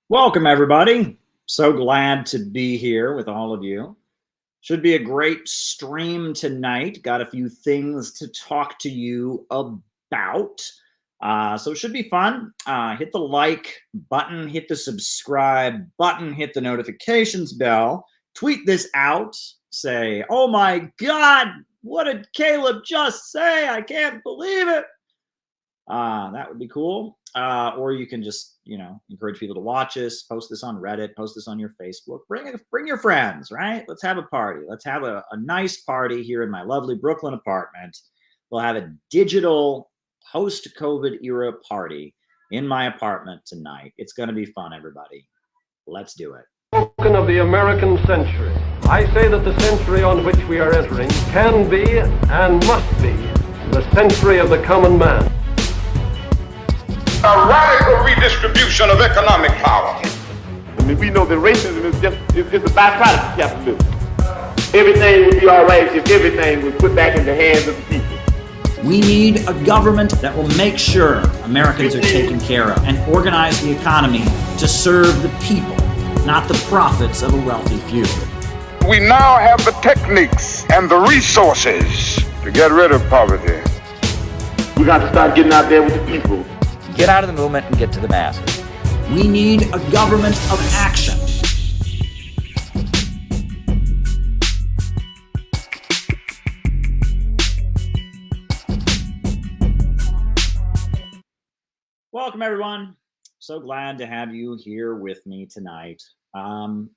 Welcome, everybody. So glad to be here with all of you. Should be a great stream tonight. Got a few things to talk to you about. So it should be fun. Hit the like button, hit the subscribe button, hit the notifications bell, tweet this out, say, oh my God, what did Caleb just say? I can't believe it. That would be cool. Or you can just, encourage people to watch us, post this on Reddit, post this on your Facebook. Bring your friends, right? Let's have a party. Let's have a nice party here in my lovely Brooklyn apartment. We'll have a digital post-COVID era party in my apartment tonight. It's going to be fun, everybody. Let's do it. Spoken of the American century. I say that the century on which we are entering can be and must be the century of the common man. A radical redistribution of economic power. I mean, we know that racism is just a byproduct of capitalism. Everything would be all right if everything was put back in the hands of the people. We need a government that will make sure Americans are taken care of and organize the economy to serve the people, not the profits of a wealthy few. We now have the techniques and the resources to get rid of poverty. We got to start getting out there with the people. Get out of the movement and get to the masses. We need a government of action. Welcome, everyone. So glad to have you here with me tonight.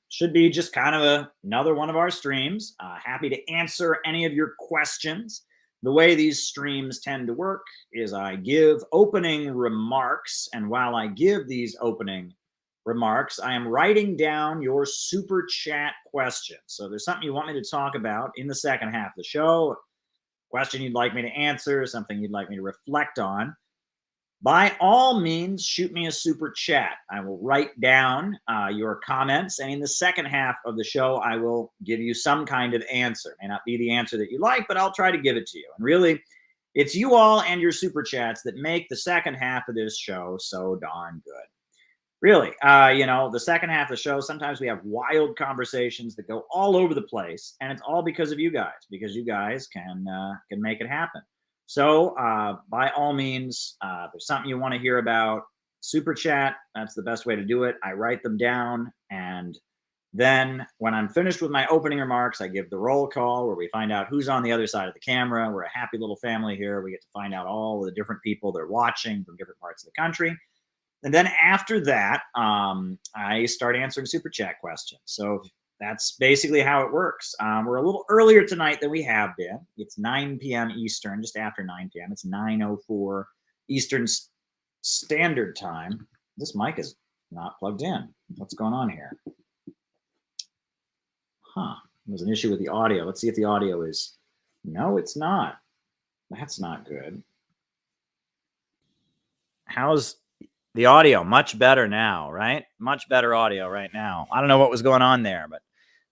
Should be just kind of another one of our streams. Happy to answer any of your questions. The way these streams tend to work is I give opening remarks, and while I give these opening remarks, I am writing down your super chat questions. So there's something you want me to talk about in the second half of the show, a question you'd like me to answer, something you'd like me to reflect on. By all means, shoot me a super chat. I will write down your comments, and in the second half of the show, I will give you some kind of answer. It may not be the answer that you like, but I'll try to give it to you. And really, it's you all and your super chats that make the second half of this show so darn good. Really, the second half of the show, sometimes we have wild conversations that go all over the place, and it's all because of you guys, because you guys can make it happen. So by all means, if there's something you want to hear about, super chat, that's the best way to do it. I write them down, and then when I'm finished with my opening remarks, I give the roll call where we find out who's on the other side of the camera. We're a happy little family here. We get to find out all the different people that are watching from different parts of the country. And then after that, I start answering super chat questions. So that's basically how it works. We're a little earlier tonight than we have been. It's 9 p.m. Eastern, just after 9 p.m. It's 9:04 Eastern Standard Time. This mic is not plugged in. What's going on here? There's an issue with the audio. Let's see if the audio is... No, it's not. That's not good. How's the audio? Much better now, right? Much better audio right now. I don't know what was going on there, but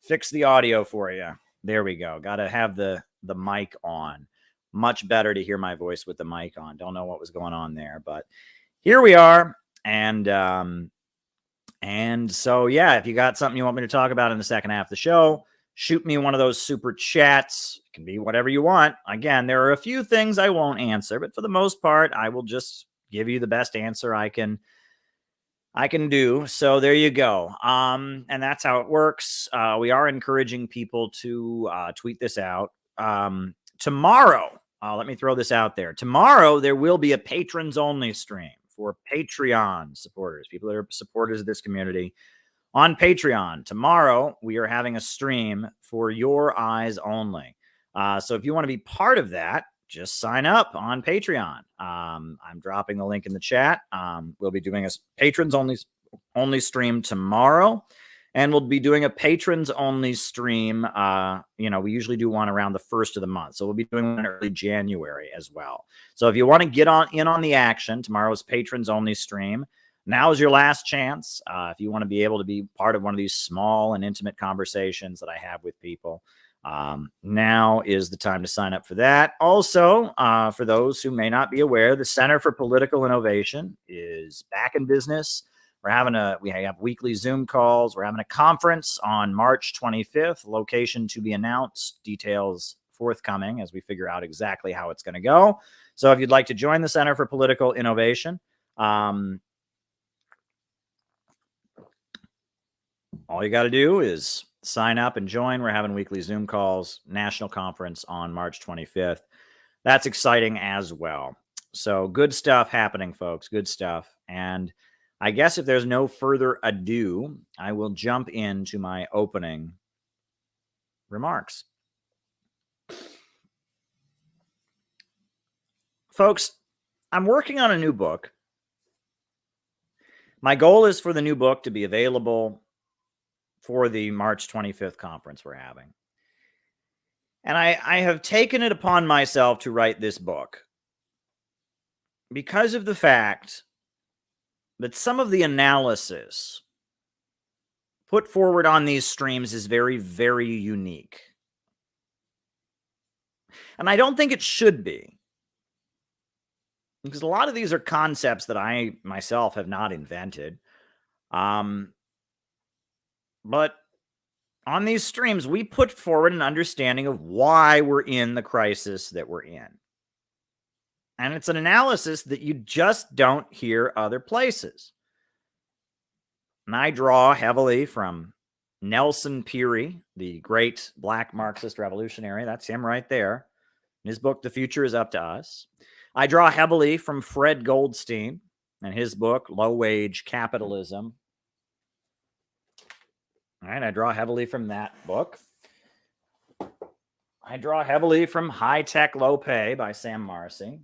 fix the audio for you. There we go. Got to have the mic on. Much better to hear my voice with the mic on. Don't know what was going on there, but here we are. And so, yeah, if you got something you want me to talk about in the second half of the show, shoot me one of those super chats. It can be whatever you want. Again, there are a few things I won't answer, but for the most part, I will just give you the best answer I can do. So there you go. And that's how it works. We are encouraging people to tweet this out. Tomorrow, let me throw this out there. Tomorrow, there will be a patrons only stream for Patreon supporters, people that are supporters of this community on Patreon. Tomorrow, we are having a stream for your eyes only. So if you want to be part of that, just sign up on Patreon. I'm dropping the link in the chat. We'll be doing a patrons only stream tomorrow, and we'll be doing a patrons only stream. We usually do one around the first of the month, so we'll be doing one in early January as well. So if you want to get in on the action, tomorrow's patrons only stream. Now is your last chance. If you want to be able to be part of one of these small and intimate conversations that I have with people. Now is the time to sign up for that. Also, for those who may not be aware, the Center for Political Innovation is back in business. We have weekly Zoom calls. We're having a conference on March 25th, location to be announced, details forthcoming as we figure out exactly how it's going to go. So if you'd like to join the Center for Political Innovation, all you got to do is sign up and join. We're having weekly Zoom calls, national conference on March 25th. That's exciting as well. So good stuff happening, folks. Good stuff. And I guess if there's no further ado, I will jump into my opening remarks. Folks, I'm working on a new book. My goal is for the new book to be available for the March 25th conference we're having. And I have taken it upon myself to write this book because of the fact that some of the analysis put forward on these streams is very, very unique. And I don't think it should be, because a lot of these are concepts that I myself have not invented. But on these streams, we put forward an understanding of why we're in the crisis that we're in. And it's an analysis that you just don't hear other places. And I draw heavily from Nelson Peary, the great black Marxist revolutionary. That's him right there. In his book, The Future is Up to Us. I draw heavily from Fred Goldstein and his book, Low Wage Capitalism. All right, I draw heavily from that book. I draw heavily from High Tech, Low Pay by Sam Marcy.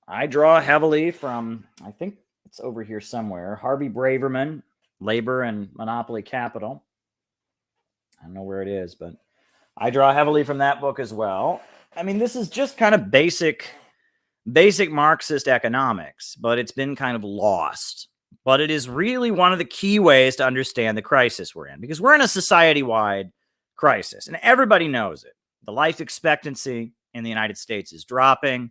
I draw heavily from, I think it's over here somewhere, Harvey Braverman, Labor and Monopoly Capital. I don't know where it is, but I draw heavily from that book as well. I mean, this is just kind of basic Marxist economics, but it's been kind of lost. But it is really one of the key ways to understand the crisis we're in, because we're in a society-wide crisis, and everybody knows it. The life expectancy in the United States is dropping.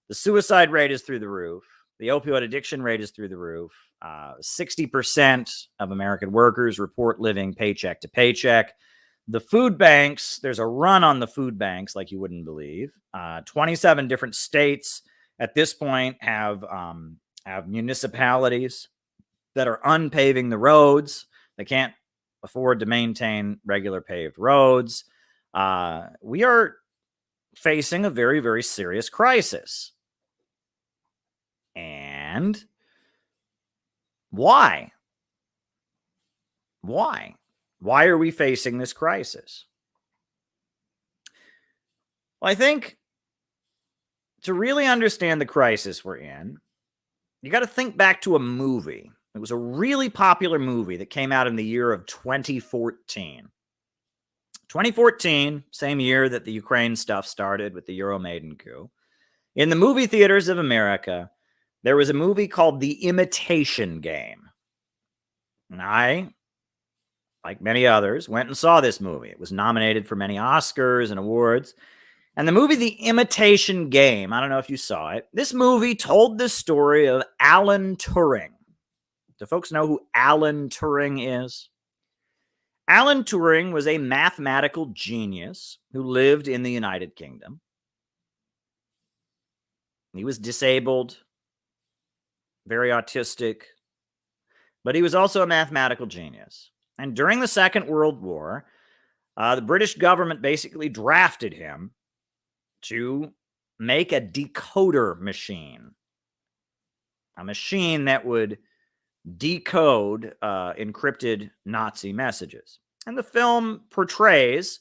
The suicide rate is through the roof. The opioid addiction rate is through the roof. 60% of American workers report living paycheck to paycheck. The food banks, there's a run on the food banks like you wouldn't believe. 27 different states at this point have municipalities that are unpaving the roads. They can't afford to maintain regular paved roads. We are facing a very, very serious crisis. And why? Why? Why are we facing this crisis? Well, I think to really understand the crisis we're in, you got to think back to a movie. It was a really popular movie that came out in the year of 2014. 2014, same year that the Ukraine stuff started with the Euromaidan coup. In the movie theaters of America, there was a movie called The Imitation Game. And I, like many others, went and saw this movie. It was nominated for many Oscars and awards. And the movie The Imitation Game, I don't know if you saw it, this movie told the story of Alan Turing. Do folks know who Alan Turing is? Alan Turing was a mathematical genius who lived in the United Kingdom. He was disabled, very autistic, but he was also a mathematical genius. And during the Second World War, the British government basically drafted him to make a decoder machine, a machine that would decode encrypted Nazi messages. And the film portrays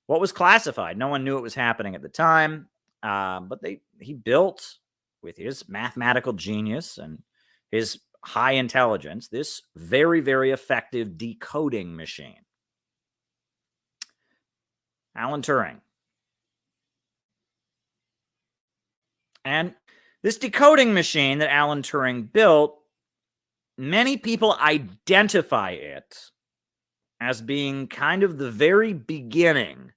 what was classified. No one knew it was happening at the time, but he built, with his mathematical genius and his high intelligence, this very, very effective decoding machine. Alan Turing. And this decoding machine that Alan Turing built, many people identify it as being kind of the very beginning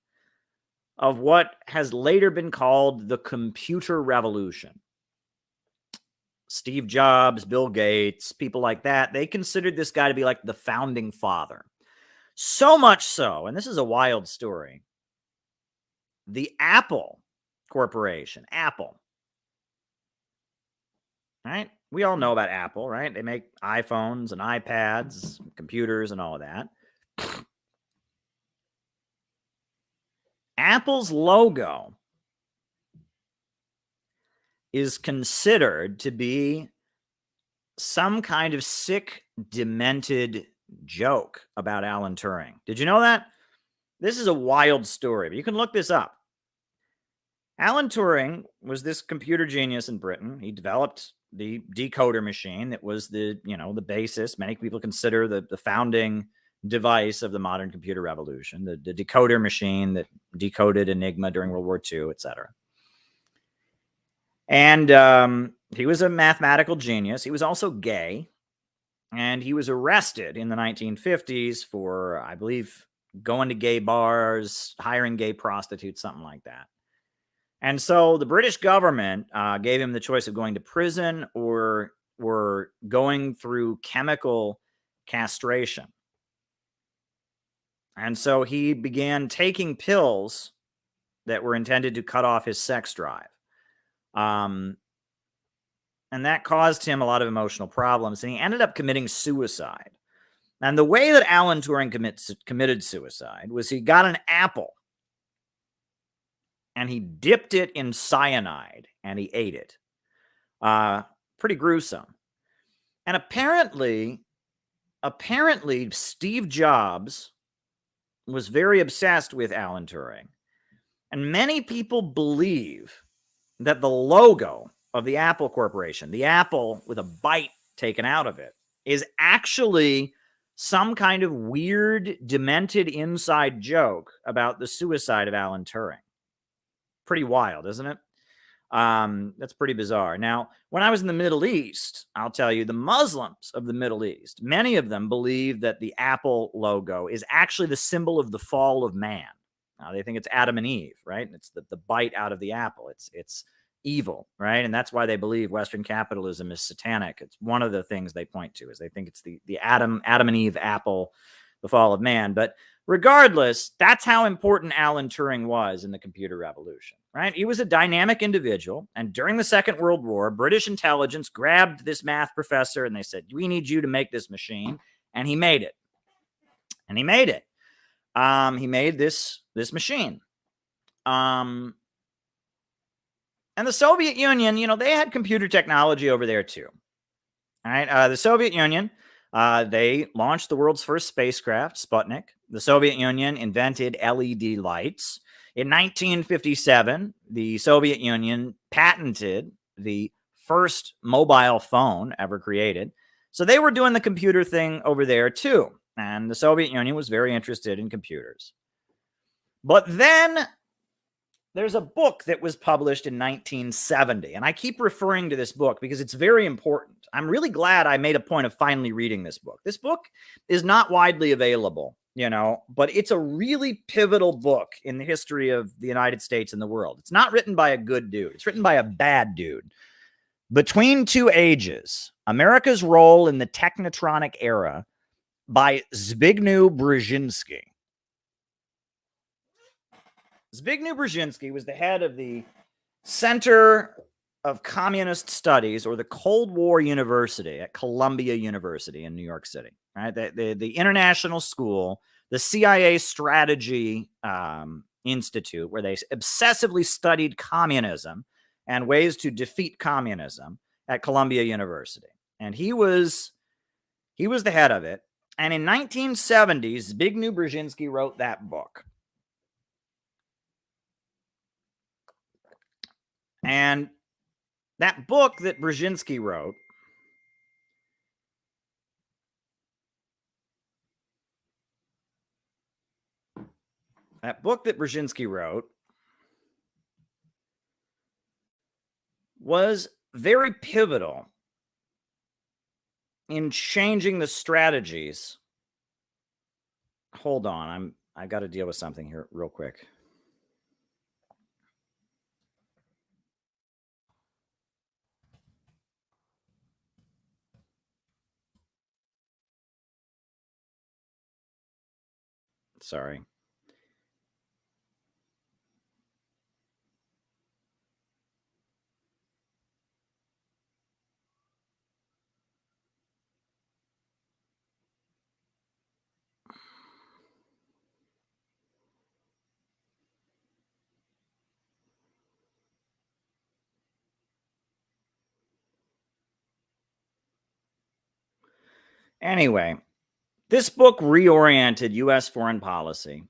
of what has later been called the computer revolution. Steve Jobs, Bill Gates, people like that, they considered this guy to be like the founding father. So much so, and this is a wild story, the Apple Corporation, Apple, right? We all know about Apple, right? They make iPhones and iPads, computers, and all of that. Apple's logo is considered to be some kind of sick, demented joke about Alan Turing. Did you know that? This is a wild story, but you can look this up. Alan Turing was this computer genius in Britain. He developed the decoder machine that was the basis. Many people consider the founding device of the modern computer revolution, the decoder machine that decoded Enigma during World War II, etc. And he was a mathematical genius. He was also gay, and he was arrested in the 1950s for, I believe, going to gay bars, hiring gay prostitutes, something like that. And so the British government gave him the choice of going to prison or going through chemical castration. And so he began taking pills that were intended to cut off his sex drive. And that caused him a lot of emotional problems, and he ended up committing suicide. And the way that Alan Turing committed suicide was he got an apple, and he dipped it in cyanide, and he ate it. Pretty gruesome. And apparently, Steve Jobs was very obsessed with Alan Turing. And many people believe that the logo of the Apple Corporation, the apple with a bite taken out of it, is actually some kind of weird, demented inside joke about the suicide of Alan Turing. Pretty wild, isn't it? That's pretty bizarre. Now, when I was in the Middle East, I'll tell you, the Muslims of the Middle East, many of them believe that the Apple logo is actually the symbol of the fall of man. Now, they think it's Adam and Eve, right? It's the bite out of the apple. It's evil, right? And that's why they believe Western capitalism is satanic. It's one of the things they point to, is they think it's the Adam and Eve apple, the fall of man. But regardless, that's how important Alan Turing was in the computer revolution, right? He was a dynamic individual. And during the Second World War, British intelligence grabbed this math professor and they said, we need you to make this machine. And he made it. He made this machine. And the Soviet Union, they had computer technology over there too. All right. The Soviet Union, they launched the world's first spacecraft, Sputnik. The Soviet Union invented LED lights. In 1957, the Soviet Union patented the first mobile phone ever created. So they were doing the computer thing over there too. And the Soviet Union was very interested in computers. But then there's a book that was published in 1970. And I keep referring to this book because it's very important. I'm really glad I made a point of finally reading this book. This book is not widely available, but it's a really pivotal book in the history of the United States and the world. It's not written by a good dude. It's written by a bad dude. Between Two Ages, America's Role in the Technotronic Era by Zbigniew Brzezinski. Zbigniew Brzezinski was the head of the Center of Communist Studies, or the Cold War University at Columbia University in New York City. Right, the international school, the CIA Strategy Institute, where they obsessively studied communism and ways to defeat communism at Columbia University. And he was the head of it. And in 1970, Zbigniew Brzezinski wrote that book. And that book that Brzezinski wrote was very pivotal in changing the strategies. Hold on, I got to deal with something here real quick. Sorry. Anyway, this book reoriented U.S. foreign policy,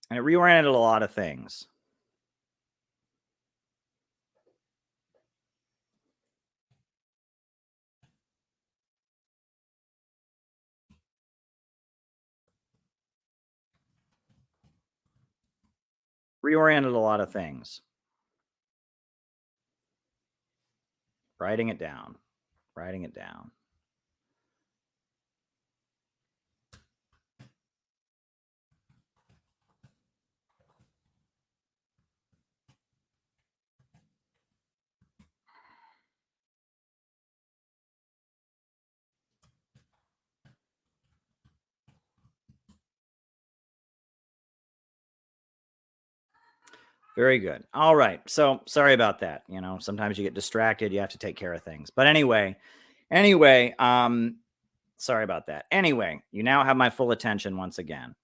and it reoriented a lot of things. Reoriented a lot of things. Writing it down. Writing it down. Very good. All right. So sorry about that. You know, sometimes you get distracted. You have to take care of things. But anyway, sorry about that. Anyway, you now have my full attention once again.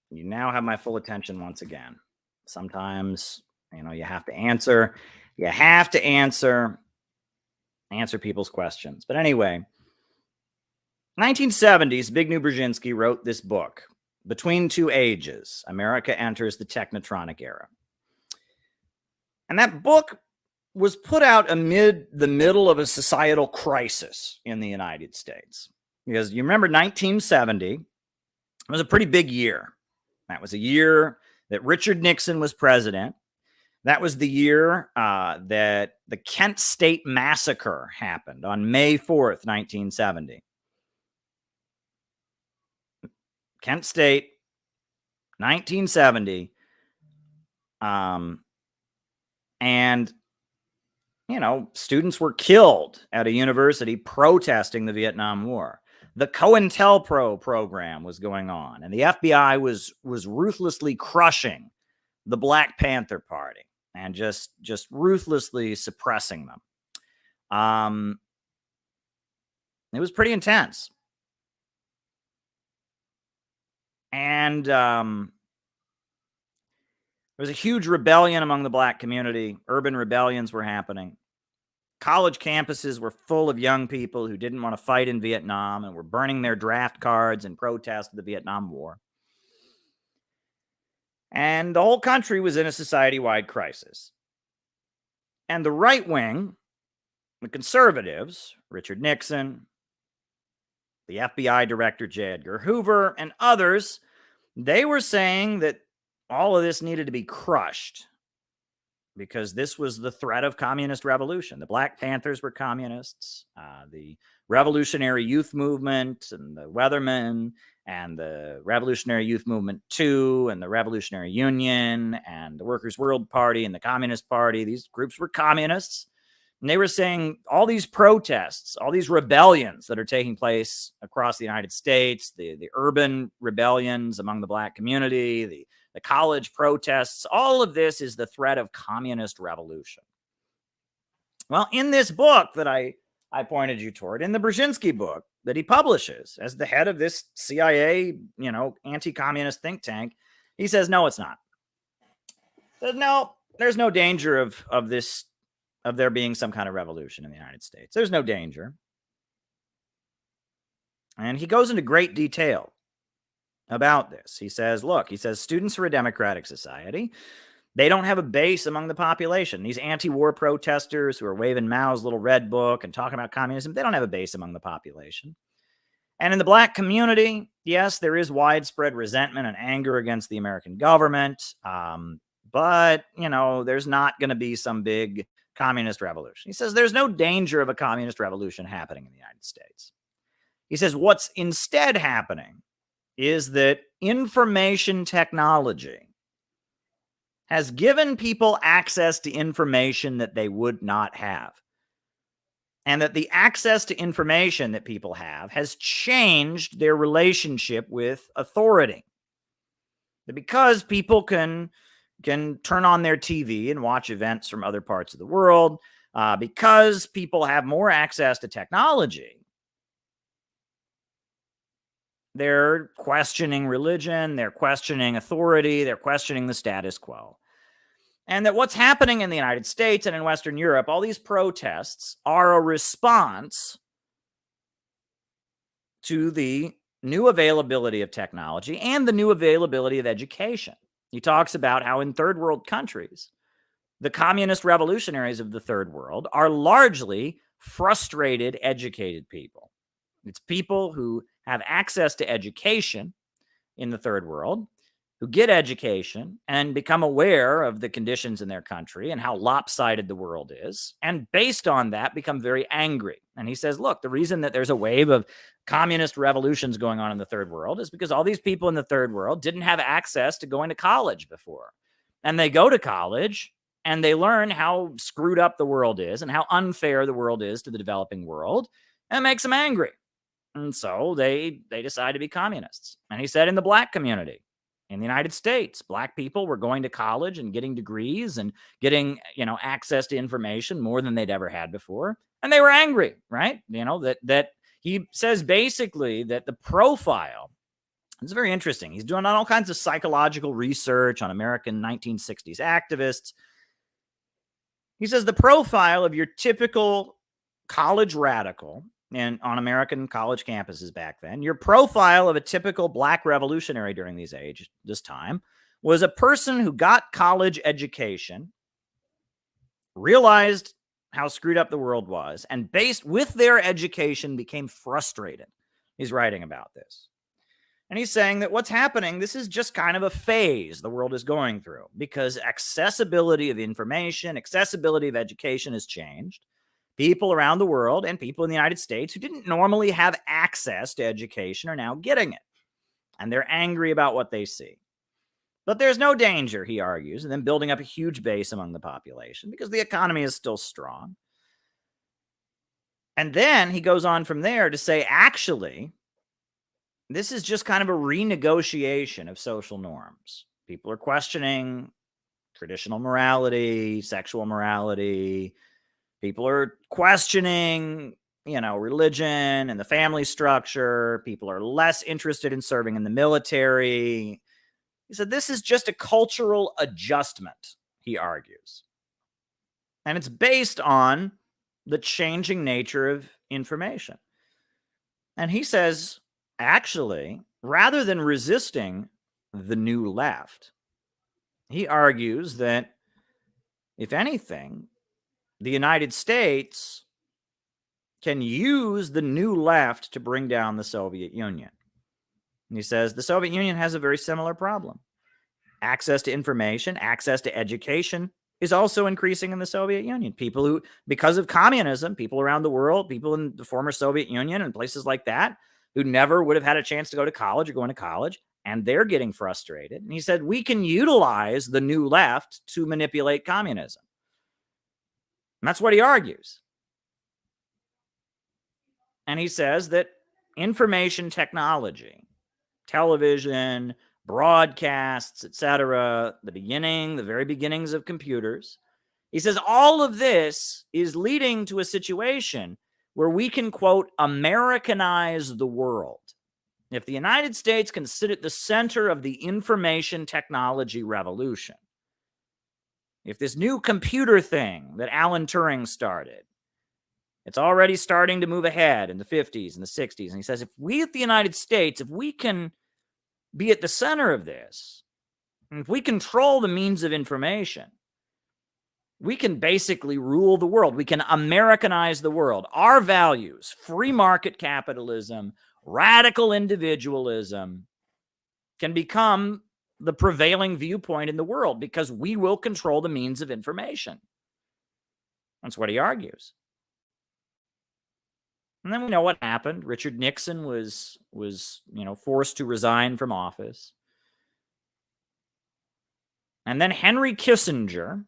You now have my full attention once again. Sometimes, you know, you have to answer. You have to answer people's questions. But anyway, 1970s, Zbigniew Brzezinski wrote this book, Between Two Ages, America Enters the Technotronic Era. And that book was put out amid the middle of a societal crisis in the United States. Because you remember 1970 was a pretty big year. That was a year that Richard Nixon was president. That was the year that the Kent State Massacre happened on May 4th, 1970. Kent State, 1970. And, you know, students were killed at a university protesting the Vietnam War. The COINTELPRO program was going on, and the FBI was ruthlessly crushing the Black Panther Party and just ruthlessly suppressing them. It was pretty intense. And there was a huge rebellion among the Black community. Urban rebellions were happening. College campuses were full of young people who didn't want to fight in Vietnam and were burning their draft cards in protest of the Vietnam War. And the whole country was in a society-wide crisis. And the right wing, the conservatives, Richard Nixon, the FBI director, J. Edgar Hoover, and others, they were saying that all of this needed to be crushed because this was the threat of communist revolution. The Black Panthers were communists. The Revolutionary Youth Movement and the Weathermen and the Revolutionary Youth Movement 2 and the Revolutionary Union and the Workers' World Party and the Communist Party, these groups were communists. And they were saying all these protests, all these rebellions that are taking place across the United States, the urban rebellions among the Black community, the college protests, all of this is the threat of communist revolution. Well, in this book that I pointed you toward, in the Brzezinski book that he publishes as the head of this CIA, you know, anti-communist think tank, he says, no, it's not. There's no danger of there being some kind of revolution in the United States. There's no danger. And he goes into great detail about this. He says, students for a democratic society, they don't have a base among the population. These anti-war protesters who are waving Mao's little red book and talking about communism, they don't have a base among the population. And in the Black community, yes, there is widespread resentment and anger against the American government. But, you know, there's not going to be some big communist revolution. He says there's no danger of a communist revolution happening in the United States. He says what's instead happening is that information technology has given people access to information that they would not have. and that the access to information that people have has changed their relationship with authority. Because people can turn on their TV and watch events from other parts of the world, because people have more access to technology, they're questioning religion, they're questioning authority, they're questioning the status quo. And that what's happening in the United States and in Western Europe, all these protests are a response to the new availability of technology and the new availability of education. He talks about how in third world countries, the communist revolutionaries of the third world are largely frustrated, educated people. It's people who have access to education in the third world, who get education and become aware of the conditions in their country and how lopsided the world is, and based on that become very angry. And he says, look, the reason that there's a wave of communist revolutions going on in the third world is because all these people in the third world didn't have access to going to college before. And they go to college and they learn how screwed up the world is and how unfair the world is to the developing world, and it makes them angry. And so they decide to be communists. And he said in the black community in the United States, black people were going to college and getting degrees and getting, access to information more than they'd ever had before. And they were angry, right? That he says basically that the profile, it's very interesting. He's doing all kinds of psychological research on American 1960s activists. He says the profile of your typical college radical, and on American college campuses back then, your profile of a typical black revolutionary during this time was a person who got college education, realized how screwed up the world was, and based with their education became frustrated. He's writing about this. And he's saying that what's happening, this is just kind of a phase the world is going through because accessibility of information, accessibility of education has changed. People around the world and people in the United States who didn't normally have access to education are now getting it. And they're angry about what they see. But there's no danger, he argues, in them building up a huge base among the population because the economy is still strong. And then he goes on from there to say, actually, this is just kind of a renegotiation of social norms. People are questioning traditional morality, sexual morality. People are questioning, religion and the family structure. People are less interested in serving in the military. He said this is just a cultural adjustment, he argues. And it's based on the changing nature of information. And he says, actually, rather than resisting the new left, he argues that, if anything, the United States can use the new left to bring down the Soviet Union. And he says the Soviet Union has a very similar problem. Access to information, access to education is also increasing in the Soviet Union. People who, because of communism, people around the world, people in the former Soviet Union and places like that, who never would have had a chance to go to college or going to college, and they're getting frustrated. And he said, we can utilize the new left to manipulate communism. And that's what he argues. And he says that information technology, television, broadcasts, etc., the very beginnings of computers, he says all of this is leading to a situation where we can, quote, Americanize the world. If the United States can sit at the center of the information technology revolution, if this new computer thing that Alan Turing started, it's already starting to move ahead in the 50s and the 60s. And he says, if we at the United States, if we can be at the center of this, and if we control the means of information, we can basically rule the world. We can Americanize the world. Our values, free market capitalism, radical individualism, can become the prevailing viewpoint in the world because we will control the means of information. That's what he argues. And then we know what happened. Richard Nixon was forced to resign from office. And then Henry Kissinger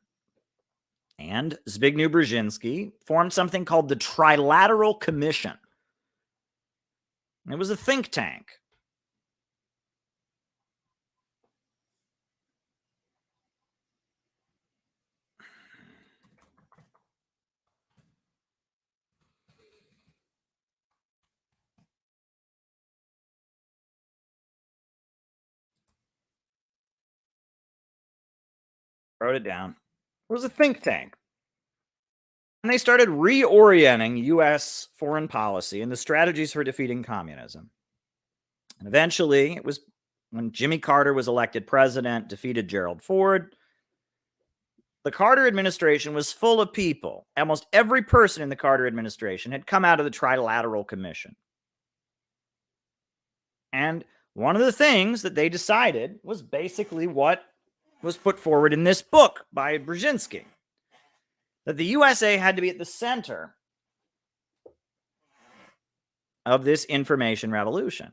and Zbigniew Brzezinski formed something called the Trilateral Commission. It was a think tank. Wrote it down. It was a think tank. And they started reorienting U.S. foreign policy and the strategies for defeating communism. And eventually, it was when Jimmy Carter was elected president, defeated Gerald Ford. The Carter administration was full of people. Almost every person in the Carter administration had come out of the Trilateral Commission. And one of the things that they decided was basically what was put forward in this book by Brzezinski, that the USA had to be at the center of this information revolution.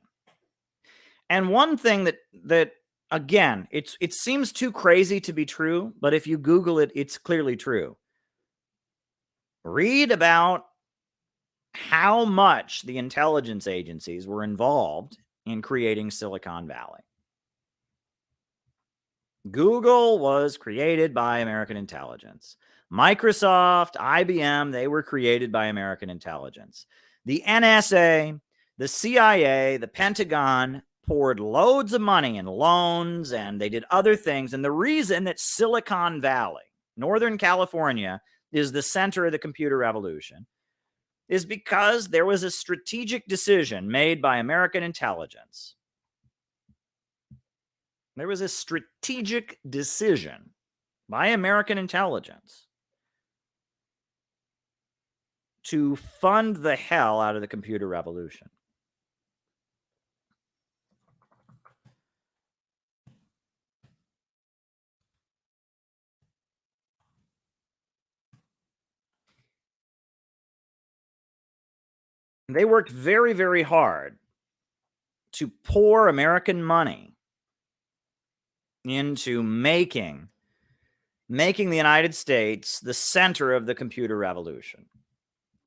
And one thing that again, it seems too crazy to be true, but if you Google it, it's clearly true. Read about how much the intelligence agencies were involved in creating Silicon Valley. Google was created by American intelligence. Microsoft, IBM, they were created by American intelligence. The NSA, the CIA, the Pentagon poured loads of money in loans, and they did other things. And the reason that Silicon Valley, Northern California, is the center of the computer revolution is because there was a strategic decision made by American intelligence. There was a strategic decision by American intelligence to fund the hell out of the computer revolution. They worked very, very hard to pour American money into making the United States the center of the computer revolution.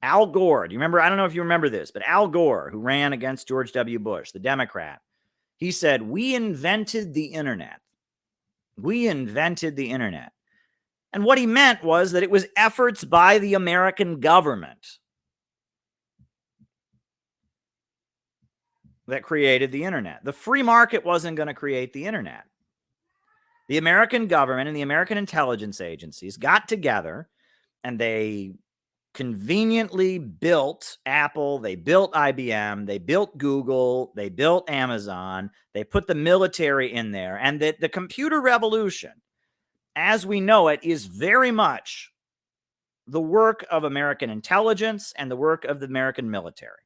Al Gore, do you remember? I don't know if you remember this, but Al Gore, who ran against George W. Bush, the Democrat, he said, "We invented the internet. We invented the internet." And what he meant was that it was efforts by the American government that created the internet. The free market wasn't going to create the internet. The American government and the American intelligence agencies got together and they conveniently built Apple, they built IBM, they built Google, they built Amazon, they put the military in there, and that the computer revolution, as we know it, is very much the work of American intelligence and the work of the American military.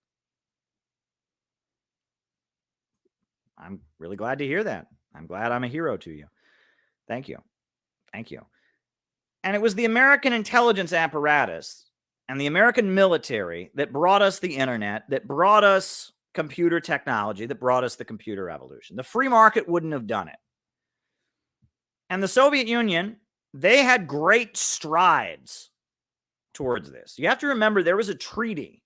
I'm really glad to hear that. I'm glad I'm a hero to you. Thank you. Thank you. And it was the American intelligence apparatus and the American military that brought us the internet, that brought us computer technology, that brought us the computer revolution. The free market wouldn't have done it. And the Soviet Union, they had great strides towards this. You have to remember there was a treaty.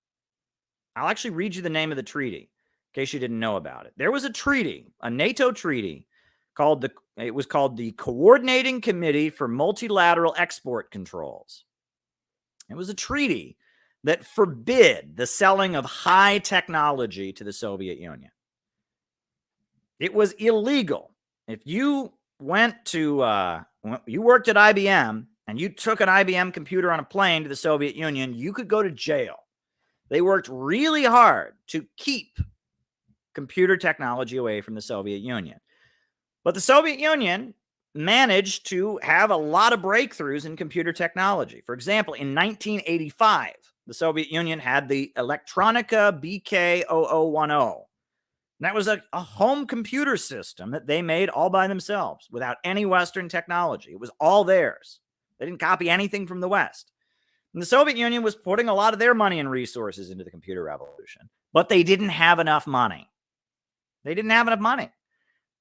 I'll actually read you the name of the treaty in case you didn't know about it. There was a treaty, a NATO treaty, it was called the Coordinating Committee for Multilateral Export Controls. It was a treaty that forbid the selling of high technology to the Soviet Union. It was illegal. If you went to, you worked at IBM and you took an IBM computer on a plane to the Soviet Union, you could go to jail. They worked really hard to keep computer technology away from the Soviet Union. But the Soviet Union managed to have a lot of breakthroughs in computer technology. For example, in 1985, the Soviet Union had the Electronica BK0010. That was a home computer system that they made all by themselves without any Western technology. It was all theirs. They didn't copy anything from the West. And the Soviet Union was putting a lot of their money and resources into the computer revolution, but they didn't have enough money. They didn't have enough money.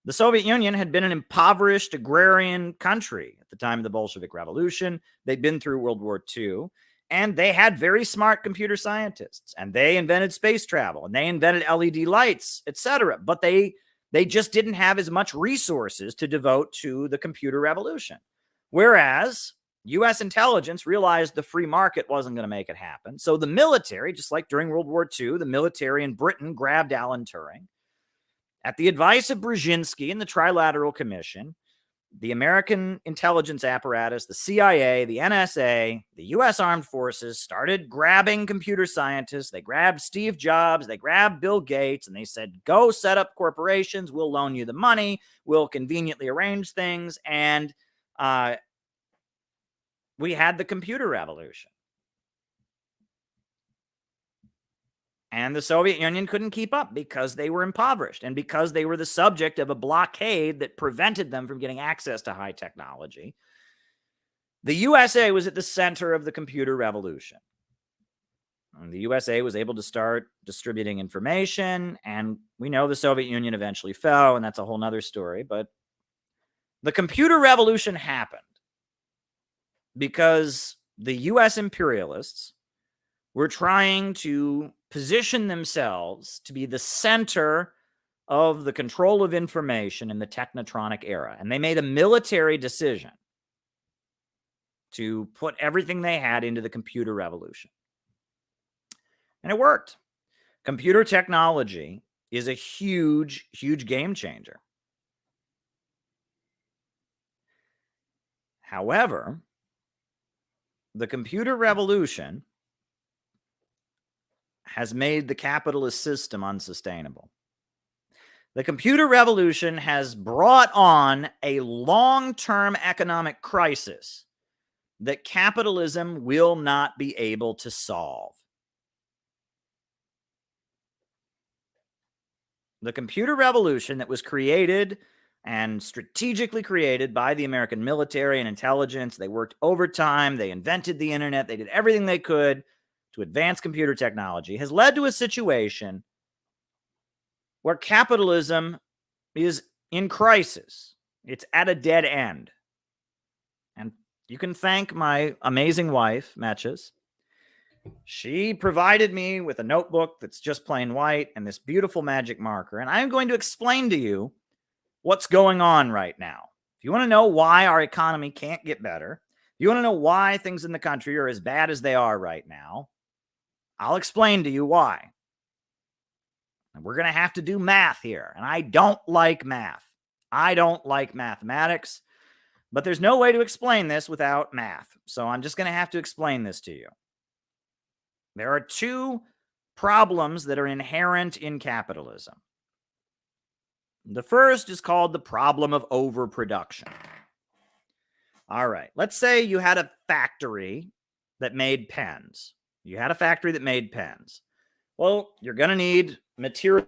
The Soviet Union had been an impoverished agrarian country at the time of the Bolshevik Revolution. They'd been through World War II, and they had very smart computer scientists, and they invented space travel, and they invented LED lights, etc. But they just didn't have as much resources to devote to the computer revolution. Whereas U.S. intelligence realized the free market wasn't going to make it happen. So the military, just like during World War II, the military in Britain grabbed Alan Turing. At the advice of Brzezinski and the Trilateral Commission, the American intelligence apparatus, the CIA, the NSA, the U.S. Armed Forces started grabbing computer scientists. They grabbed Steve Jobs, they grabbed Bill Gates, and they said, go set up corporations, we'll loan you the money, we'll conveniently arrange things, and we had the computer revolution. And the Soviet Union couldn't keep up because they were impoverished and because they were the subject of a blockade that prevented them from getting access to high technology. The USA was at the center of the computer revolution. And the USA was able to start distributing information, and we know the Soviet Union eventually fell, and that's a whole nother story. But the computer revolution happened because the US imperialists were trying to position themselves to be the center of the control of information in the technotronic era. And they made a military decision to put everything they had into the computer revolution. And it worked. Computer technology is a huge, huge game changer. However, the computer revolution has made the capitalist system unsustainable. The computer revolution has brought on a long-term economic crisis that capitalism will not be able to solve. The computer revolution that was created and strategically created by the American military and intelligence, they worked overtime, they invented the internet, they did everything they could to advance computer technology, has led to a situation where capitalism is in crisis. It's at a dead end. And you can thank my amazing wife, Metches. She provided me with a notebook that's just plain white and this beautiful magic marker. And I'm going to explain to you what's going on right now. If you want to know why our economy can't get better, if you want to know why things in the country are as bad as they are right now, I'll explain to you why. And we're going to have to do math here. And I don't like math. I don't like mathematics. But there's no way to explain this without math. So I'm just going to have to explain this to you. There are two problems that are inherent in capitalism. The first is called the problem of overproduction. All right. Let's say you had a factory that made pens. You had a factory that made pens. Well, you're going to need material.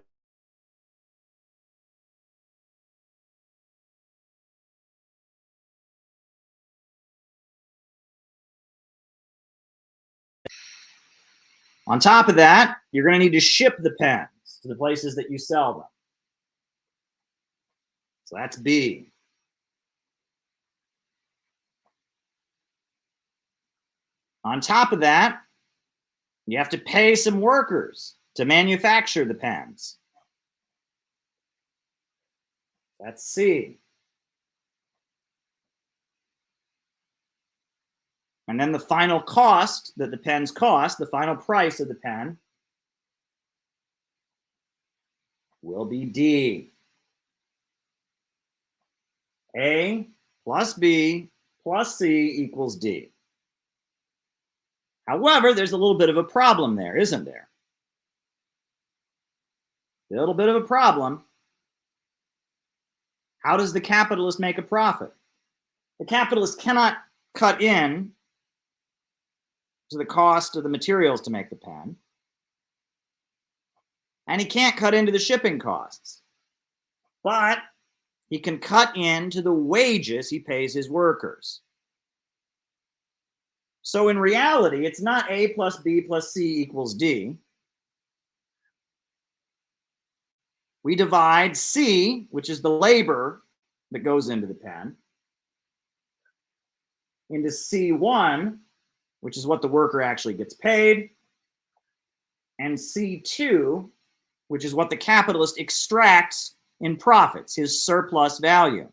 On top of that, you're going to need to ship the pens to the places that you sell them. So that's B. On top of that, you have to pay some workers to manufacture the pens. That's C. And then the final cost that the pens cost, the final price of the pen, will be D. A plus B plus C equals D. However, there's a little bit of a problem there, isn't there? A little bit of a problem. How does the capitalist make a profit? The capitalist cannot cut in to the cost of the materials to make the pen. And he can't cut into the shipping costs. But he can cut into the wages he pays his workers. So in reality, it's not A plus B plus C equals D. we divide C, which is the labor that goes into the pen, into C1, which is what the worker actually gets paid, and C2, which is what the capitalist extracts in profits, his surplus value.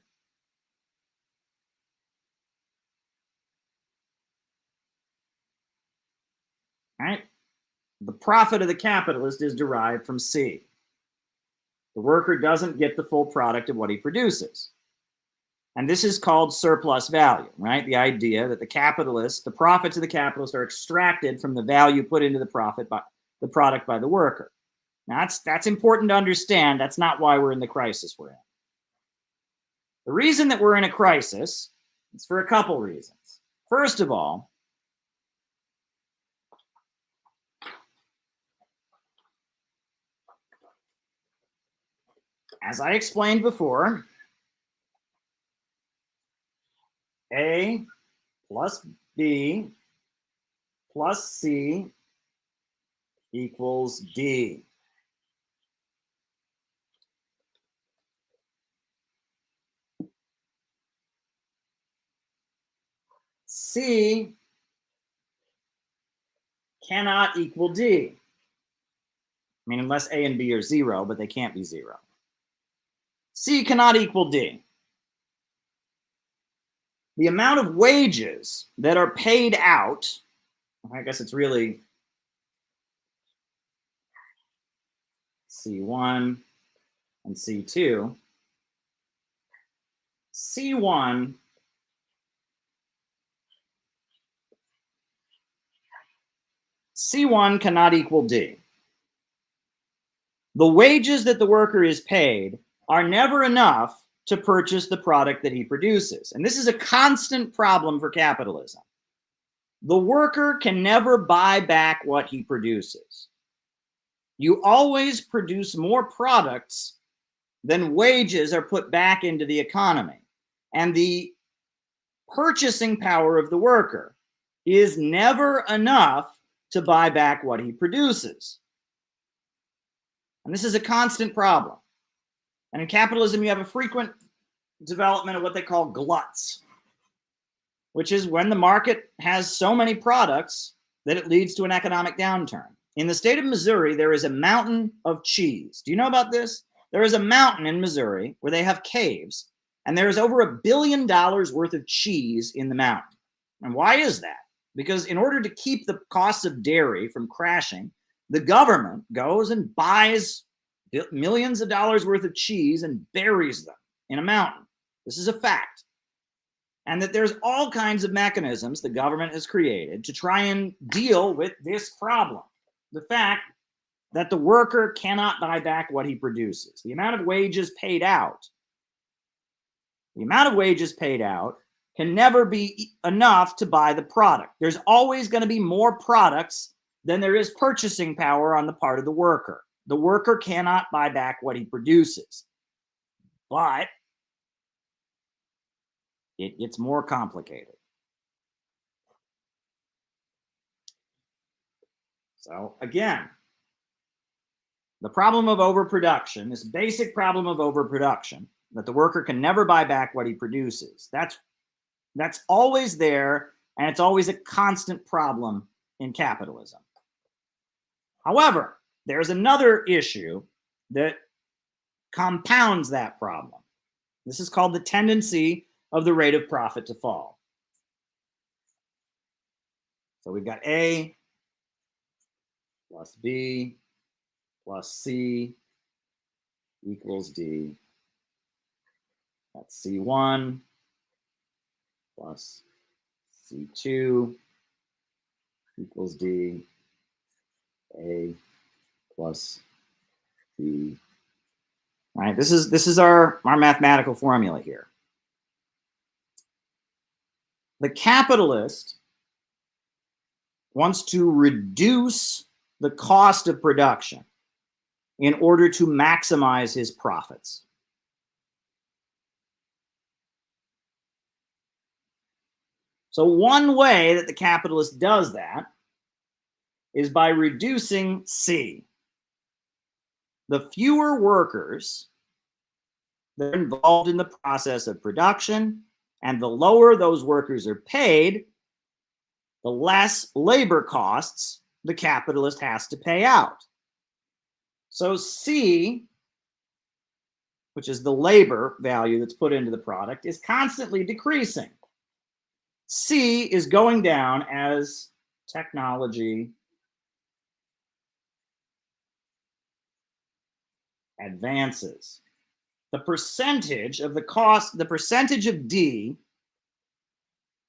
Right? The profit of the capitalist is derived from C. The worker doesn't get the full product of what he produces. And this is called surplus value, right? The idea that the profits of the capitalist are extracted from the value put into the product by the worker. Now, that's important to understand. That's not why we're in the crisis we're in. The reason that we're in a crisis is for a couple reasons. First of all, as I explained before, A plus B plus C equals D. C cannot equal D. I mean, unless A and B are 0, but they can't be 0. C cannot equal D. The amount of wages that are paid out, I guess it's really C1 and C2. C1 cannot equal D. The wages that the worker is paid are never enough to purchase the product that he produces. And this is a constant problem for capitalism. The worker can never buy back what he produces. You always produce more products than wages are put back into the economy. And the purchasing power of the worker is never enough to buy back what he produces. And this is a constant problem. And in capitalism, you have a frequent development of what they call gluts, which is when the market has so many products that it leads to an economic downturn. In the state of Missouri, there is a mountain of cheese. Do you know about this? There is a mountain in Missouri where they have caves, and there is over $1 billion worth of cheese in the mountain. And why is that? Because in order to keep the costs of dairy from crashing, the government goes and buys millions of dollars worth of cheese and buries them in a mountain. This is a fact. And that there's all kinds of mechanisms the government has created to try and deal with this problem. The fact that the worker cannot buy back what he produces. The amount of wages paid out can never be enough to buy the product. There's always going to be more products than there is purchasing power on the part of the worker. The worker cannot buy back what he produces. But it gets more complicated. So again, the problem of overproduction, this basic problem of overproduction, that the worker can never buy back what he produces, that's always there, and it's always a constant problem in capitalism. However, there's another issue that compounds that problem. This is called the tendency of the rate of profit to fall. So we've got A plus B plus C equals D. That's C1 plus C2 equals D. A plus B. All right, this is our mathematical formula here. The capitalist wants to reduce the cost of production in order to maximize his profits. So one way that the capitalist does that is by reducing C. the fewer workers that are involved in the process of production, and the lower those workers are paid, the less labor costs the capitalist has to pay out. So C, which is the labor value that's put into the product, is constantly decreasing. C is going down as technology advances. The percentage of the cost, the percentage of D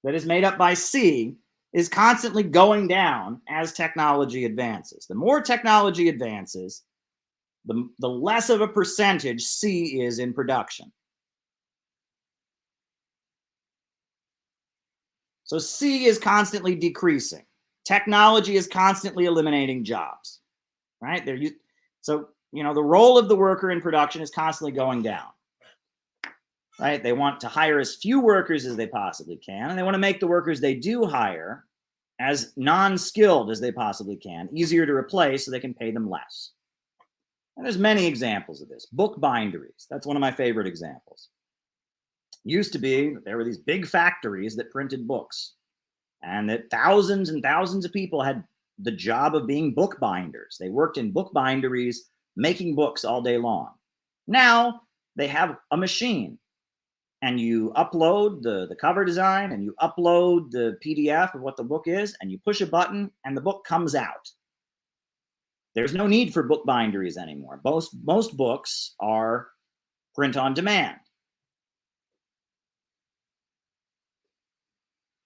that is made up by C is constantly going down as technology advances. The more technology advances, the less of a percentage C is in production. So C is constantly decreasing. Technology is constantly eliminating jobs, right? So, you know, the role of the worker in production is constantly going down, right? They want to hire as few workers as they possibly can, and they want to make the workers they do hire as non-skilled as they possibly can, easier to replace so they can pay them less. And there's many examples of this. Book binderies, that's one of my favorite examples. Used to be that there were these big factories that printed books, and that thousands and thousands of people had the job of being book binders. They worked in book binderies, making books all day long. Now they have a machine, and you upload the cover design, and you upload the PDF of what the book is, and you push a button, and the book comes out. There's no need for book binderies anymore. Most books are print on demand.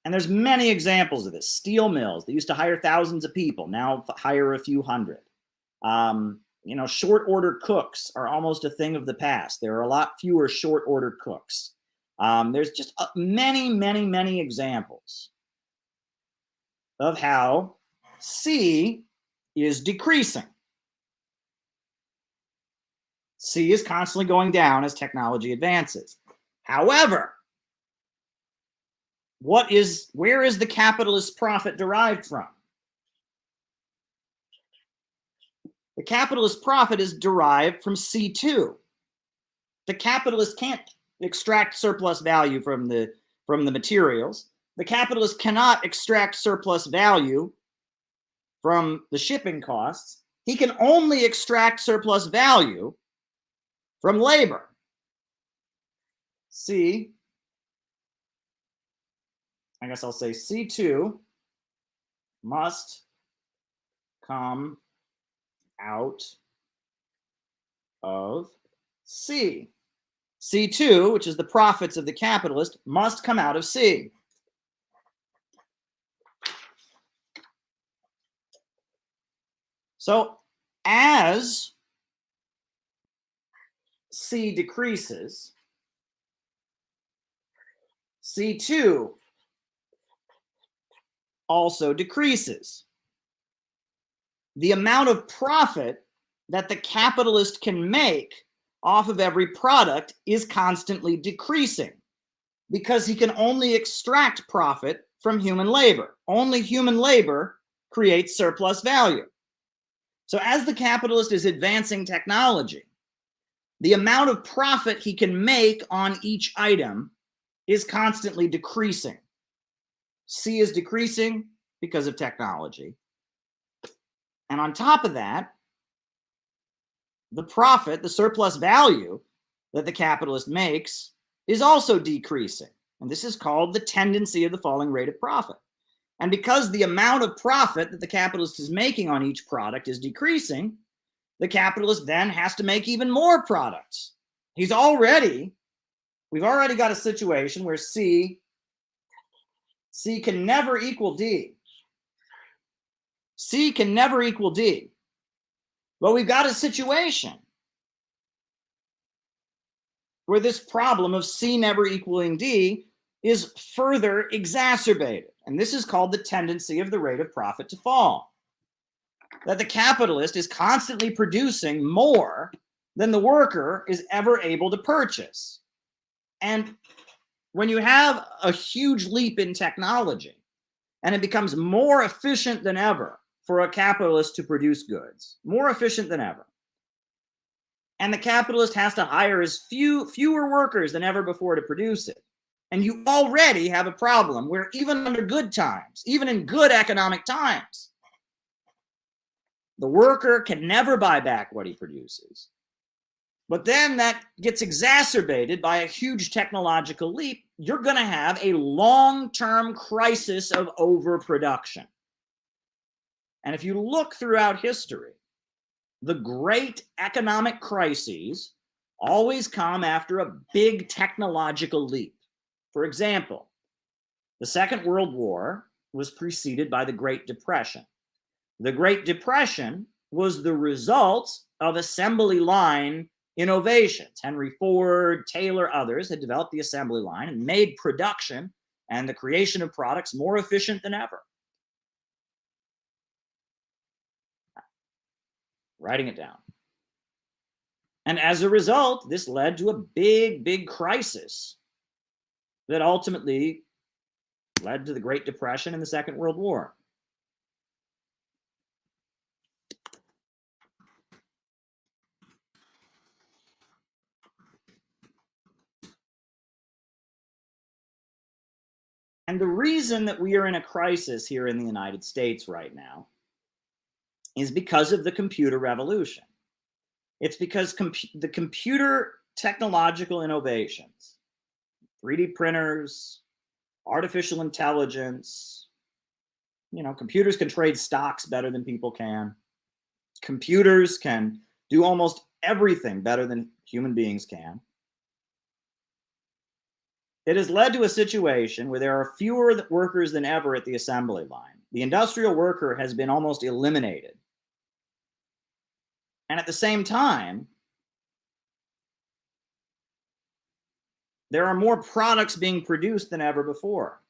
And there's many examples of this. Steel mills, they used to hire thousands of people, now hire a few hundred. You know, short order cooks are almost a thing of the past. There are a lot fewer short order cooks. There's just many, many, many examples of how C is decreasing. C is constantly going down as technology advances. However, where is the capitalist profit derived from? The capitalist profit is derived from C2. The capitalist can't extract surplus value from the materials. The capitalist cannot extract surplus value from the shipping costs. He can only extract surplus value from labor. C, I guess I'll say C2 must come out of C. C2, which is the profits of the capitalist, must come out of C. So as C decreases, C2 also decreases. The amount of profit that the capitalist can make off of every product is constantly decreasing because he can only extract profit from human labor. Only human labor creates surplus value. So as the capitalist is advancing technology, the amount of profit he can make on each item is constantly decreasing. C is decreasing because of technology. And on top of that, the profit, the surplus value that the capitalist makes is also decreasing. And this is called the tendency of the falling rate of profit. And because the amount of profit that the capitalist is making on each product is decreasing, the capitalist then has to make even more products. We've already got a situation where C can never equal D. C can never equal D. But we've got a situation where this problem of C never equaling D is further exacerbated. And this is called the tendency of the rate of profit to fall. That the capitalist is constantly producing more than the worker is ever able to purchase. And when you have a huge leap in technology and it becomes more efficient than ever for a capitalist to produce goods, more efficient than ever, And the capitalist has to hire fewer workers than ever before to produce it. And you already have a problem where even under good times, even in good economic times, the worker can never buy back what he produces. But then that gets exacerbated by a huge technological leap. You're going to have a long-term crisis of overproduction. And if you look throughout history, the great economic crises always come after a big technological leap. For example, the Second World War was preceded by the Great Depression. The Great Depression was the result of assembly line innovations. Henry Ford, Taylor, others had developed the assembly line and made production and the creation of products more efficient than ever. Writing it down. And as a result, this led to a big crisis that ultimately led to the Great Depression and the Second World War. And the reason that we are in a crisis here in the United States right now is because of the computer revolution. It's because the computer technological innovations, 3D printers, artificial intelligence, computers can trade stocks better than people can. Computers can do almost everything better than human beings can. It has led to a situation where there are fewer workers than ever at the assembly line. The industrial worker has been almost eliminated. And at the same time, there are more products being produced than ever before.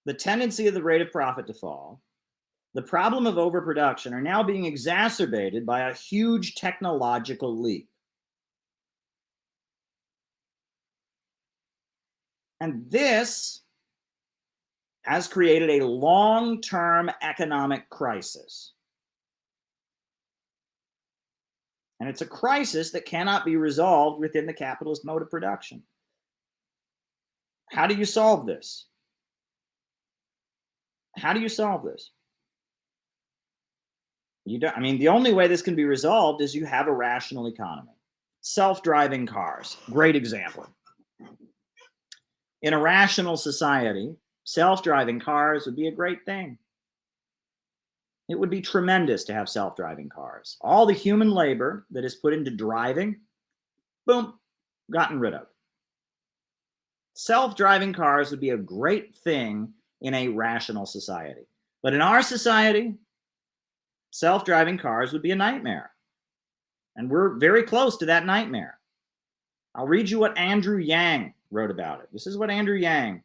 The tendency of the rate of profit to fall, the problem of overproduction are now being exacerbated by a huge technological leap. And this has created a long-term economic crisis. And it's a crisis that cannot be resolved within the capitalist mode of production. How do you solve this? How do you solve this? The only way this can be resolved is you have a rational economy. Self-driving cars, great example. In a rational society, self-driving cars would be a great thing. It would be tremendous to have self-driving cars. All the human labor that is put into driving, boom, gotten rid of. Self-driving cars would be a great thing in a rational society. But in our society, self-driving cars would be a nightmare. And we're very close to that nightmare. I'll read you what Andrew Yang wrote about it. This is what Andrew Yang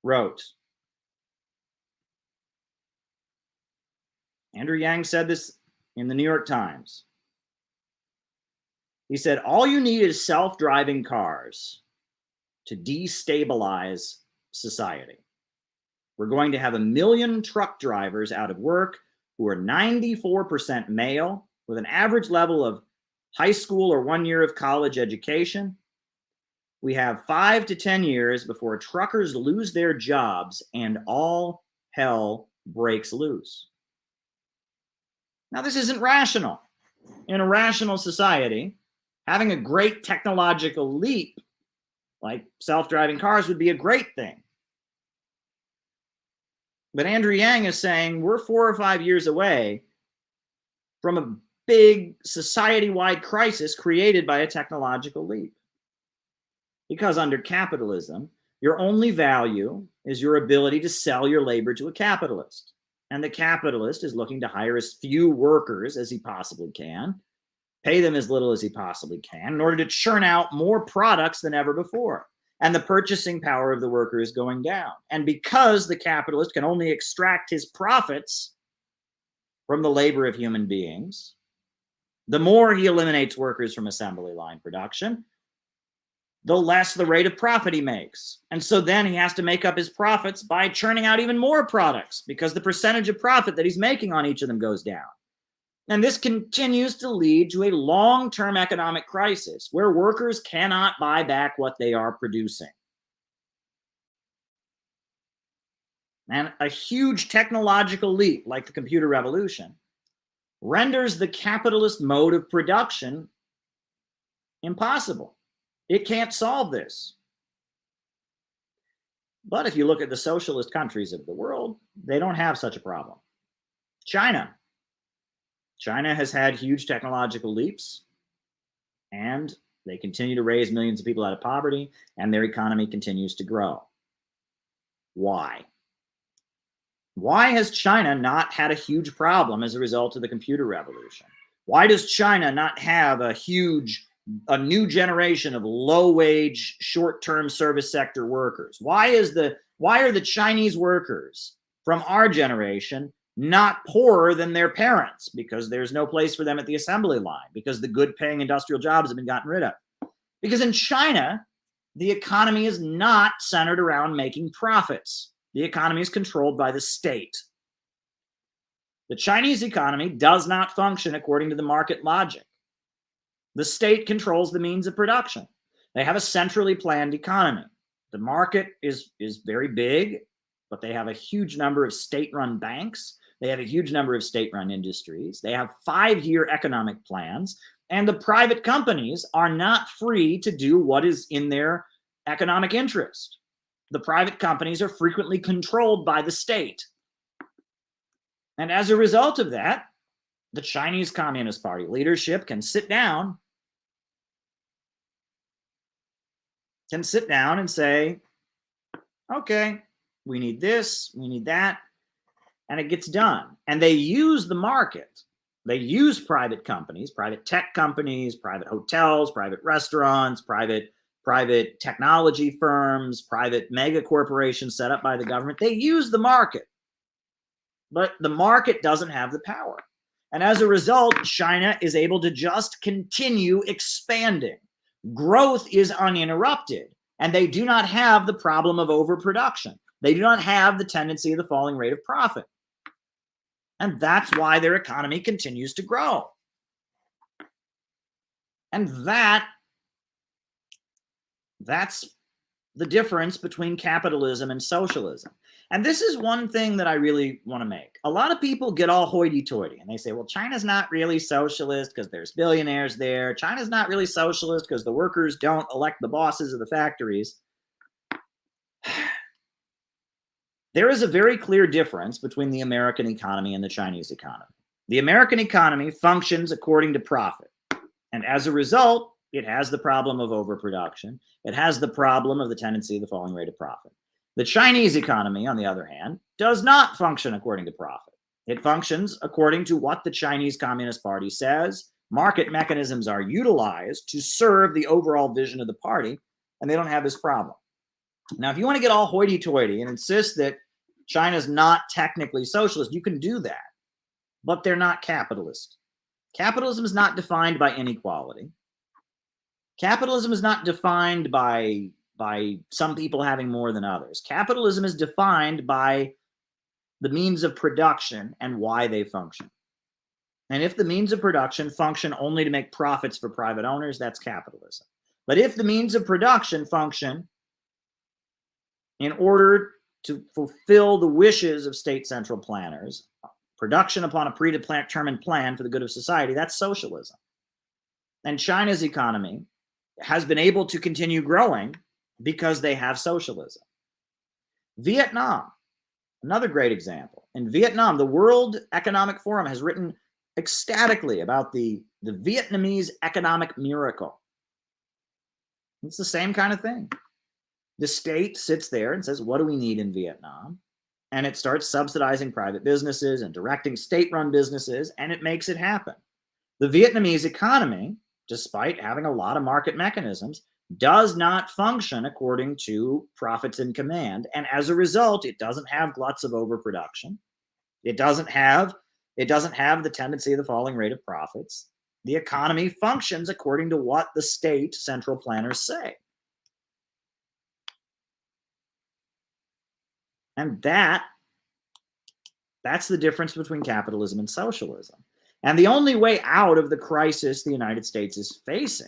wrote. Andrew Yang said this in the New York Times. He said, all you need is self-driving cars to destabilize society. We're going to have 1 million truck drivers out of work who are 94% male with an average level of high school or 1 year of college education. We have 5 to 10 years before truckers lose their jobs and all hell breaks loose. Now, this isn't rational. In a rational society, having a great technological leap like self-driving cars would be a great thing. But Andrew Yang is saying we're 4 or 5 years away from a big society-wide crisis created by a technological leap. Because under capitalism, your only value is your ability to sell your labor to a capitalist. And the capitalist is looking to hire as few workers as he possibly can, pay them as little as he possibly can in order to churn out more products than ever before. And the purchasing power of the worker is going down. And because the capitalist can only extract his profits from the labor of human beings, the more he eliminates workers from assembly line production, the less the rate of profit he makes. And so then he has to make up his profits by churning out even more products because the percentage of profit that he's making on each of them goes down. And this continues to lead to a long-term economic crisis where workers cannot buy back what they are producing. And a huge technological leap, like the computer revolution, renders the capitalist mode of production impossible. It can't solve this. But if you look at the socialist countries of the world, they don't have such a problem. China has had huge technological leaps, and they continue to raise millions of people out of poverty, and their economy continues to grow. Why? Why has China not had a huge problem as a result of the computer revolution? Why does China not have a new generation of low-wage, short-term service sector workers? Why are the Chinese workers from our generation not poorer than their parents? Because there's no place for them at the assembly line, because the good-paying industrial jobs have been gotten rid of. Because in China, the economy is not centered around making profits. The economy is controlled by the state. The Chinese economy does not function according to the market logic. The state controls the means of production. They have a centrally planned economy. The market is very big, but they have a huge number of state-run banks. They have a huge number of state-run industries. They have 5-year economic plans, and the private companies are not free to do what is in their economic interest. The private companies are frequently controlled by the state. And as a result of that, the Chinese Communist Party leadership can sit down and say, okay, we need this, we need that, and it gets done. And they use the market. They use private companies, private tech companies, private hotels, private restaurants, private technology firms, private mega corporations set up by the government. They use the market, but the market doesn't have the power. And as a result, China is able to just continue expanding. Growth is uninterrupted, and they do not have the problem of overproduction. They do not have the tendency of the falling rate of profit. And that's why their economy continues to grow. And that's the difference between capitalism and socialism. And this is one thing that I really want to make. A lot of people get all hoity-toity and they say, well, China's not really socialist because there's billionaires there. China's not really socialist because the workers don't elect the bosses of the factories. There is a very clear difference between the American economy and the Chinese economy. The American economy functions according to profit. And as a result, it has the problem of overproduction. It has the problem of the tendency of the falling rate of profit. The Chinese economy, on the other hand, does not function according to profit. It functions according to what the Chinese Communist Party says. Market mechanisms are utilized to serve the overall vision of the party, and they don't have this problem. Now, if you want to get all hoity-toity and insist that China's not technically socialist, you can do that, but they're not capitalist. Capitalism is not defined by inequality. Capitalism is not defined by some people having more than others. Capitalism is defined by the means of production and why they function. And if the means of production function only to make profits for private owners, that's capitalism. But if the means of production function in order to fulfill the wishes of state central planners, production upon a predetermined plan for the good of society, that's socialism. And China's economy has been able to continue growing because they have socialism. Vietnam, another great example. In Vietnam, the World Economic Forum has written ecstatically about the Vietnamese economic miracle. It's the same kind of thing. The state sits there and says, what do we need in Vietnam? And it starts subsidizing private businesses and directing state-run businesses, and it makes it happen. The Vietnamese economy, despite having a lot of market mechanisms, does not function according to profits in command. And as a result, it doesn't have gluts of overproduction. It doesn't have the tendency of the falling rate of profits. The economy functions according to what the state central planners say. And that's the difference between capitalism and socialism. And the only way out of the crisis the United States is facing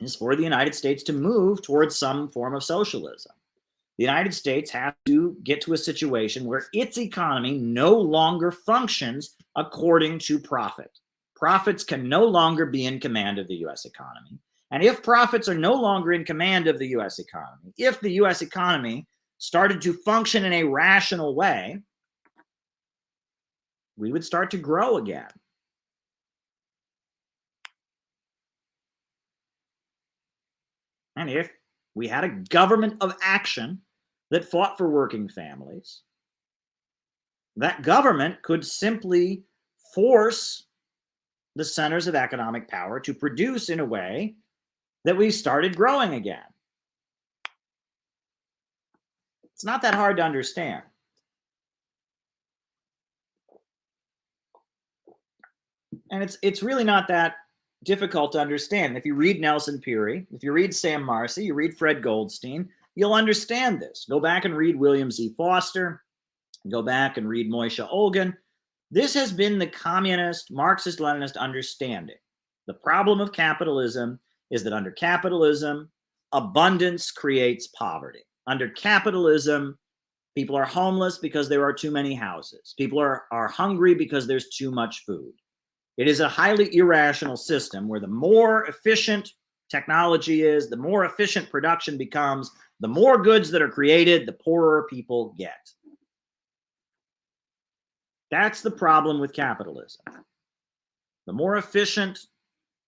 is for the United States to move towards some form of socialism. The United States has to get to a situation where its economy no longer functions according to profit. Profits can no longer be in command of the US economy. And if profits are no longer in command of the US economy, if the US economy started to function in a rational way, we would start to grow again. And if we had a government of action that fought for working families, that government could simply force the centers of economic power to produce in a way that we started growing again. It's not that hard to understand. And it's really not that difficult to understand. If you read Nelson Peary, if you read Sam Marcy, you read Fred Goldstein, you'll understand this. Go back and read William Z. Foster. Go back and read Moishe Olgin. This has been the communist, Marxist-Leninist understanding. The problem of capitalism is that under capitalism, abundance creates poverty. Under capitalism, people are homeless because there are too many houses. People are hungry because there's too much food. It is a highly irrational system where the more efficient technology is, the more efficient production becomes, the more goods that are created, the poorer people get. That's the problem with capitalism. The more efficient,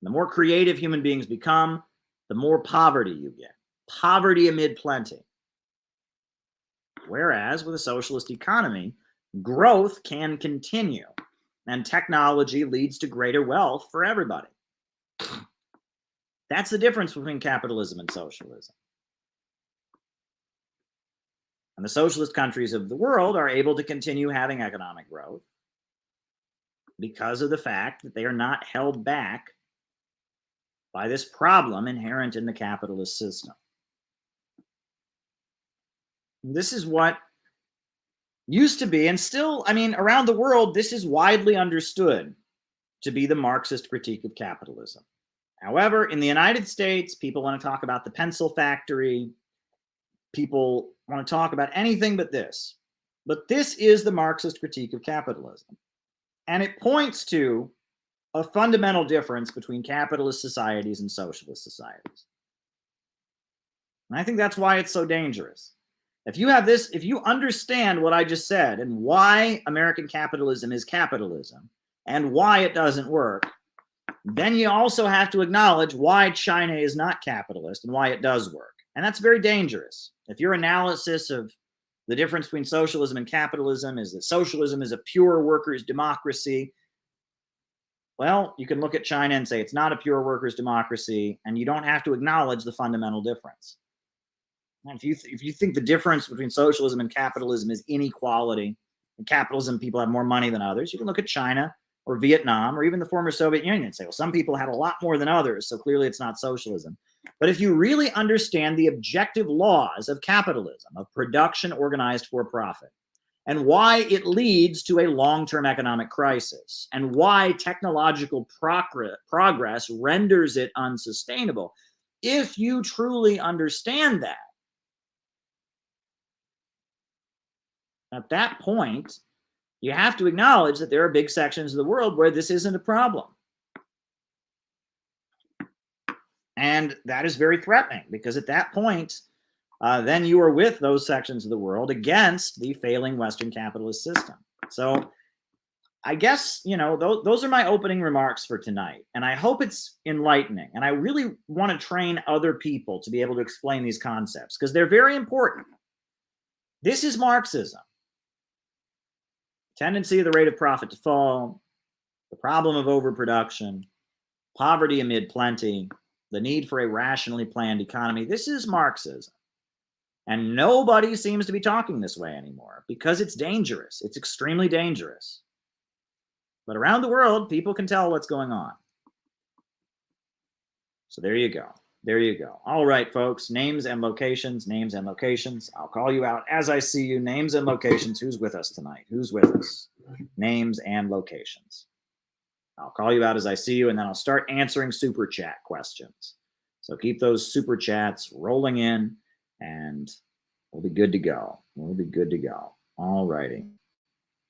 the more creative human beings become, the more poverty you get. Poverty amid plenty. Whereas with a socialist economy, growth can continue and technology leads to greater wealth for everybody. That's the difference between capitalism and socialism. And the socialist countries of the world are able to continue having economic growth because of the fact that they are not held back by this problem inherent in the capitalist system. This is what used to be, and still, I mean, around the world, this is widely understood to be the Marxist critique of capitalism. However, in the United States, people want to talk about the pencil factory. People want to talk about anything but this. But this is the Marxist critique of capitalism. And it points to a fundamental difference between capitalist societies and socialist societies. And I think that's why it's so dangerous. If you have this, if you understand what I just said and why American capitalism is capitalism and why it doesn't work, then you also have to acknowledge why China is not capitalist and why it does work. And that's very dangerous. If your analysis of the difference between socialism and capitalism is that socialism is a pure workers' democracy, well, you can look at China and say it's not a pure workers' democracy, and you don't have to acknowledge the fundamental difference. And if you think the difference between socialism and capitalism is inequality, in capitalism people have more money than others, you can look at China or Vietnam or even the former Soviet Union and say, well, some people had a lot more than others, so clearly it's not socialism. But if you really understand the objective laws of capitalism, of production organized for profit, and why it leads to a long-term economic crisis, and why technological progress renders it unsustainable, if you truly understand that, at that point, you have to acknowledge that there are big sections of the world where this isn't a problem. And that is very threatening because at that point, then you are with those sections of the world against the failing Western capitalist system. So I guess, you know, those are my opening remarks for tonight. And I hope it's enlightening. And I really want to train other people to be able to explain these concepts because they're very important. This is Marxism. Tendency of the rate of profit to fall, the problem of overproduction, poverty amid plenty, the need for a rationally planned economy. This is Marxism. And nobody seems to be talking this way anymore because it's dangerous. It's extremely dangerous. But around the world, people can tell what's going on. So there you go. There you go. All right, folks. Names and locations, names and locations. I'll call you out as I see you. Names and locations. Who's with us tonight? Who's with us? Names and locations. I'll call you out as I see you, and then I'll start answering super chat questions. So keep those super chats rolling in, and we'll be good to go. We'll be good to go. All righty.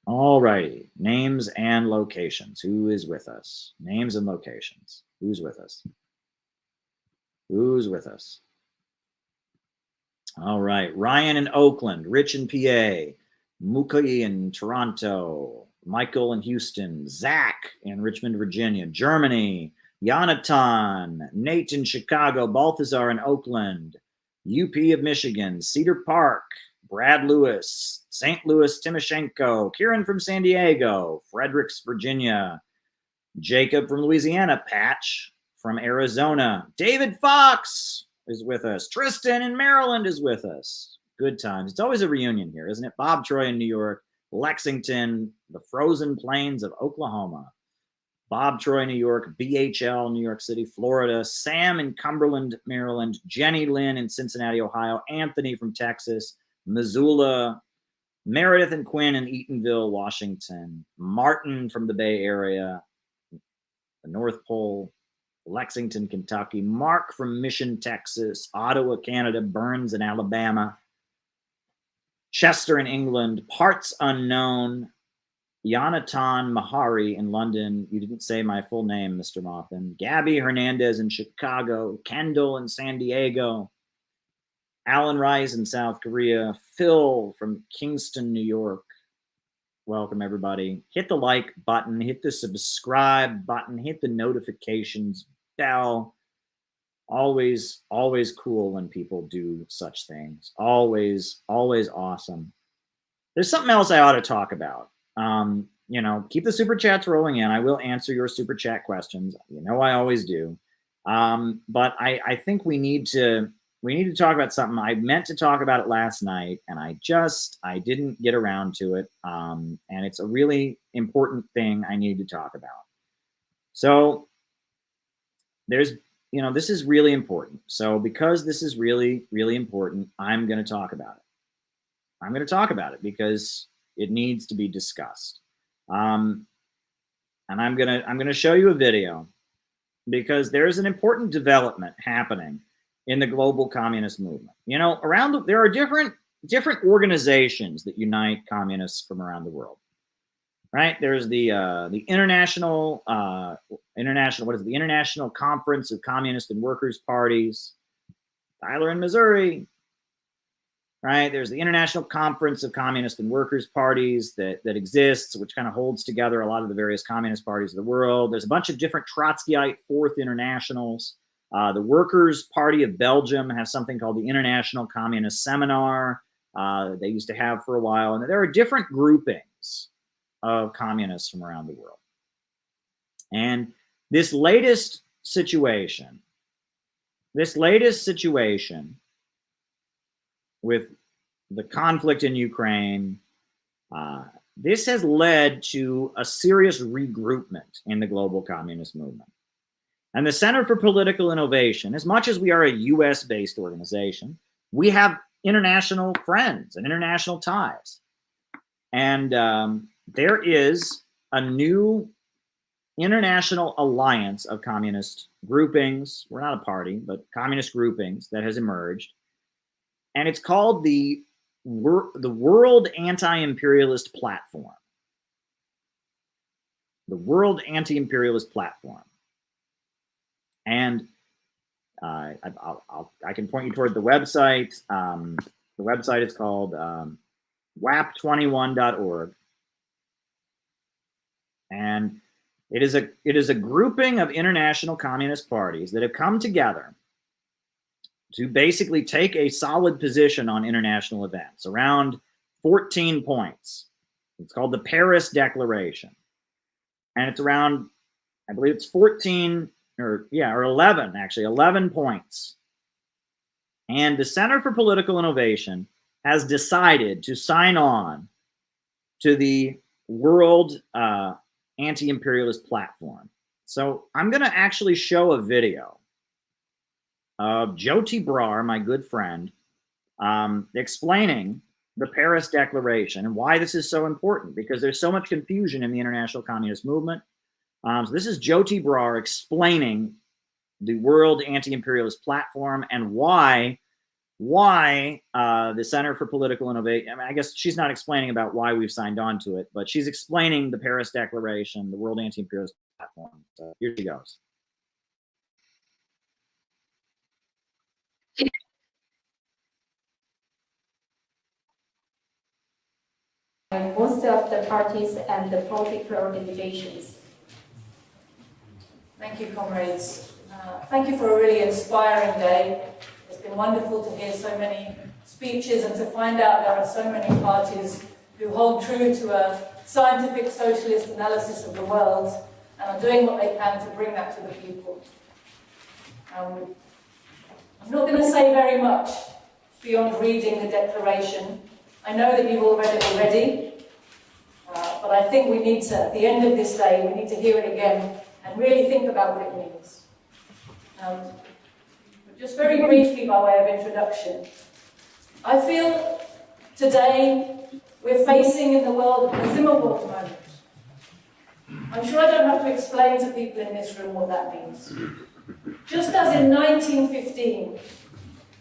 All righty. Names and locations. Who is with us? Names and locations. Who's with us? Who's with us? All right. Ryan in Oakland, Rich in PA, Mukai in Toronto, Michael in Houston, Zach in Richmond, Virginia, Germany, Jonathan, Nate in Chicago, Balthazar in Oakland, UP of Michigan, Cedar Park, Brad Lewis, St. Louis, Timoshenko, Kieran from San Diego, Fredericks, Virginia, Jacob from Louisiana, Patch from Arizona, David Fox is with us, Tristan in Maryland is with us. Good times. It's always a reunion here, isn't it? Bob Troy in New York, Lexington, the frozen plains of Oklahoma, Bob Troy, New York, BHL, New York City, Florida, Sam in Cumberland, Maryland, Jenny Lynn in Cincinnati, Ohio, Anthony from Texas, Missoula, Meredith and Quinn in Eatonville, Washington, Martin from the Bay Area, the North Pole, Lexington, Kentucky, Mark from Mission, Texas, Ottawa, Canada, Burns in Alabama, Chester in England, Parts Unknown, Jonathan Mahari in London. You didn't say my full name, Mr. Maupin. Gabby Hernandez in Chicago, Kendall in San Diego, Alan Rice in South Korea, Phil from Kingston, New York. Welcome, everybody. Hit the like button, hit the subscribe button, hit the notifications bell. Always, always cool when people do such things. Always, always awesome. There's something else I ought to talk about. Keep the super chats rolling in. I will answer your super chat questions. You know I always do. But I think we need to talk about something. I meant to talk about it last night, and I didn't get around to it. And it's a really important thing I need to talk about. So this is really important. So because this is really, really important, I'm going to talk about it. I'm going to talk about it because it needs to be discussed. And I'm going to show you a video because there's an important development happening in the global communist movement. There are different organizations that unite communists from around the world. Right? There's the International Conference of Communist and Workers' Parties, Tyler in Missouri. Right? There's the International Conference of Communist and Workers' Parties that exists, which kind of holds together a lot of the various communist parties of the world. There's a bunch of different Trotskyite Fourth Internationals. The Workers' Party of Belgium has something called the International Communist Seminar. They used to have for a while. And there are different groupings of communists from around the world. And this latest situation with the conflict in Ukraine, this has led to a serious regroupment in the global communist movement. And the Center for Political Innovation, as much as we are a US-based organization, we have international friends and international ties. And there is a new international alliance of communist groupings. We're not a party, but communist groupings that has emerged. And it's called the World Anti-Imperialist Platform. The World Anti-Imperialist Platform. And I can point you toward the website. The website is called WAP21.org. And it is a grouping of international communist parties that have come together to basically take a solid position on international events around 14 points. It's called the Paris Declaration. And it's around, I believe it's 11 points. And the Center for Political Innovation has decided to sign on to the World Anti-Imperialist Platform. So I'm going to actually show a video of Jyoti Brar, my good friend, explaining the Paris Declaration and why this is so important, because there's so much confusion in the international communist movement. So this is Jyoti Brar explaining the World Anti-Imperialist Platform and why the Center for Political Innovation, I mean, I guess she's not explaining about why we've signed on to it, but she's explaining the Paris Declaration, the World Anti-Imperialist Platform. So here she goes. Most of the parties and the political organizations. Thank you, comrades. Thank you for a really inspiring day. It's been wonderful to hear so many speeches and to find out there are so many parties who hold true to a scientific socialist analysis of the world and are doing what they can to bring that to the people. I'm not going to say very much beyond reading the declaration. I know that you've all read it already, but I think we need to, at the end of this day, we need to hear it again and really think about what it means. But just very briefly by way of introduction, I feel today we're facing in the world a Zimmerwald moment. I'm sure I don't have to explain to people in this room what that means. Just as in 1915,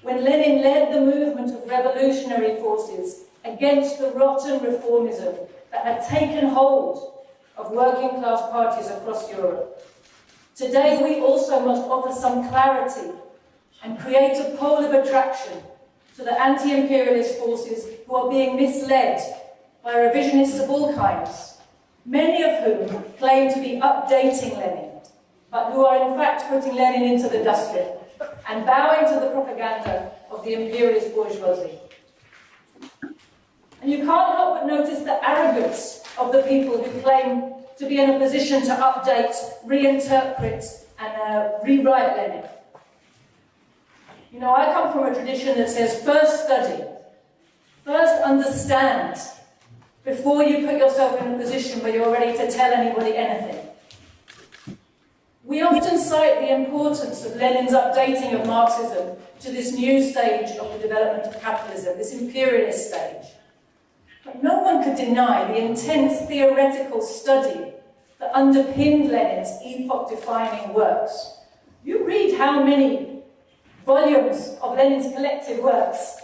when Lenin led the movement of revolutionary forces against the rotten reformism that had taken hold of working class parties across Europe, today we also must offer some clarity and create a pole of attraction to the anti-imperialist forces who are being misled by revisionists of all kinds, many of whom claim to be updating Lenin, but who are in fact putting Lenin into the dustbin and bowing to the propaganda of the imperialist bourgeoisie. And you can't help but notice the arrogance of the people who claim to be in a position to update, reinterpret, and rewrite Lenin. You know, I come from a tradition that says first study, first understand, before you put yourself in a position where you're ready to tell anybody anything. We often cite the importance of Lenin's updating of Marxism to this new stage of the development of capitalism, this imperialist stage. But no one could deny the intense theoretical study that underpinned Lenin's epoch-defining works. You read how many volumes of Lenin's collective works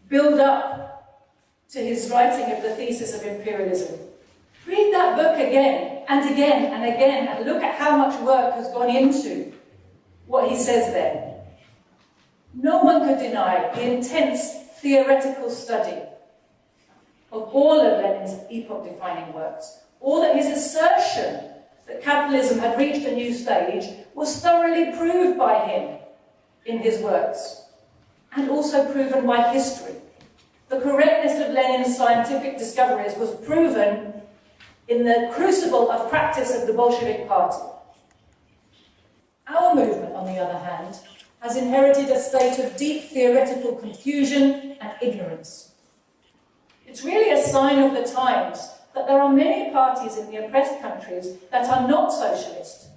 build up to his writing of the thesis of imperialism. Read that book again and again and again and look at how much work has gone into what he says there. No one could deny the intense theoretical study of all of Lenin's epoch-defining works, or that his assertion that capitalism had reached a new stage was thoroughly proved by him in his works, and also proven by history. The correctness of Lenin's scientific discoveries was proven in the crucible of practice of the Bolshevik Party. Our movement, on the other hand, has inherited a state of deep theoretical confusion and ignorance. It's really a sign of the times that there are many parties in the oppressed countries that are not socialist,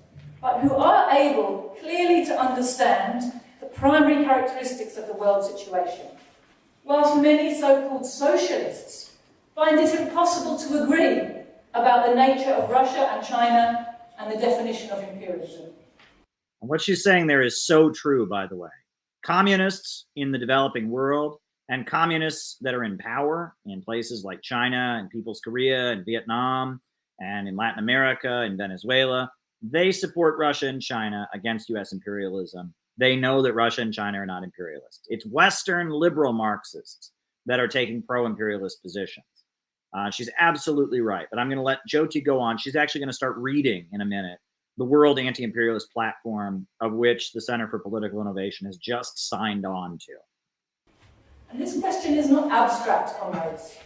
but who are able clearly to understand the primary characteristics of the world situation, whilst many so-called socialists find it impossible to agree about the nature of Russia and China and the definition of imperialism. And what she's saying there is so true, by the way. Communists in the developing world and communists that are in power in places like China and People's Korea and Vietnam and in Latin America and Venezuela, they support Russia and China against US imperialism. They know that Russia and China are not imperialist. It's Western liberal Marxists that are taking pro-imperialist positions. She's absolutely right, but I'm going to let Jyoti go on. She's actually going to start reading in a minute the World Anti-Imperialist Platform, of which the Center for Political Innovation has just signed on to. And this question is not abstract, comrades.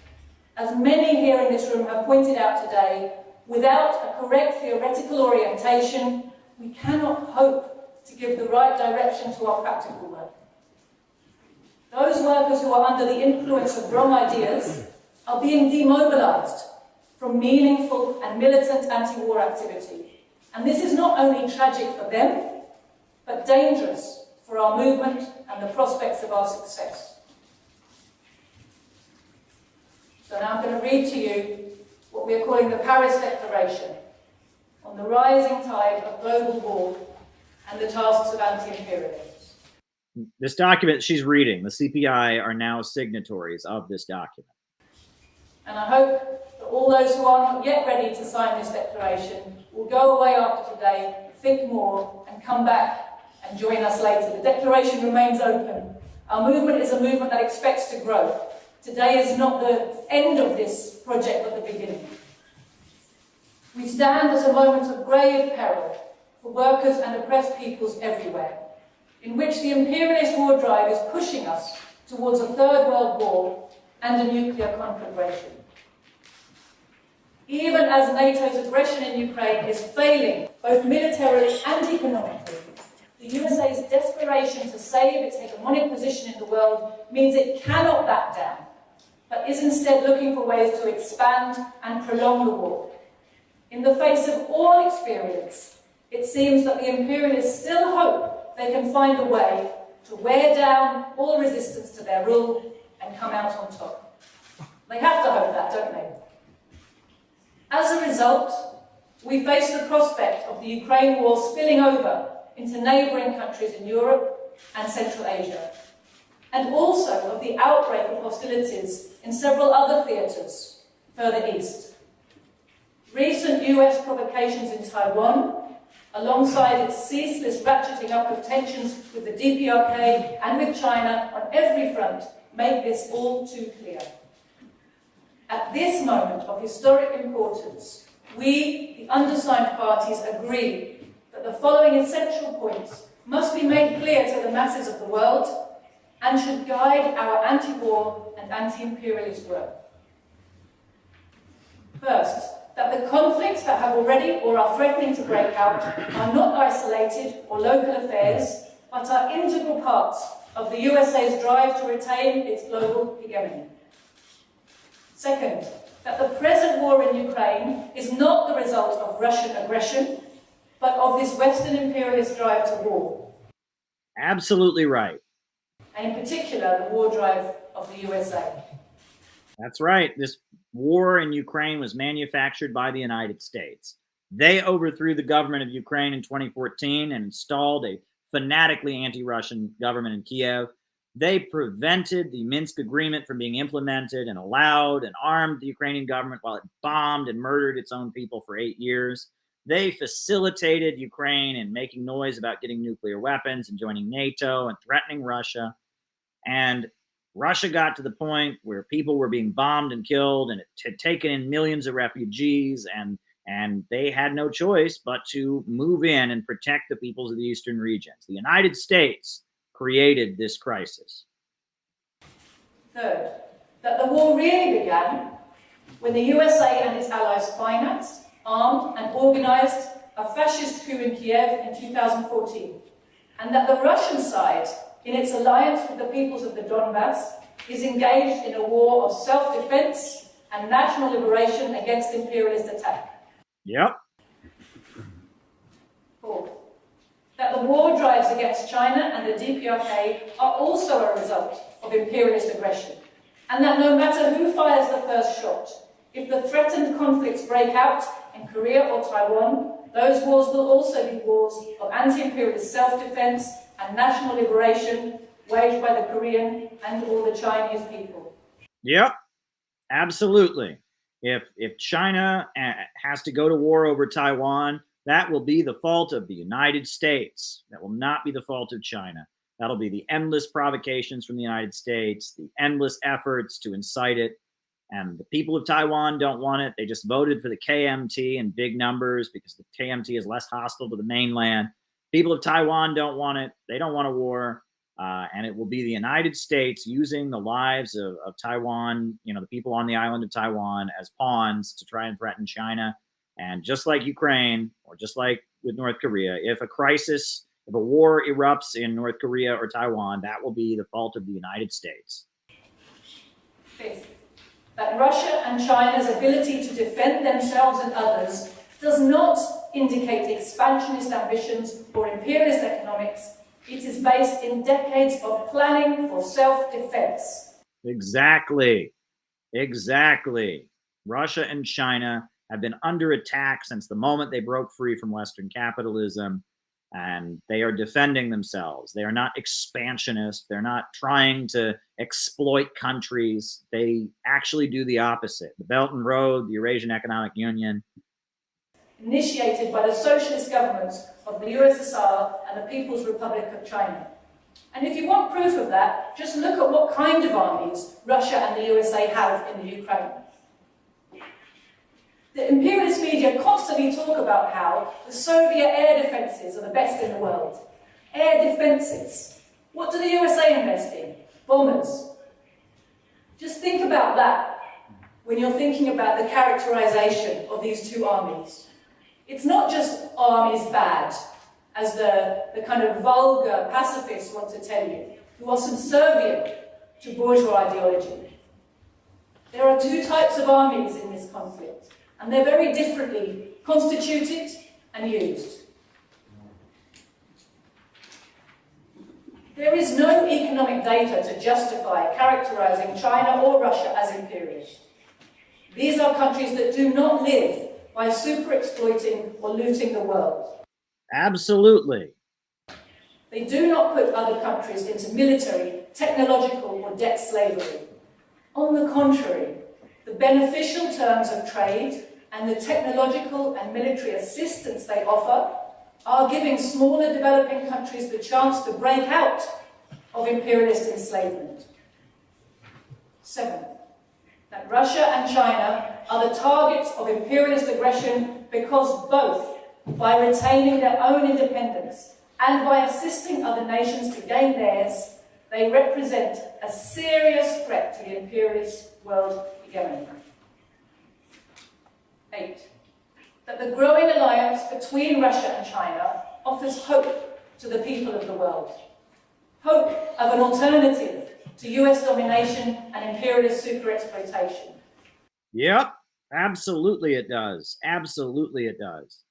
As many here in this room have pointed out today, without a correct theoretical orientation, we cannot hope to give the right direction to our practical work. Those workers who are under the influence of wrong ideas are being demobilized from meaningful and militant anti-war activity. And this is not only tragic for them, but dangerous for our movement and the prospects of our success. So now I'm going to read to you what we are calling the Paris Declaration. on the rising tide of global war and the tasks of anti-imperialists. This document she's reading, the CPI are now signatories of this document. And I hope that all those who are not yet ready to sign this declaration will go away after today, think more, and come back and join us later. The declaration remains open. Our movement is a movement that expects to grow. Today is not the end of this project, but the beginning. We stand at a moment of grave peril for workers and oppressed peoples everywhere, in which the imperialist war drive is pushing us towards a third world war and a nuclear conflagration. Even as NATO's aggression in Ukraine is failing both militarily and economically, the USA's desperation to save its hegemonic position in the world means it cannot back down, but is instead looking for ways to expand and prolong the war. In the face of all experience, it seems that the imperialists still hope they can find a way to wear down all resistance to their rule and come out on top. They have to hope that, don't they? As a result, we face the prospect of the Ukraine war spilling over into neighbouring countries in Europe and Central Asia, and also of the outbreak of hostilities in several other theatres further east. Recent US provocations in Taiwan, alongside its ceaseless ratcheting up of tensions with the DPRK and with China on every front, make this all too clear. At this moment of historic importance, we, the undersigned parties, agree that the following essential points must be made clear to the masses of the world and should guide our anti-war and anti-imperialist work. First, that the conflicts that have already or are threatening to break out are not isolated or local affairs, but are integral parts of the USA's drive to retain its global hegemony. Second, that the present war in Ukraine is not the result of Russian aggression, but of this Western imperialist drive to war. Absolutely right. And in particular, the war drive of the USA. That's right. This war in Ukraine was manufactured by the United States. They overthrew the government of Ukraine in 2014 and installed a fanatically anti-Russian government in Kiev. They prevented the Minsk agreement from being implemented and allowed and armed the Ukrainian government while it bombed and murdered its own people for 8 years. They facilitated Ukraine in making noise about getting nuclear weapons and joining NATO and threatening Russia. And Russia got to the point where people were being bombed and killed, and it had taken in millions of refugees, and they had no choice but to move in and protect the peoples of the eastern regions. The United States created this crisis. Third, that the war really began when the USA and its allies financed, armed and organized a fascist coup in Kiev in 2014, and that the Russian side, in its alliance with the peoples of the Donbass, is engaged in a war of self-defense and national liberation against imperialist attack. Yep. Fourth, that the war drives against China and the DPRK are also a result of imperialist aggression, and that no matter who fires the first shot, if the threatened conflicts break out in Korea or Taiwan, those wars will also be wars of anti-imperialist self-defense and national liberation waged by the Korean and all the Chinese people. Yep, absolutely. If China has to go to war over Taiwan, that will be the fault of the United States. That will not be the fault of China. That'll be the endless provocations from the United States, the endless efforts to incite it. And the people of Taiwan don't want it. They just voted for the KMT in big numbers because the KMT is less hostile to the mainland. People of Taiwan don't want it. They don't want a war. And it will be the United States using the lives of Taiwan, the people on the island of Taiwan, as pawns to try and threaten China. And just like Ukraine, or just like with North Korea, if a war erupts in North Korea or Taiwan, that will be the fault of the United States. Fifth, that Russia and China's ability to defend themselves and others does not indicate expansionist ambitions or imperialist economics. It is based in decades of planning for self-defense. Exactly. Russia and China have been under attack since the moment they broke free from Western capitalism, and they are defending themselves. They are not expansionist. They're not trying to exploit countries. They actually do the opposite. The Belt and Road, the Eurasian Economic Union. Initiated by the socialist governments of the USSR and the People's Republic of China. And if you want proof of that, just look at what kind of armies Russia and the USA have in the Ukraine. The imperialist media constantly talk about how the Soviet air defences are the best in the world. Air defences. What do the USA invest in? Bombers. Just think about that when you're thinking about the characterization of these two armies. It's not just armies bad, as the kind of vulgar pacifists want to tell you, who are subservient to bourgeois ideology. There are two types of armies in this conflict, and they're very differently constituted and used. There is no economic data to justify characterizing China or Russia as imperialist. These are countries that do not live by super-exploiting or looting the world. Absolutely. They do not put other countries into military, technological, or debt slavery. On the contrary, the beneficial terms of trade and the technological and military assistance they offer are giving smaller developing countries the chance to break out of imperialist enslavement. 7. That Russia and China are the targets of imperialist aggression because both, by retaining their own independence and by assisting other nations to gain theirs, they represent a serious threat to the imperialist world hegemony. 8. That the growing alliance between Russia and China offers hope to the people of the world. Hope of an alternative to US domination and imperialist super-exploitation. Yep, absolutely it does. Absolutely it does.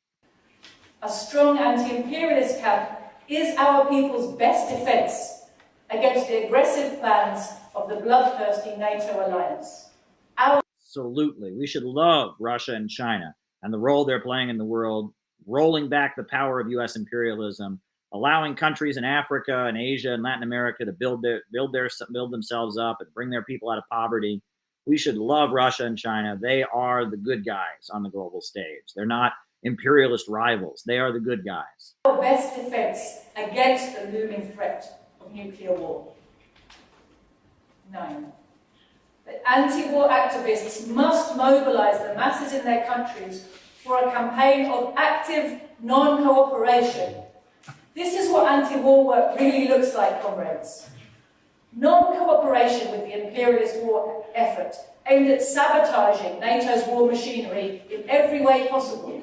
A strong anti-imperialist camp is our people's best defense against the aggressive plans of the bloodthirsty NATO alliance. Absolutely. We should love Russia and China and the role they're playing in the world, rolling back the power of US imperialism, allowing countries in Africa and Asia and Latin America to build themselves up and bring their people out of poverty. We should love Russia and China. They are the good guys on the global stage. They're not imperialist rivals. They are the good guys. Our best defense against the looming threat of nuclear war. 9. That anti-war activists must mobilize the masses in their countries for a campaign of active non-cooperation. This is what anti-war work really looks like, comrades. Non-cooperation with the imperialist war effort aimed at sabotaging NATO's war machinery in every way possible.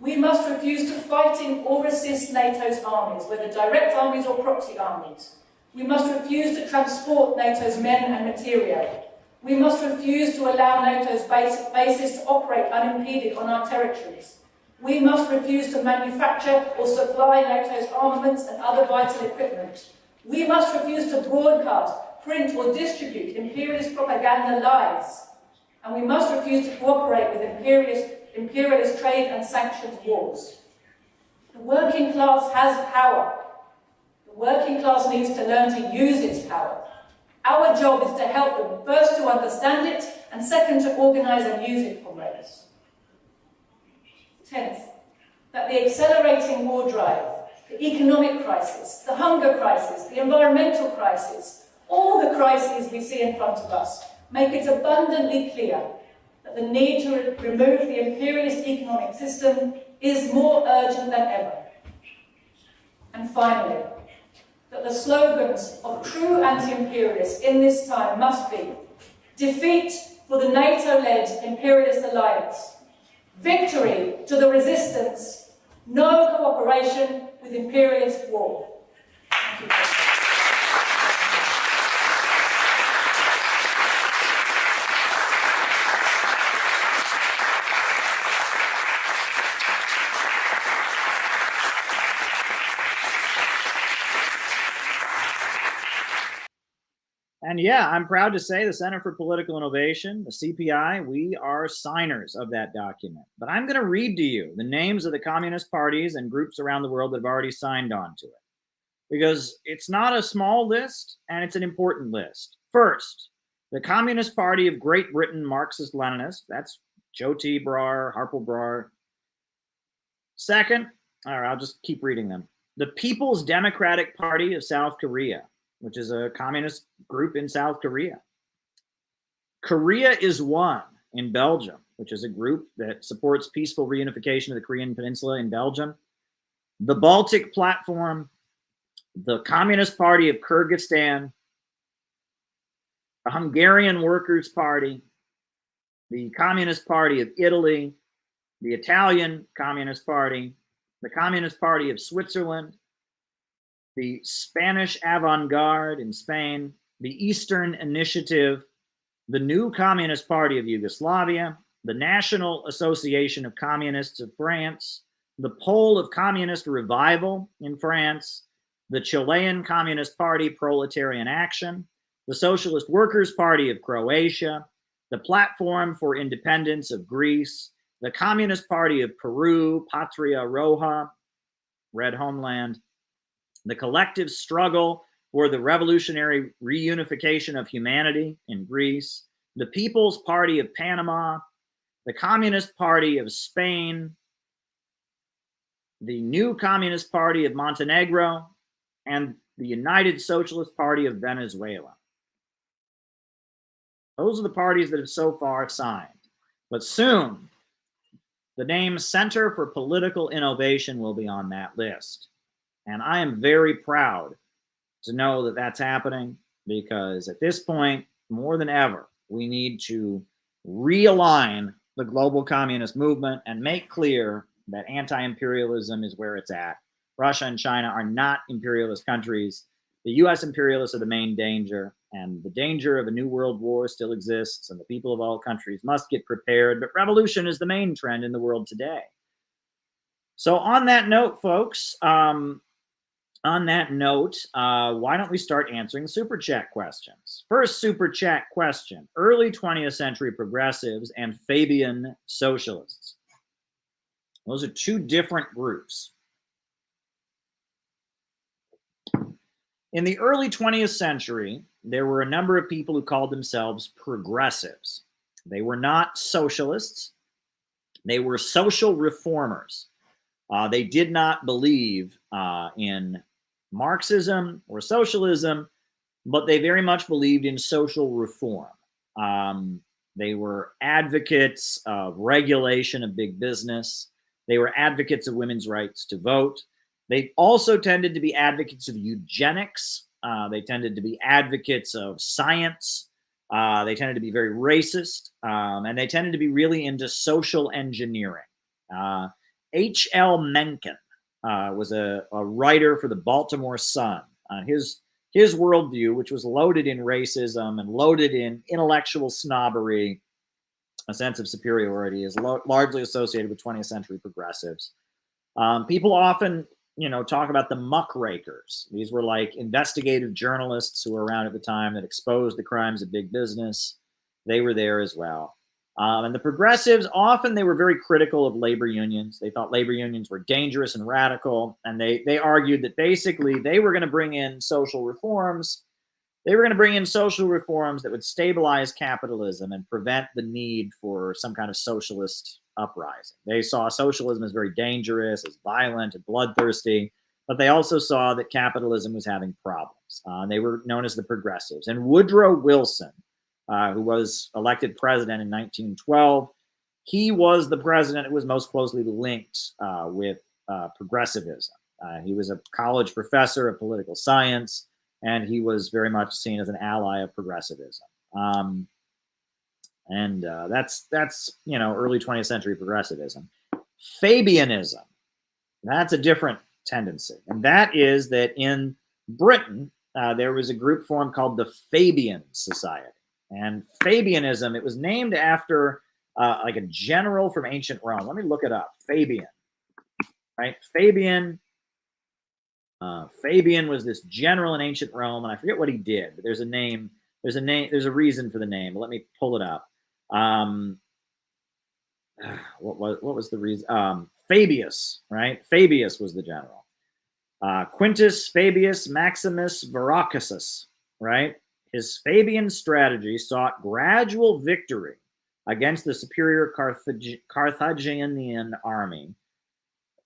We must refuse to fighting or assist NATO's armies, whether direct armies or proxy armies. We must refuse to transport NATO's men and material. We must refuse to allow NATO's bases to operate unimpeded on our territories. We must refuse to manufacture or supply NATO's armaments and other vital equipment. We must refuse to broadcast, print or distribute imperialist propaganda lies. And we must refuse to cooperate with imperialist trade and sanctions wars. The working class has power. The working class needs to learn to use its power. Our job is to help them, first to understand it, and second to organise and use it, comrades. 10th, that the accelerating war drive, the economic crisis, the hunger crisis, the environmental crisis, all the crises we see in front of us, make it abundantly clear that the need to remove the imperialist economic system is more urgent than ever. And finally, that the slogans of true anti-imperialists in this time must be defeat for the NATO-led imperialist alliance, victory to the resistance, no cooperation with imperialist war. Thank you. And yeah, I'm proud to say the Center for Political Innovation, the CPI, we are signers of that document. But I'm going to read to you the names of the communist parties and groups around the world that have already signed on to it, because it's not a small list and it's an important list. First, the Communist Party of Great Britain, Marxist-Leninist. That's Jyoti Brar, Harpal Brar. Second, all right, I'll just keep reading them. The People's Democratic Party of South Korea, which is a communist group in South Korea. Korea is One in Belgium, which is a group that supports peaceful reunification of the Korean Peninsula in Belgium. The Baltic Platform, the Communist Party of Kyrgyzstan, the Hungarian Workers' Party, the Communist Party of Italy, the Italian Communist Party, the Communist Party of Switzerland, the Spanish Avant-Garde in Spain, the Eastern Initiative, the New Communist Party of Yugoslavia, the National Association of Communists of France, the Pole of Communist Revival in France, the Chilean Communist Party Proletarian Action, the Socialist Workers' Party of Croatia, the Platform for Independence of Greece, the Communist Party of Peru, Patria Roja, Red Homeland, the Collective Struggle for the Revolutionary Reunification of Humanity in Greece, the People's Party of Panama, the Communist Party of Spain, the New Communist Party of Montenegro, and the United Socialist Party of Venezuela. Those are the parties that have so far signed. But soon, the name Center for Political Innovation will be on that list. And I am very proud to know that that's happening, because at this point, more than ever, we need to realign the global communist movement and make clear that anti-imperialism is where it's at. Russia and China are not imperialist countries. The US imperialists are the main danger, and the danger of a new world war still exists, and the people of all countries must get prepared. But revolution is the main trend in the world today. So on that note, folks, why don't we start answering the Super Chat questions? First Super Chat question: early 20th century progressives and Fabian socialists. Those are two different groups. In the early 20th century, there were a number of people who called themselves progressives. They were not socialists. They were social reformers. They did not believe in Marxism or socialism, but they very much believed in social reform. They were advocates of regulation of big business. They were advocates of women's rights to vote. They also tended to be advocates of eugenics. They tended to be advocates of science. They tended to be very racist, and they tended to be really into social engineering. H.L. Mencken was a writer for the Baltimore Sun. His worldview, which was loaded in racism and loaded in intellectual snobbery, a sense of superiority, is largely associated with 20th century progressives. People often, talk about the muckrakers. These were like investigative journalists who were around at the time that exposed the crimes of big business. They were there as well. And the progressives, often they were very critical of labor unions. They thought labor unions were dangerous and radical. And they argued that basically they were going to bring in social reforms. They were going to bring in social reforms that would stabilize capitalism and prevent the need for some kind of socialist uprising. They saw socialism as very dangerous, as violent and bloodthirsty, but they also saw that capitalism was having problems. They were known as the progressives. And Woodrow Wilson, who was elected president in 1912, he was the president who was most closely linked with progressivism. He was a college professor of political science, and he was very much seen as an ally of progressivism. That's early 20th century progressivism. Fabianism, that's a different tendency. And that is that in Britain, there was a group formed called the Fabian Society. And Fabianism, it was named after like a general from ancient Rome. Let me look it up. Fabian, right? Fabian was this general in ancient Rome, and I forget what he did, but there's a There's a name. There's a reason for the name. Let me pull it up. What was the reason? Fabius, right? Fabius was the general. Quintus Fabius Maximus Veracruzus, right? His Fabian strategy sought gradual victory against the superior Carthaginian army,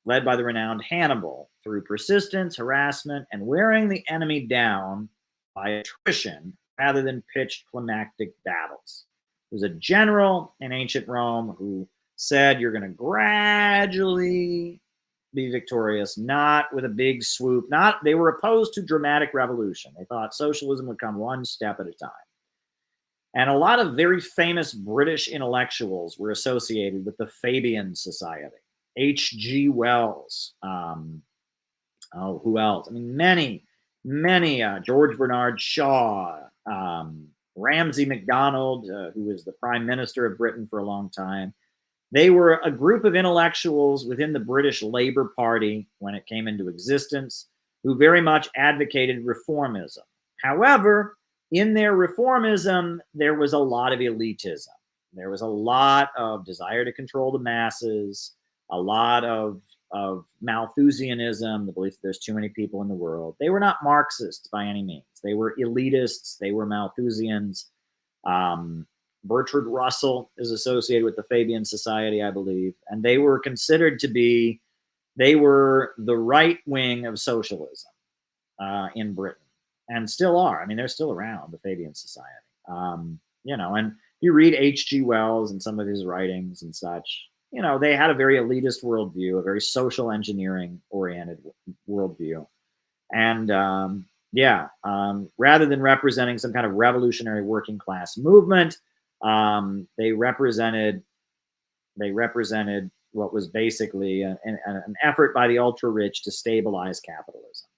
led by the renowned Hannibal, through persistence, harassment, and wearing the enemy down by attrition rather than pitched climactic battles. There was a general in ancient Rome who said you're going to gradually be victorious, not with a big swoop. They were opposed to dramatic revolution. They thought socialism would come one step at a time. And a lot of very famous British intellectuals were associated with the Fabian Society. H.G. Wells. Who else? I mean, many. George Bernard Shaw, Ramsay MacDonald, who was the Prime Minister of Britain for a long time. They were a group of intellectuals within the British Labour Party when it came into existence, who very much advocated reformism. However, in their reformism, there was a lot of elitism. There was a lot of desire to control the masses, a lot of Malthusianism, the belief that there's too many people in the world. They were not Marxists by any means. They were elitists. They were Malthusians. Bertrand Russell is associated with the Fabian Society, I believe. And they were considered to be, they were the right wing of socialism in Britain. And still are. I mean, they're still around, the Fabian Society. And you read H.G. Wells and some of his writings and such, they had a very elitist worldview, a very social engineering oriented worldview. And rather than representing some kind of revolutionary working class movement, they represented what was basically an effort by the ultra rich to stabilize capitalism.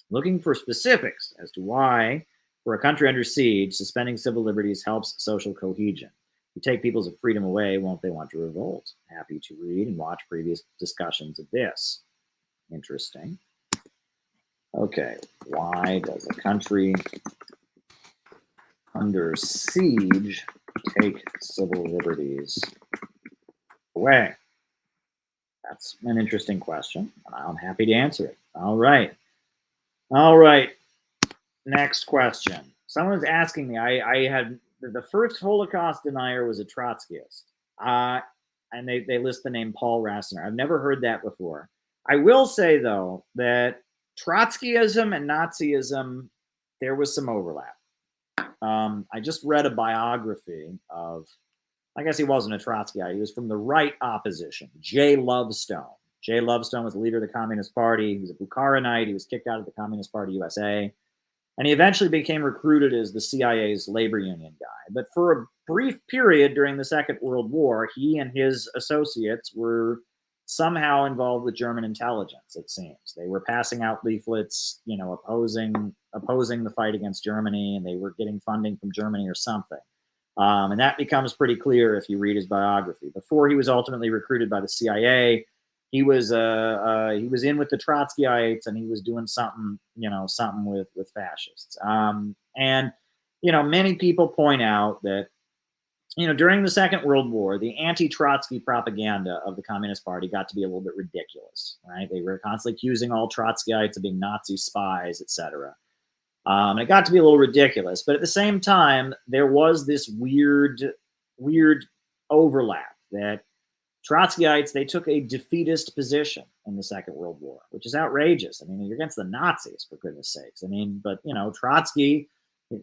Looking for specifics as to why, for a country under siege, suspending civil liberties helps social cohesion. You take people's freedom away, won't they want to revolt? Happy to read and watch previous discussions of this. Interesting. Okay, why does a country under siege take civil liberties away? That's an interesting question, and I'm happy to answer it. All right. Next question. Someone's asking me, I had the first Holocaust denier was a Trotskyist. And they list the name Paul Rasner. I've never heard that before. I will say, though, that Trotskyism and Nazism, there was some overlap. I just read a biography of, I guess he wasn't a Trotskyite. He was from the right opposition, J. Lovestone. J. Lovestone was the leader of the Communist Party. He was a Bukharinite. He was kicked out of the Communist Party USA. And he eventually became recruited as the CIA's labor union guy. But for a brief period during the Second World War, he and his associates were somehow involved with German intelligence, it seems. They were passing out leaflets, opposing the fight against Germany, and they were getting funding from Germany or something. And that becomes pretty clear if you read his biography. Before he was ultimately recruited by the CIA, he was in with the Trotskyites, and he was doing something with fascists. Many people point out that, during the Second World War, the anti-Trotsky propaganda of the Communist Party got to be a little bit ridiculous, right? They were constantly accusing all Trotskyites of being Nazi spies, etc. And it got to be a little ridiculous. But at the same time, there was this weird overlap that Trotskyites, they took a defeatist position in the Second World War, which is outrageous. I mean, you're against the Nazis, for goodness sakes. I mean, but, Trotsky,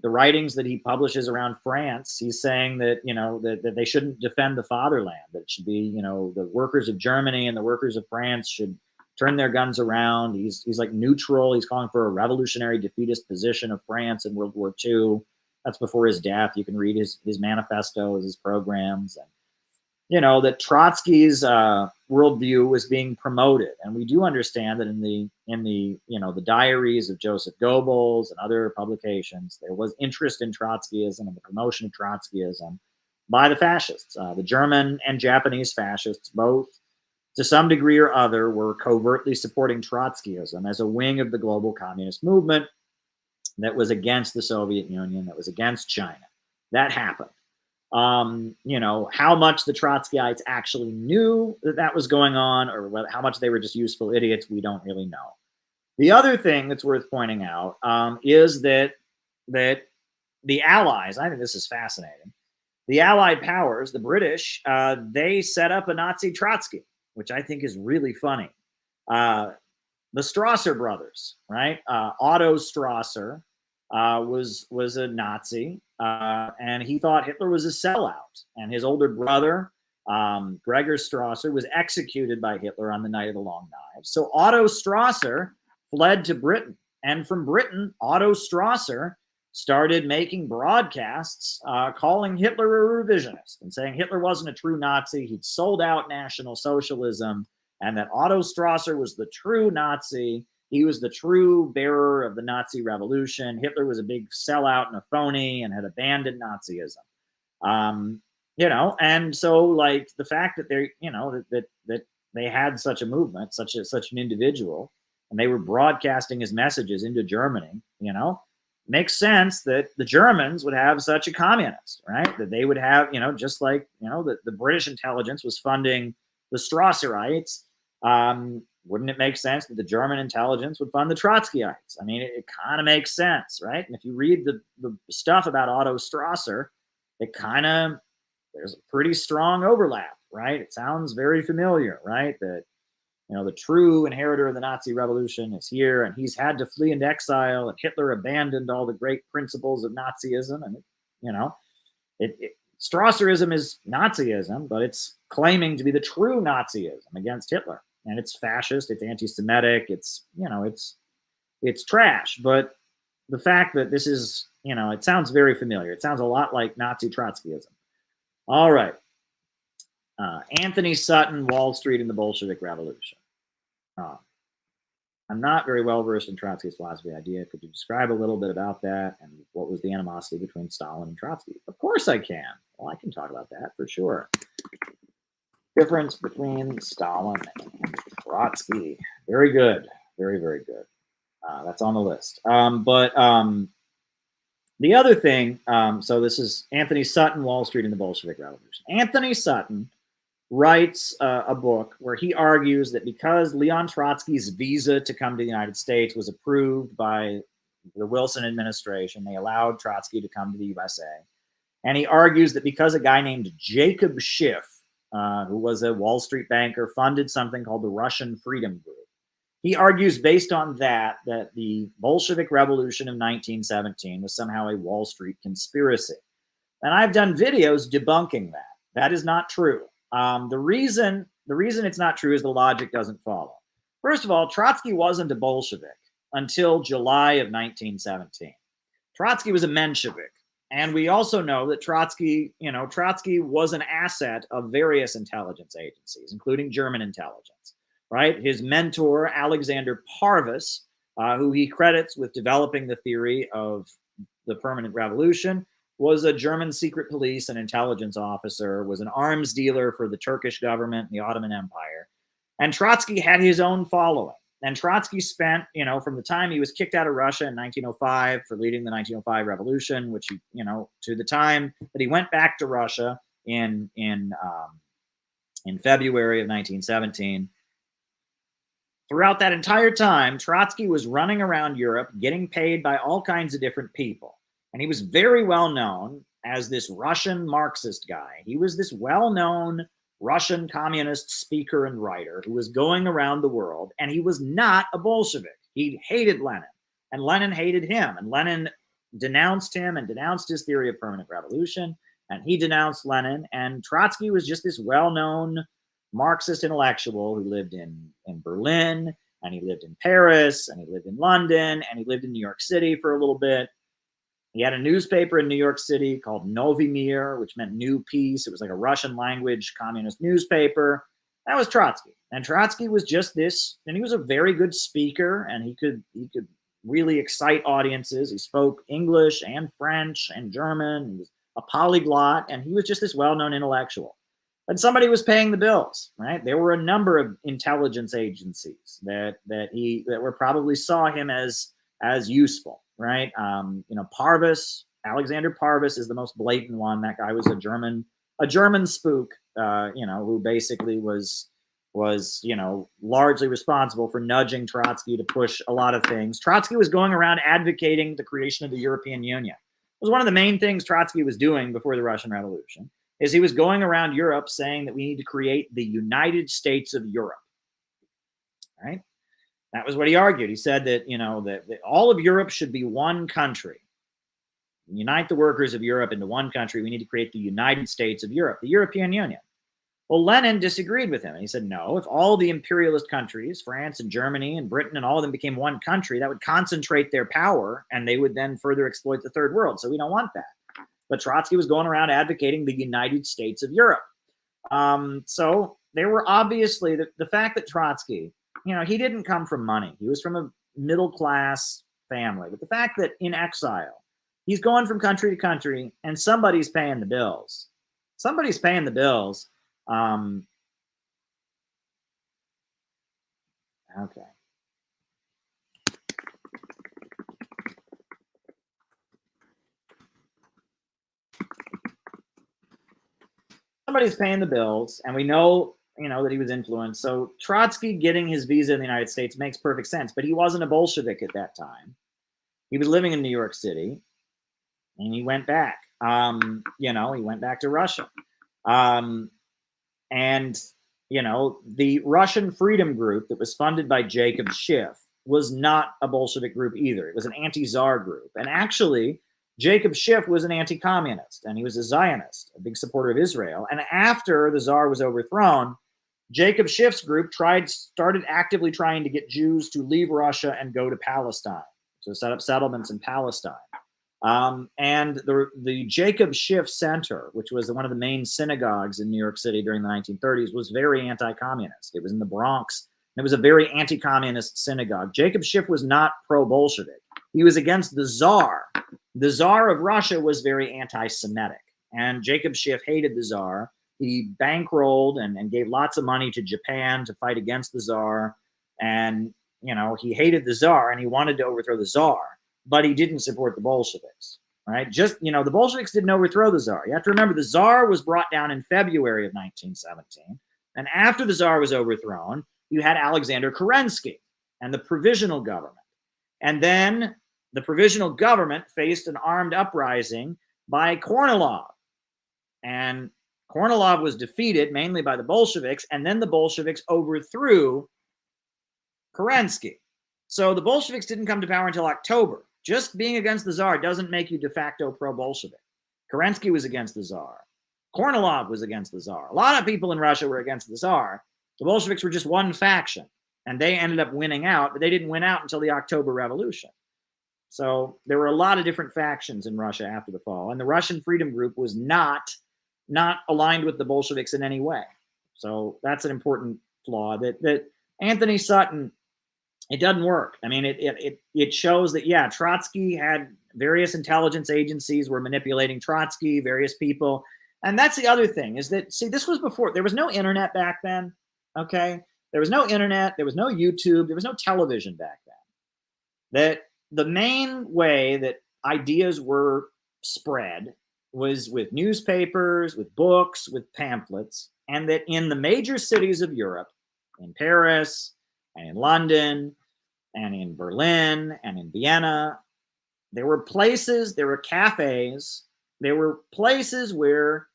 the writings that he publishes around France, he's saying that, that they shouldn't defend the fatherland, that it should be, the workers of Germany and the workers of France should turn their guns around. He's like neutral. He's calling for a revolutionary defeatist position of France in World War II. That's before his death. You can read his manifestos, his programs, and that Trotsky's worldview was being promoted, and we do understand that in the diaries of Joseph Goebbels and other publications, there was interest in Trotskyism and the promotion of Trotskyism by the fascists. The German and Japanese fascists, both to some degree or other, were covertly supporting Trotskyism as a wing of the global communist movement. that was against the Soviet Union, that was against China. That happened. How much the Trotskyites actually knew that was going on, or how much they were just useful idiots, we don't really know. The other thing that's worth pointing out is that the Allies, I think this is fascinating, the Allied powers, the British, they set up a Nazi Trotsky, which I think is really funny. The Strasser brothers, right? Otto Strasser was a Nazi, and he thought Hitler was a sellout. And his older brother, Gregor Strasser, was executed by Hitler on the Night of the Long Knives. So Otto Strasser fled to Britain. And from Britain, Otto Strasser started making broadcasts calling Hitler a revisionist and saying Hitler wasn't a true Nazi. He'd sold out National Socialism, and that Otto Strasser was the true Nazi. He was the true bearer of the Nazi revolution. Hitler was a big sellout and a phony and had abandoned Nazism. And so like the fact that they, that they had such a movement, such an individual, and they were broadcasting his messages into Germany, makes sense that the Germans would have such a communist, right? That they would have, just like, the British intelligence was funding the Strasserites. Wouldn't it make sense that the German intelligence would fund the Trotskyites? I mean, it kind of makes sense, right? And if you read the stuff about Otto Strasser, there's a pretty strong overlap, right? It sounds very familiar, right? That, the true inheritor of the Nazi revolution is here, and he's had to flee into exile, and Hitler abandoned all the great principles of Nazism. And, Strasserism is Nazism, but it's claiming to be the true Nazism against Hitler. And it's fascist, it's anti-Semitic, it's trash. But the fact that this is, it sounds very familiar. It sounds a lot like Nazi Trotskyism. All right. Anthony Sutton, Wall Street and the Bolshevik Revolution. I'm not very well versed in Trotsky's philosophy idea. Could you describe a little bit about that and what was the animosity between Stalin and Trotsky? Of course I can. Well, I can talk about that for sure. Difference between Stalin and Trotsky. Very good. Very, very good. That's on the list. The other thing, so this is Anthony Sutton, Wall Street and the Bolshevik Revolution. Anthony Sutton writes a book where he argues that because Leon Trotsky's visa to come to the United States was approved by the Wilson administration, they allowed Trotsky to come to the USA. And he argues that because a guy named Jacob Schiff, who was a Wall Street banker, funded something called the Russian Freedom Group. He argues based on that the Bolshevik Revolution of 1917 was somehow a Wall Street conspiracy. And I've done videos debunking that. That is not true. The reason it's not true is the logic doesn't follow. First of all, Trotsky wasn't a Bolshevik until July of 1917. Trotsky was a Menshevik. And we also know that Trotsky was an asset of various intelligence agencies, including German intelligence, right? His mentor, Alexander Parvus, who he credits with developing the theory of the permanent revolution, was a German secret police and intelligence officer, was an arms dealer for the Turkish government and the Ottoman Empire. And Trotsky had his own following. And Trotsky spent, from the time he was kicked out of Russia in 1905 for leading the 1905 revolution, which, to the time that he went back to Russia in February of 1917. Throughout that entire time, Trotsky was running around Europe, getting paid by all kinds of different people. And he was very well known as this Russian Marxist guy. He was this well-known Russian communist speaker and writer who was going around the world, and he was not a Bolshevik. He hated Lenin, and Lenin hated him, and Lenin denounced him and denounced his theory of permanent revolution, and he denounced Lenin, and Trotsky was just this well-known Marxist intellectual who lived in Berlin, and he lived in Paris, and he lived in London, and he lived in New York City for a little bit. He had a newspaper in New York City called Novy Mir, which meant New Peace. It was like a Russian language communist newspaper. That was Trotsky. And Trotsky was just this, and he was a very good speaker, and he could really excite audiences. He spoke English and French and German. He was a polyglot, and he was just this well-known intellectual. And somebody was paying the bills, right? There were a number of intelligence agencies that probably saw him as useful. right? You know, Parvus, Alexander Parvus is the most blatant one. That guy was a German spook, you know, who basically was, you know, largely responsible for nudging Trotsky to push a lot of things. Trotsky was going around advocating the creation of the European Union. It was one of the main things Trotsky was doing before the Russian Revolution, is he was going around Europe saying that we need to create the United States of Europe, right? That was what he argued. He said that, you know, that all of Europe should be one country. Unite the workers of Europe into one country. We need to create the United States of Europe, the European Union. Well, Lenin disagreed with him. And he said, no, if all the imperialist countries, France and Germany and Britain and all of them became one country, that would concentrate their power and they would then further exploit the third world. So we don't want that. But Trotsky was going around advocating the United States of Europe. So there were obviously the fact that Trotsky, you know, he didn't come from money. He was from a middle-class family. But the fact that in exile, he's going from country to country and somebody's paying the bills. Somebody's paying the bills. Okay. Somebody's paying the bills, and we know, you know, that he was influenced. So Trotsky getting his visa in the United States makes perfect sense, but he wasn't a Bolshevik at that time. He was living in New York City, and he went back. You know, he went back to Russia. And, you know, the Russian Freedom Group that was funded by Jacob Schiff was not a Bolshevik group either. It was an anti-Tsar group. And actually, Jacob Schiff was an anti-communist, and he was a Zionist, a big supporter of Israel. And after the Tsar was overthrown, Jacob Schiff's group started actively trying to get Jews to leave Russia and go to Palestine, to set up settlements in Palestine. And the Jacob Schiff Center, which was one of the main synagogues in New York City during the 1930s, was very anti-communist. It was in the Bronx. It was a very anti-communist synagogue. Jacob Schiff was not pro-Bolshevik. He was against the Tsar. The Tsar of Russia was very anti-Semitic, and Jacob Schiff hated the Tsar. He bankrolled and gave lots of money to Japan to fight against the Tsar. And, you know, he hated the Tsar and he wanted to overthrow the Tsar, but he didn't support the Bolsheviks, right? Just, you know, the Bolsheviks didn't overthrow the Tsar. You have to remember the Tsar was brought down in February of 1917. And after the Tsar was overthrown, you had Alexander Kerensky and the provisional government. And then the provisional government faced an armed uprising by Kornilov. And Kornilov was defeated mainly by the Bolsheviks, and then the Bolsheviks overthrew Kerensky. So the Bolsheviks didn't come to power until October. Just being against the Tsar doesn't make you de facto pro-Bolshevik. Kerensky was against the Tsar. Kornilov was against the Tsar. A lot of people in Russia were against the Tsar. The Bolsheviks were just one faction, and they ended up winning out, but they didn't win out until the October Revolution. So there were a lot of different factions in Russia after the fall, and the Russian Freedom Group was not aligned with the Bolsheviks in any way. So that's an important flaw that Anthony Sutton, it doesn't work. I mean, it shows that, yeah, Trotsky had various intelligence agencies were manipulating Trotsky, various people. And that's the other thing is that, see, this was before, there was no internet back then, okay? There was no internet, there was no YouTube, there was no television back then. That the main way that ideas were spread was with newspapers, with books, with pamphlets, and that in the major cities of Europe, in Paris and in London and in Berlin and in Vienna, there were places, there were cafes, there were places where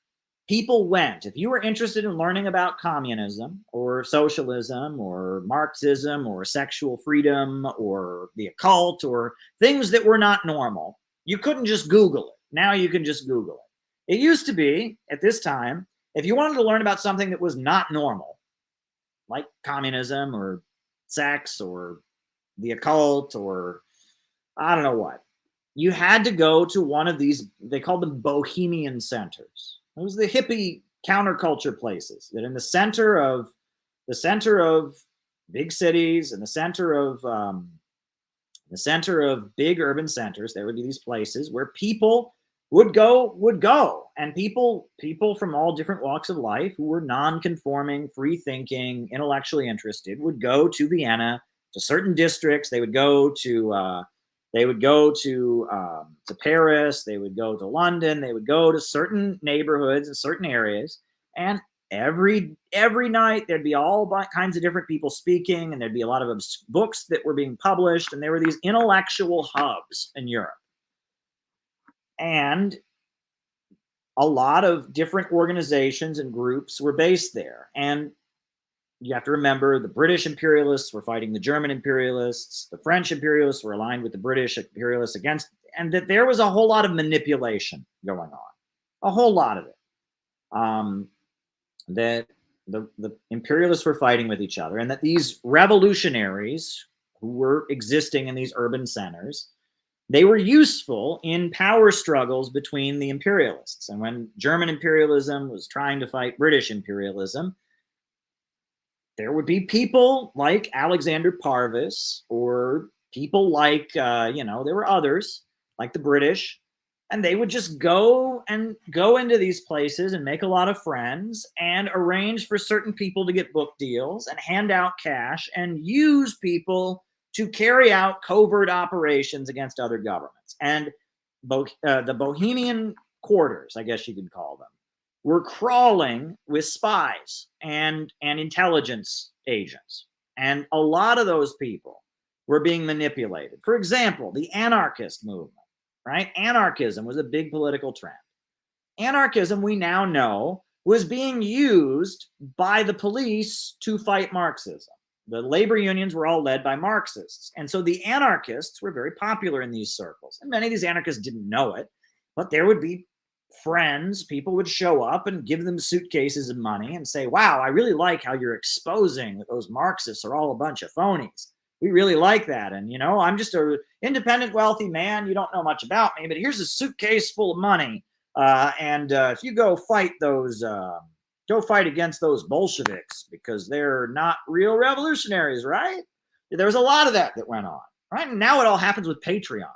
people went. If you were interested in learning about communism or socialism or Marxism or sexual freedom or the occult or things that were not normal, you couldn't just Google it. Now you can just Google it. It used to be, at this time, if you wanted to learn about something that was not normal, like communism or sex or the occult or I don't know what, you had to go to one of these, they called them bohemian centers. It was the hippie counterculture places that in the center of big cities and the center of big urban centers, there would be these places where people would go, and people from all different walks of life who were non-conforming, free-thinking, intellectually interested would go to Vienna, to certain districts. They would go to They would go to Paris, they would go to London, they would go to certain neighborhoods and certain areas, and every night there'd be all kinds of different people speaking, and there'd be a lot of books that were being published, and there were these intellectual hubs in Europe. And a lot of different organizations and groups were based there. And you have to remember the British imperialists were fighting the German imperialists, the French imperialists were aligned with the British imperialists against, and that there was a whole lot of manipulation going on, a whole lot of it. That the imperialists were fighting with each other, and that these revolutionaries who were existing in these urban centers, they were useful in power struggles between the imperialists. And when German imperialism was trying to fight British imperialism, there would be people like Alexander Parvis, or people like, there were others like the British, and they would just go into these places and make a lot of friends and arrange for certain people to get book deals and hand out cash and use people to carry out covert operations against other governments. And the Bohemian quarters, I guess you could call them, were crawling with spies and intelligence agents. And a lot of those people were being manipulated. For example, the anarchist movement, right? Anarchism was a big political trend. Anarchism, we now know, was being used by the police to fight Marxism. The labor unions were all led by Marxists. And so the anarchists were very popular in these circles. And many of these anarchists didn't know it, but there would be friends, people would show up and give them suitcases of money and say, wow, I really like how you're exposing that those Marxists are all a bunch of phonies. We really like that. And, I'm just an independent, wealthy man. You don't know much about me, but here's a suitcase full of money. And if you go fight against those Bolsheviks, because they're not real revolutionaries, right? There was a lot of that went on, right? And now it all happens with Patreon,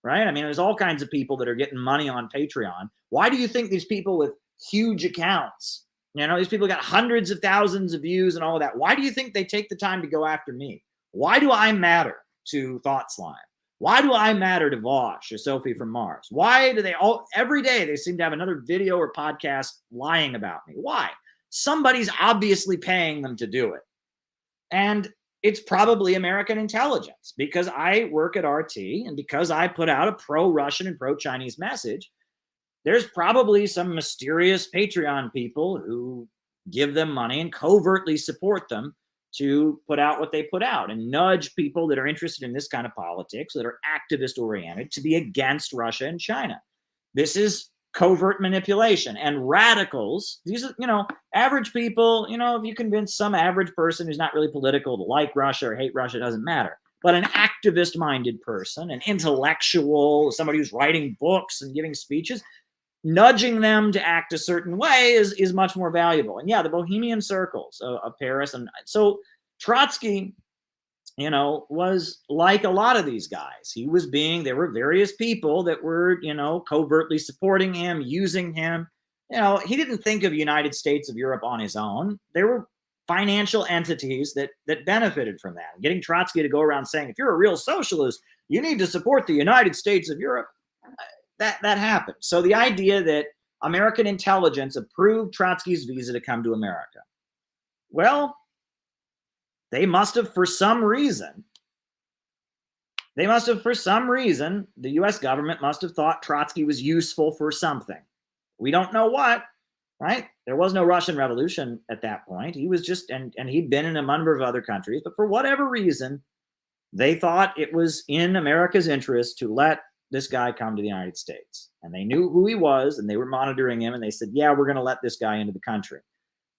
right? I mean, there's all kinds of people that are getting money on Patreon. Why do you think these people with huge accounts, these people got hundreds of thousands of views and all of that, why do you think they take the time to go after me? Why do I matter to Thought Slime? Why do I matter to Vosh or Sophie from Mars? Why do they every day they seem to have another video or podcast lying about me? Why? Somebody's obviously paying them to do it. And it's probably American intelligence, because I work at RT and because I put out a pro-Russian and pro-Chinese message. There's probably some mysterious Patreon people who give them money and covertly support them to put out what they put out and nudge people that are interested in this kind of politics, that are activist oriented, to be against Russia and China. This is covert manipulation. And radicals, these are, average people, if you convince some average person who's not really political to like Russia or hate Russia, it doesn't matter. But an activist-minded person, an intellectual, somebody who's writing books and giving speeches, nudging them to act a certain way is much more valuable. And yeah, the Bohemian circles of Paris. And so Trotsky, was like a lot of these guys. There were various people that were, covertly supporting him, using him. He didn't think of United States of Europe on his own. There were financial entities that benefited from that. Getting Trotsky to go around saying, if you're a real socialist, you need to support the United States of Europe. That happened. So the idea that American intelligence approved Trotsky's visa to come to America. Well, they must have, for some reason, the U.S. government must have thought Trotsky was useful for something. We don't know what, right? There was no Russian Revolution at that point. He was just, and he'd been in a number of other countries, but for whatever reason, they thought it was in America's interest to let this guy come to the United States. And they knew who he was, and they were monitoring him, and they said, yeah, we're going to let this guy into the country.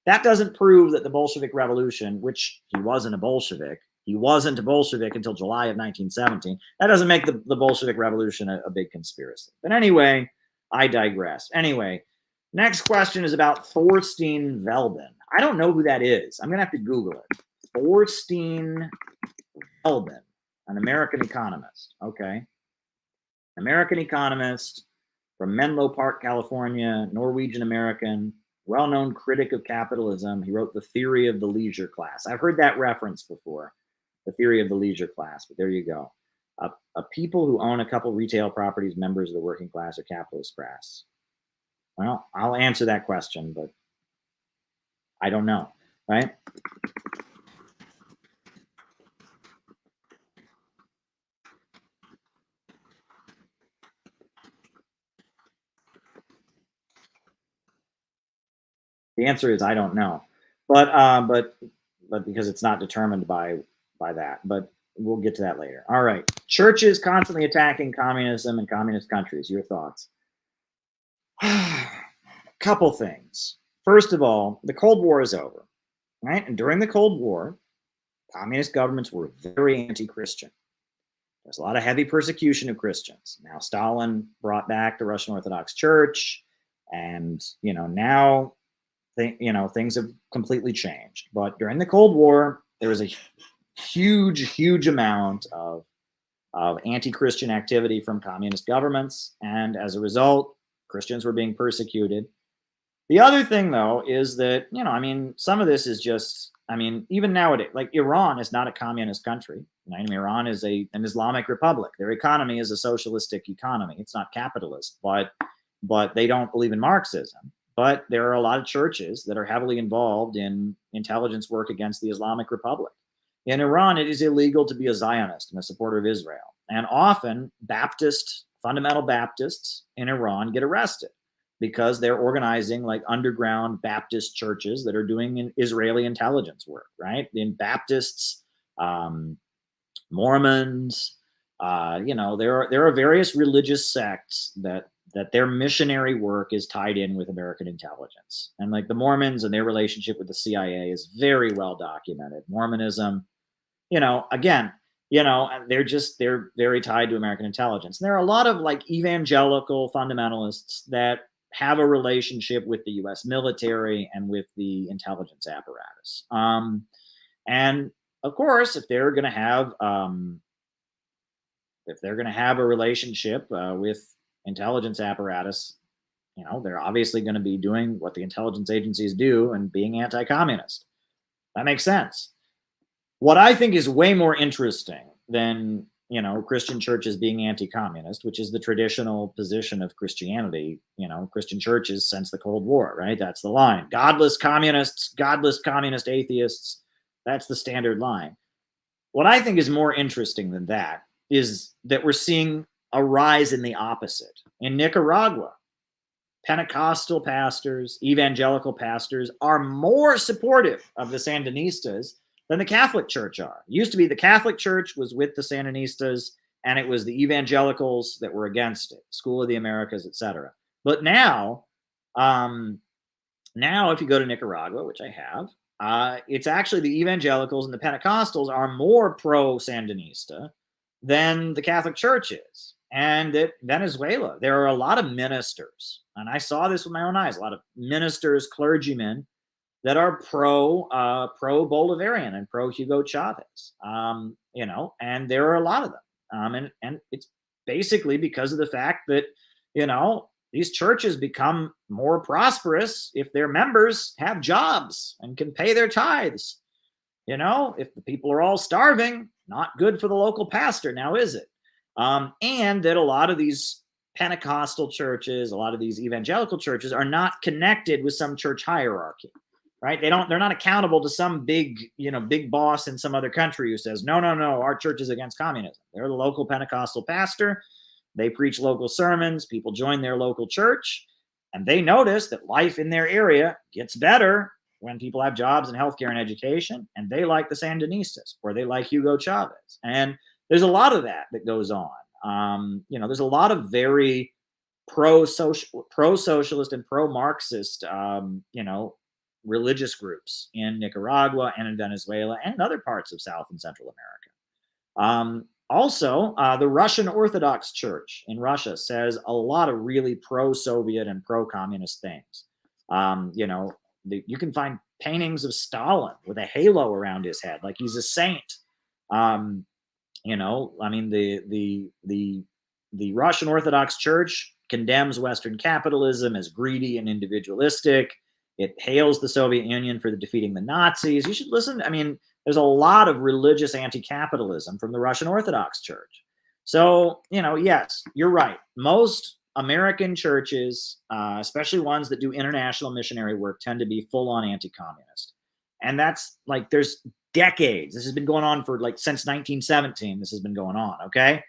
That doesn't prove that the Bolshevik Revolution, which he wasn't a Bolshevik until July of 1917. That doesn't make the Bolshevik Revolution a big conspiracy. But anyway, I digress. Anyway, next question is about Thorstein Veblen. I don't know who that is. I'm going to have to Google it. Thorstein Veblen, an American economist. Okay. American economist from Menlo Park, California, Norwegian American, well-known critic of capitalism. He wrote The Theory of the Leisure Class. I've heard that reference before, The Theory of the Leisure Class, but there you go. A people who own a couple retail properties, members of the working class or capitalist class. Well, I'll answer that question, but I don't know, right? The answer is I don't know, but because it's not determined by that. But we'll get to that later. All right, churches constantly attacking communism and communist countries. Your thoughts? Couple things. First of all, the Cold War is over, right? And during the Cold War, communist governments were very anti-Christian. There's a lot of heavy persecution of Christians. Now Stalin brought back the Russian Orthodox Church, and now things have completely changed. But during the Cold War, there was a huge amount of anti-Christian activity from communist governments, and as a result, Christians were being persecuted. The other thing, though, is that some of this is just, even nowadays, like Iran is not a communist country. Iran is an Islamic republic. Their economy is a socialistic economy. It's not capitalist, but they don't believe in Marxism. But there are a lot of churches that are heavily involved in intelligence work against the Islamic Republic. In Iran, it is illegal to be a Zionist and a supporter of Israel. And often fundamental Baptists in Iran get arrested because they're organizing like underground Baptist churches that are doing Israeli intelligence work, right? In Baptists, Mormons, there are various religious sects that their missionary work is tied in with American intelligence. And like the Mormons and their relationship with the CIA is very well documented. Mormonism, they're very tied to American intelligence. And there are a lot of like evangelical fundamentalists that have a relationship with the US military and with the intelligence apparatus. And of course, if they're going to have a relationship with intelligence apparatus, they're obviously going to be doing what the intelligence agencies do and being anti-communist. That makes sense. What I think is way more interesting than Christian churches being anti-communist, which is the traditional position of Christianity, Christian churches since the Cold War, right? That's the line. Godless communists, godless communist atheists. That's the standard line. What I think is more interesting than that is that we're seeing a rise in the opposite. In Nicaragua, Pentecostal pastors, evangelical pastors are more supportive of the Sandinistas than the Catholic Church are. It used to be the Catholic Church was with the Sandinistas, and it was the evangelicals that were against it, School of the Americas, etc. But now if you go to Nicaragua, which I have, it's actually the evangelicals and the Pentecostals are more pro-Sandinista than the Catholic Church is. And at Venezuela, there are a lot of ministers, and I saw this with my own eyes, a lot of ministers, clergymen that are pro-Bolivarian and pro-Hugo Chavez, and there are a lot of them. And it's basically because of the fact that, these churches become more prosperous if their members have jobs and can pay their tithes. If the people are all starving, not good for the local pastor, now is it? And that a lot of these Pentecostal churches, a lot of these evangelical churches are not connected with some church hierarchy, right? They're not accountable to some big boss in some other country who says, no, our church is against communism. They're the local Pentecostal pastor. They preach local sermons. People join their local church, and they notice that life in their area gets better when people have jobs and healthcare and education, and they like the Sandinistas or they like Hugo Chavez. And there's a lot of that goes on. There's a lot of very pro-socialist and pro-Marxist, religious groups in Nicaragua and in Venezuela and in other parts of South and Central America. Also, the Russian Orthodox Church in Russia says a lot of really pro-Soviet and pro-communist things. You can find paintings of Stalin with a halo around his head, like he's a saint. The Russian Orthodox Church condemns Western capitalism as greedy and individualistic. It hails the Soviet Union for defeating the Nazis. You should listen. There's a lot of religious anti-capitalism from the Russian Orthodox Church. So, yes, you're right. Most American churches, especially ones that do international missionary work, tend to be full-on anti-communist. And that's like, there's decades. This has been going on for like since 1917. This has been going on, okay?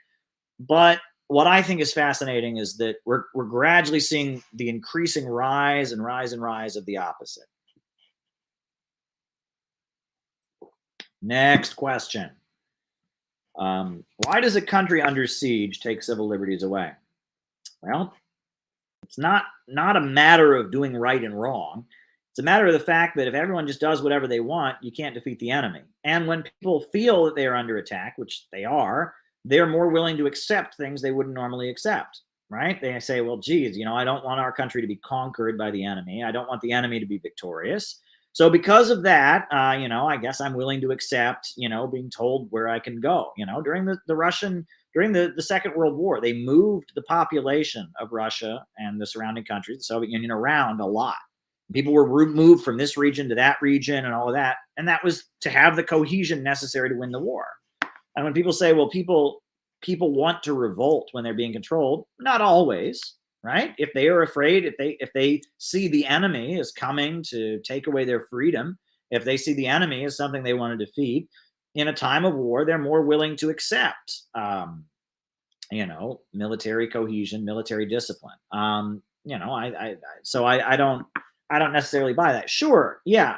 But what I think is fascinating is that we're gradually seeing the increasing rise and rise and rise of the opposite. Next question. Why does a country under siege take civil liberties away? Well, it's not a matter of doing right and wrong. It's a matter of the fact that if everyone just does whatever they want, you can't defeat the enemy. And when people feel that they are under attack, which they are, they're more willing to accept things they wouldn't normally accept, right? They say, well, geez, I don't want our country to be conquered by the enemy. I don't want the enemy to be victorious. So because of that, I guess I'm willing to accept, being told where I can go. During the Second World War, they moved the population of Russia and the surrounding countries, the Soviet Union, around a lot. People were moved from this region to that region and all of that. And that was to have the cohesion necessary to win the war. And when people say, well, people want to revolt when they're being controlled, not always, right? If they are afraid, if they see the enemy is coming to take away their freedom, if they see the enemy as something they want to defeat, in a time of war, they're more willing to accept, military cohesion, military discipline. So I don't necessarily buy that. Sure, yeah,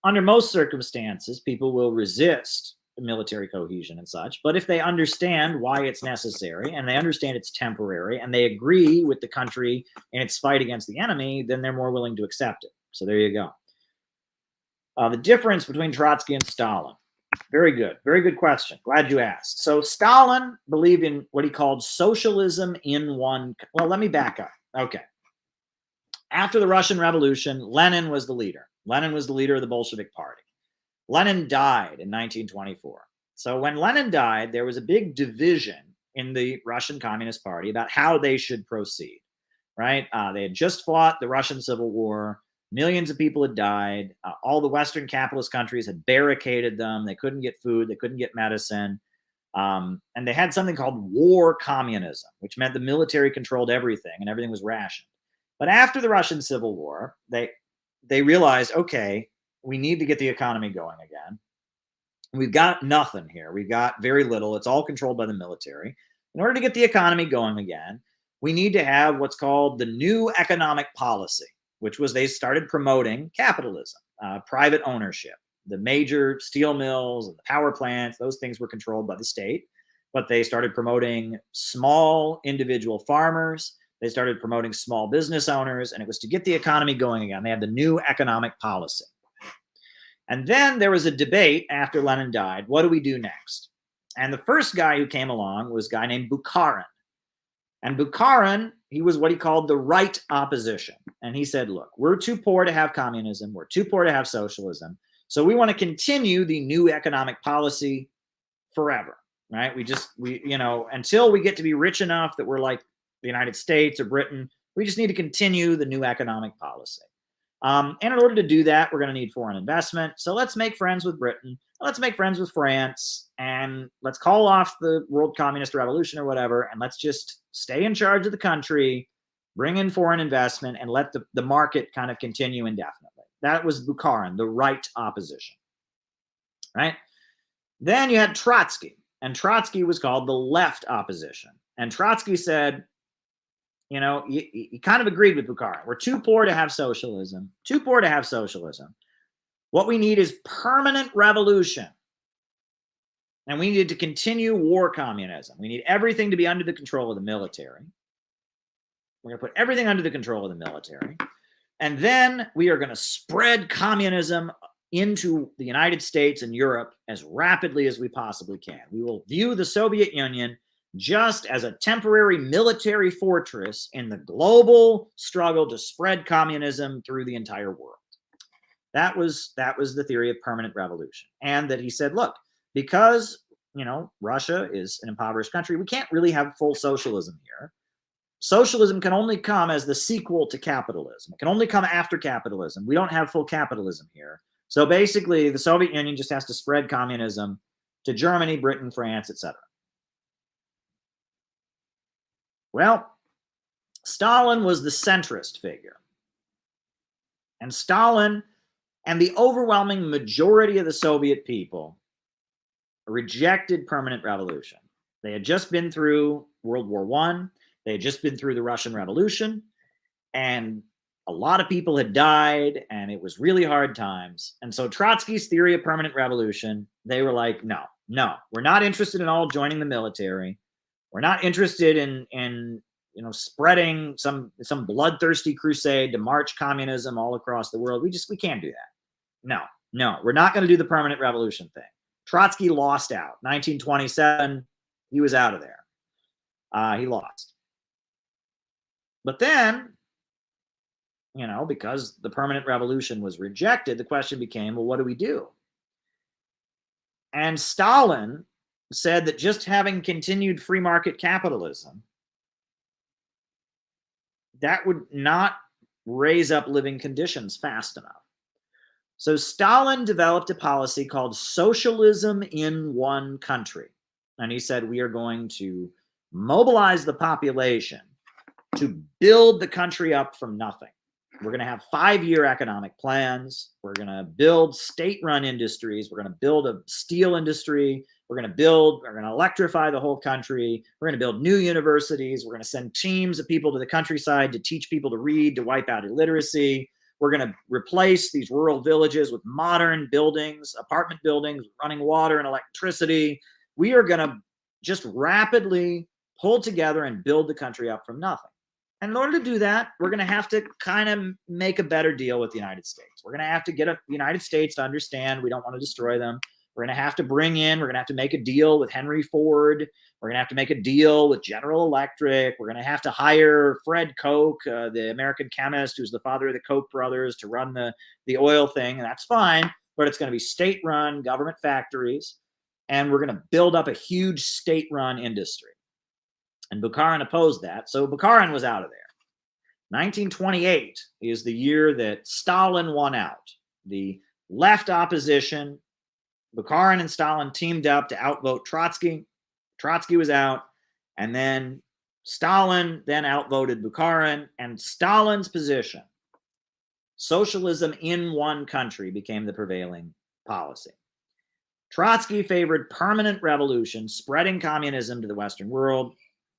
under most circumstances, people will resist military cohesion and such, but if they understand why it's necessary and they understand it's temporary and they agree with the country in its fight against the enemy, then they're more willing to accept it. So there you go. The difference between Trotsky and Stalin. Very good question. Glad you asked. So Stalin believed in what he called socialism in one. Well, let me back up. Okay. After the Russian Revolution, Lenin was the leader. Lenin was the leader of the Bolshevik Party. Lenin died in 1924. So when Lenin died, there was a big division in the Russian Communist Party about how they should proceed, right? They had just fought the Russian Civil War. Millions of people had died. All the Western capitalist countries had barricaded them. They couldn't get food. They couldn't get medicine. And they had something called war communism, which meant the military controlled everything and everything was rationed. But after the Russian Civil War, they realized, okay, we need to get the economy going again. We've got nothing here. We've got very little. It's all controlled by the military. In order to get the economy going again, we need to have what's called the new economic policy, which was they started promoting capitalism, private ownership. The major steel mills and the power plants, those things were controlled by the state, but they started promoting small individual farmers. They started promoting small business owners, and it was to get the economy going again. They had the new economic policy. And then there was a debate after Lenin died. What do we do next? And the first guy who came along was a guy named Bukharin. And Bukharin, he was what he called the right opposition. And he said, look, we're too poor to have communism. We're too poor to have socialism. So we want to continue the new economic policy forever, right? Until we get to be rich enough that we're like the United States or Britain, we just need to continue the new economic policy. And in order to do that, we're going to need foreign investment. So let's make friends with Britain. Let's make friends with France. And let's call off the World Communist Revolution or whatever. And let's just stay in charge of the country, bring in foreign investment, and let the market kind of continue indefinitely. That was Bukharin, the right opposition. Right? Then you had Trotsky. And Trotsky was called the left opposition. And Trotsky said, he kind of agreed with Bukharin. We're too poor to have socialism. Too poor to have socialism. What we need is permanent revolution. And we need to continue war communism. We need everything to be under the control of the military. We're going to put everything under the control of the military. And then we are going to spread communism into the United States and Europe as rapidly as we possibly can. We will view the Soviet Union just as a temporary military fortress in the global struggle to spread communism through the entire world. That was the theory of permanent revolution. And that he said, look, because, Russia is an impoverished country, we can't really have full socialism here. Socialism can only come as the sequel to capitalism. It can only come after capitalism. We don't have full capitalism here. So basically, the Soviet Union just has to spread communism to Germany, Britain, France, etc. Well, Stalin was the centrist figure. And Stalin and the overwhelming majority of the Soviet people rejected permanent revolution. They had just been through World War I. They had just been through the Russian Revolution. And a lot of people had died, and it was really hard times. And so Trotsky's theory of permanent revolution, they were like, no, we're not interested in all joining the military. We're not interested in spreading some bloodthirsty crusade to march communism all across the world. We can't do that. No, we're not going to do the permanent revolution thing. Trotsky lost out. 1927, he was out of there. He lost. But then, because the permanent revolution was rejected, the question became, well, what do we do? And Stalin said that just having continued free market capitalism, that would not raise up living conditions fast enough. So Stalin developed a policy called socialism in one country. And he said, we are going to mobilize the population to build the country up from nothing. We're going to have 5-year economic plans. We're going to build state-run industries. We're going to build a steel industry. We're going to electrify the whole country. We're going to build new universities. We're going to send teams of people to the countryside to teach people to read, to wipe out illiteracy. We're going to replace these rural villages with modern buildings, apartment buildings, running water and electricity. We are going to just rapidly pull together and build the country up from nothing. And in order to do that, we're going to have to kind of make a better deal with the United States. We're going to have to get the United States to understand we don't want to destroy them. We're going to have to make a deal with Henry Ford. We're going to have to make a deal with General Electric. We're going to have to hire Fred Koch, the American chemist who's the father of the Koch brothers, to run the oil thing. And that's fine, but it's going to be state-run government factories. And we're going to build up a huge state-run industry. And Bukharin opposed that, so Bukharin was out of there. 1928 is the year that Stalin won out. The left opposition, Bukharin and Stalin teamed up to outvote Trotsky. Trotsky was out, and then Stalin then outvoted Bukharin, and Stalin's position, socialism in one country, became the prevailing policy. Trotsky favored permanent revolution, spreading communism to the Western world.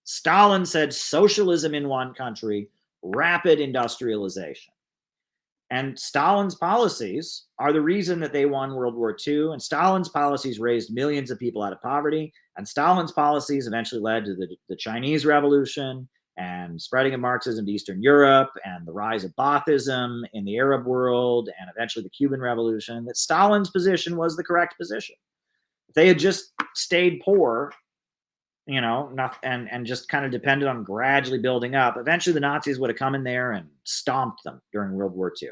Stalin said socialism in one country, rapid industrialization. And Stalin's policies are the reason that they won World War II. And Stalin's policies raised millions of people out of poverty. And Stalin's policies eventually led to the Chinese Revolution and spreading of Marxism to Eastern Europe and the rise of Baathism in the Arab world and eventually the Cuban Revolution. That Stalin's position was the correct position. If they had just stayed poor, and just kind of depended on gradually building up, eventually the Nazis would have come in there and stomped them during World War II.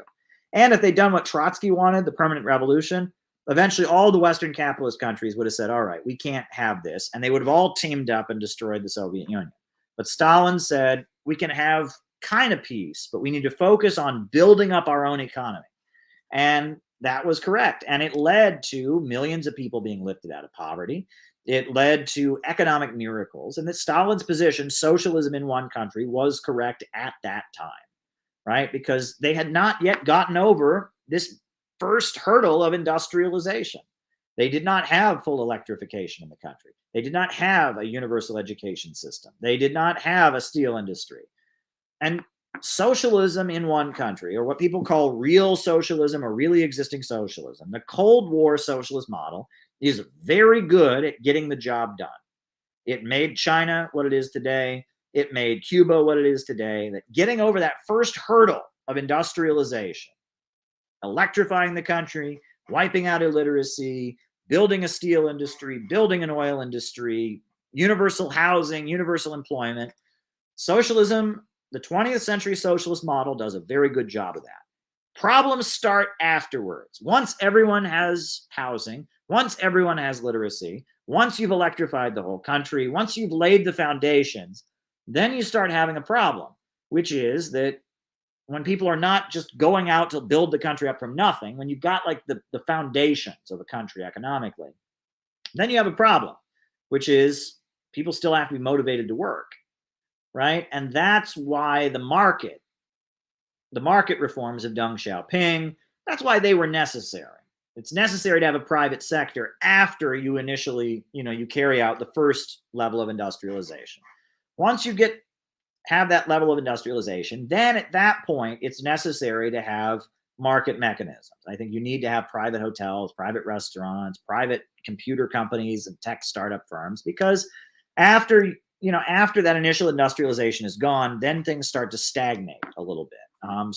And if they'd done what Trotsky wanted, the permanent revolution, eventually all the Western capitalist countries would have said, all right, we can't have this. And they would have all teamed up and destroyed the Soviet Union. But Stalin said, we can have kind of peace, but we need to focus on building up our own economy. And that was correct. And it led to millions of people being lifted out of poverty. It led to economic miracles, and that Stalin's position, socialism in one country, was correct at that time, right? Because they had not yet gotten over this first hurdle of industrialization. They did not have full electrification in the country. They did not have a universal education system. They did not have a steel industry. And socialism in one country, or what people call real socialism or really existing socialism, the Cold War socialist model, is very good at getting the job done. It made China what it is today. It made Cuba what it is today. That getting over that first hurdle of industrialization, electrifying the country, wiping out illiteracy, building a steel industry, building an oil industry, universal housing, universal employment. Socialism, the 20th century socialist model, does a very good job of that. Problems start afterwards. Once everyone has housing, once everyone has literacy, once you've electrified the whole country, once you've laid the foundations, then you start having a problem, which is that when people are not just going out to build the country up from nothing, when you've got like the foundations of a country economically, then you have a problem, which is people still have to be motivated to work. right? And that's why the market reforms of Deng Xiaoping, that's why they were necessary. It's necessary to have a private sector after you initially, you carry out the first level of industrialization. Once you have that level of industrialization, then at that point, it's necessary to have market mechanisms. I think you need to have private hotels, private restaurants, private computer companies and tech startup firms, because after that initial industrialization is gone, then things start to stagnate a little bit. I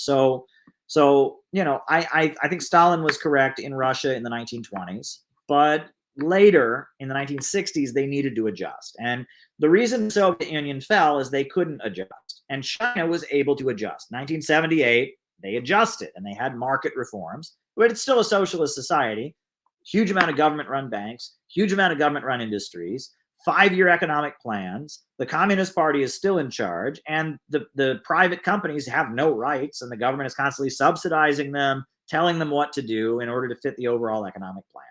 think Stalin was correct in Russia in the 1920s, but later in the 1960s, they needed to adjust. And the reason the Soviet Union fell is they couldn't adjust. And China was able to adjust. 1978, they adjusted and they had market reforms, but it's still a socialist society. Huge amount of government-run banks, huge amount of government-run industries, 5-year economic plans. The Communist Party is still in charge, and the private companies have no rights, and the government is constantly subsidizing them, telling them what to do in order to fit the overall economic plan.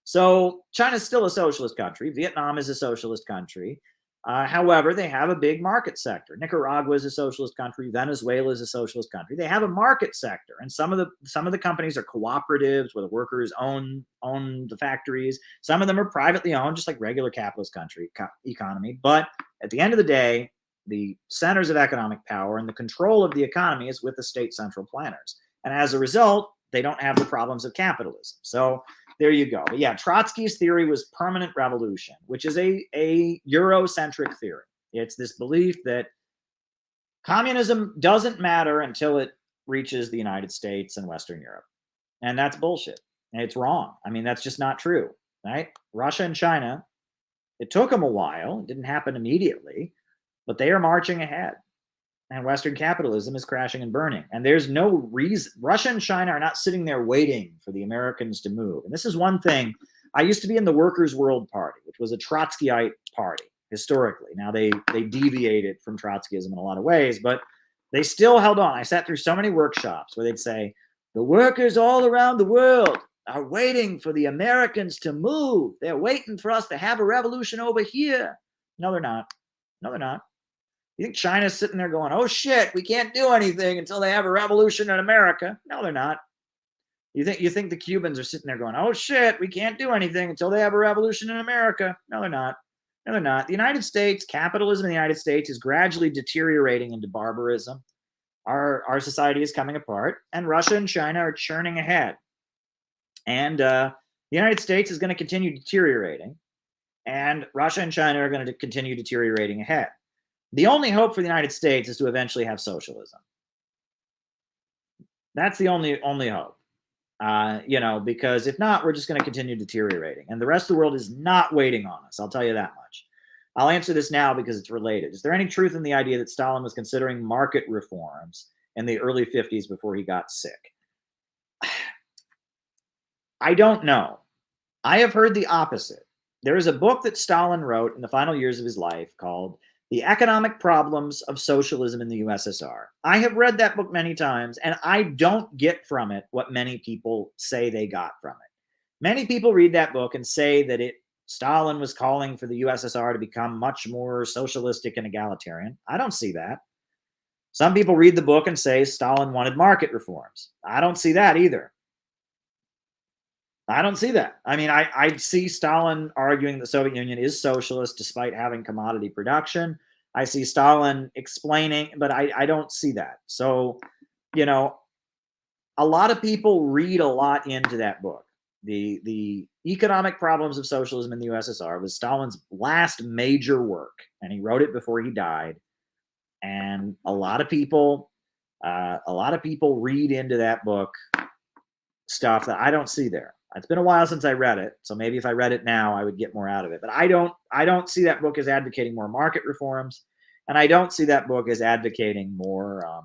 So China's still a socialist country. Vietnam is a socialist country. However, they have a big market sector. Nicaragua is a socialist country. Venezuela is a socialist country. They have a market sector, and some of the companies are cooperatives where the workers own the factories. Some of them are privately owned, just like regular capitalist economy. But at the end of the day, the centers of economic power and the control of the economy is with the state central planners, and as a result, they don't have the problems of capitalism. So there you go. But yeah, Trotsky's theory was permanent revolution, which is a Eurocentric theory. It's this belief that communism doesn't matter until it reaches the United States and Western Europe. And that's bullshit. And it's wrong. I mean, that's just not true, right? Russia and China, it took them a while. It didn't happen immediately, but they are marching ahead. And Western capitalism is crashing and burning. And there's no reason. Russia and China are not sitting there waiting for the Americans to move. And this is one thing. I used to be in the Workers' World Party, which was a Trotskyite party historically. Now they deviated from Trotskyism in a lot of ways, but they still held on. I sat through so many workshops where they'd say, the workers all around the world are waiting for the Americans to move. They're waiting for us to have a revolution over here. No, they're not. No, they're not. You think China's sitting there going, oh shit, we can't do anything until they have a revolution in America? No, they're not. You think the Cubans are sitting there going, oh shit, we can't do anything until they have a revolution in America? No, they're not. No, they're not. The United States, capitalism in the United States is gradually deteriorating into barbarism. Our society is coming apart, and Russia and China are churning ahead. And the United States is going to continue deteriorating, and Russia and China are going to continue deteriorating ahead. The only hope for the United States is to eventually have socialism. That's the only hope, because if not, we're just going to continue deteriorating. And the rest of the world is not waiting on us. I'll tell you that much. I'll answer this now because it's related. Is there any truth in the idea that Stalin was considering market reforms in the early 50s before he got sick? I don't know. I have heard the opposite. There is a book that Stalin wrote in the final years of his life called The Economic Problems of Socialism in the USSR. I have read that book many times, and I don't get from it what many people say they got from it. Many people read that book and say that Stalin was calling for the USSR to become much more socialistic and egalitarian. I don't see that. Some people read the book and say Stalin wanted market reforms. I don't see that either. I don't see that. I mean, I see Stalin arguing the Soviet Union is socialist despite having commodity production. I see Stalin explaining, but I don't see that. So, a lot of people read a lot into that book. The Economic Problems of Socialism in the USSR was Stalin's last major work, and he wrote it before he died. And a lot of people read into that book stuff that I don't see there. It's been a while since I read it, so maybe if I read it now, I would get more out of it. But I don't see that book as advocating more market reforms, and I don't see that book as advocating more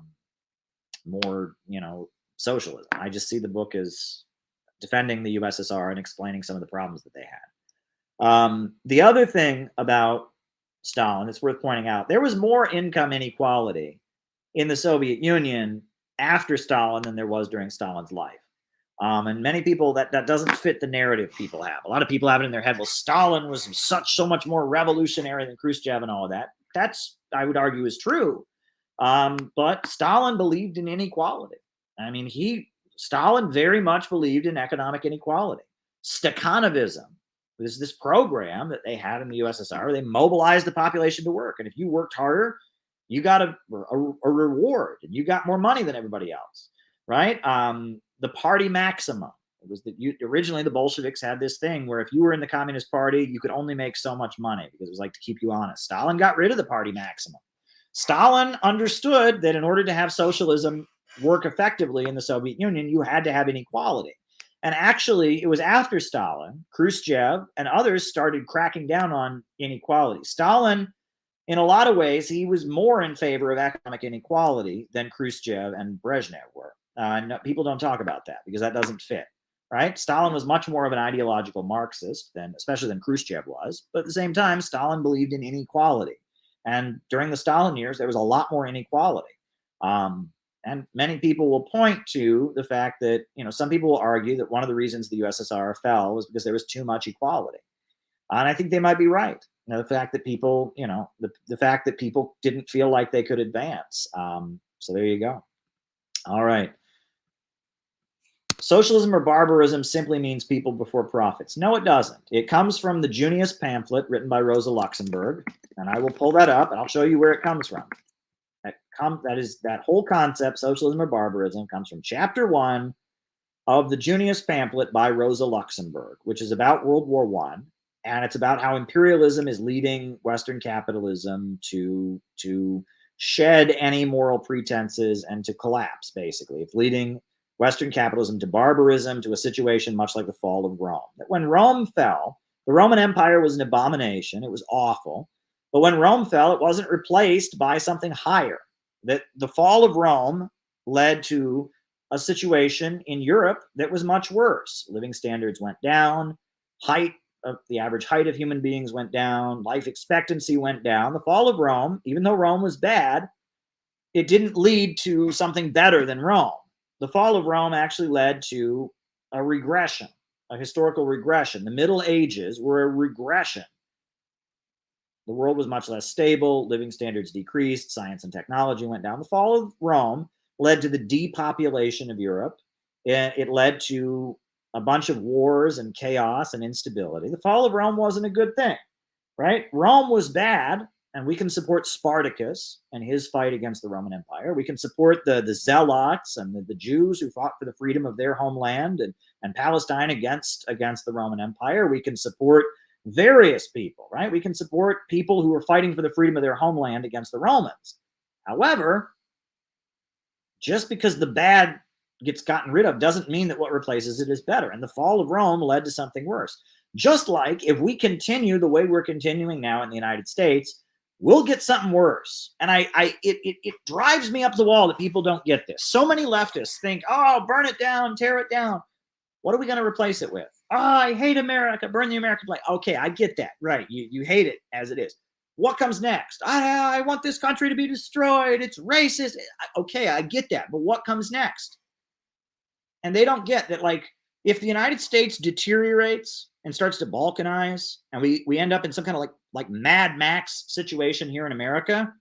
socialism. I just see the book as defending the USSR and explaining some of the problems that they had. The other thing about Stalin, it's worth pointing out, there was more income inequality in the Soviet Union after Stalin than there was during Stalin's life. And many people, that doesn't fit the narrative people have. A lot of people have it in their head, well, Stalin was so much more revolutionary than Khrushchev and all of that. that's, I would argue, is true. But Stalin believed in inequality. I mean, Stalin very much believed in economic inequality. Stakhanovism was this program that they had in the USSR where they mobilized the population to work. And if you worked harder, you got a reward, and you got more money than everybody else, right? The party maximum. It was originally the Bolsheviks had this thing where if you were in the Communist Party, you could only make so much money because it was like to keep you honest. Stalin got rid of the party maximum. Stalin understood that in order to have socialism work effectively in the Soviet Union, you had to have inequality. And actually, it was after Stalin, Khrushchev, and others started cracking down on inequality. Stalin, in a lot of ways, he was more in favor of economic inequality than Khrushchev and Brezhnev were. No, people don't talk about that because that doesn't fit, right? Stalin was much more of an ideological Marxist, especially than Khrushchev was. But at the same time, Stalin believed in inequality. And during the Stalin years, there was a lot more inequality. And many people will point to the fact that, some people will argue that one of the reasons the USSR fell was because there was too much equality. And I think they might be right. The fact that people, the fact that people didn't feel like they could advance. So there you go. All right. Socialism or barbarism simply means people before profits. No, it doesn't. It comes from the Junius pamphlet written by Rosa Luxemburg. And I will pull that up and I'll show you where it comes from. That whole concept, socialism or barbarism, comes from chapter 1 of the Junius pamphlet by Rosa Luxemburg, which is about World War I. And it's about how imperialism is leading Western capitalism to shed any moral pretenses and to collapse, basically. It's leading Western capitalism to barbarism, to a situation much like the fall of Rome. That when Rome fell, the Roman Empire was an abomination. It was awful. But when Rome fell, it wasn't replaced by something higher. That the fall of Rome led to a situation in Europe that was much worse. Living standards went down, the average height of human beings went down, life expectancy went down. The fall of Rome, even though Rome was bad, it didn't lead to something better than Rome. The fall of Rome actually led to a regression, a historical regression. The Middle Ages were a regression. The world was much less stable, living standards decreased, science and technology went down. The fall of Rome led to the depopulation of Europe. It led to a bunch of wars and chaos and instability. The fall of Rome wasn't a good thing, right? Rome was bad, and we can support Spartacus and his fight against the Roman Empire. We can support the Zealots and the Jews who fought for the freedom of their homeland and Palestine against the Roman Empire. We can support various people, right? We can support people who were fighting for the freedom of their homeland against the Romans. However, just because the bad gets gotten rid of doesn't mean that what replaces it is better. And the fall of Rome led to something worse. Just like if we continue the way we're continuing now in the United States, we'll get something worse. And it drives me up the wall that people don't get this. So many leftists think, oh, burn it down, tear it down. What are we going to replace it with? Oh, I hate America, burn the American flag. Okay, I get that. Right, you hate it as it is. What comes next? I want this country to be destroyed. It's racist. Okay, I get that. But what comes next? And they don't get that, like, if the United States deteriorates and starts to balkanize, and we end up in some kind of like Mad Max situation here in America,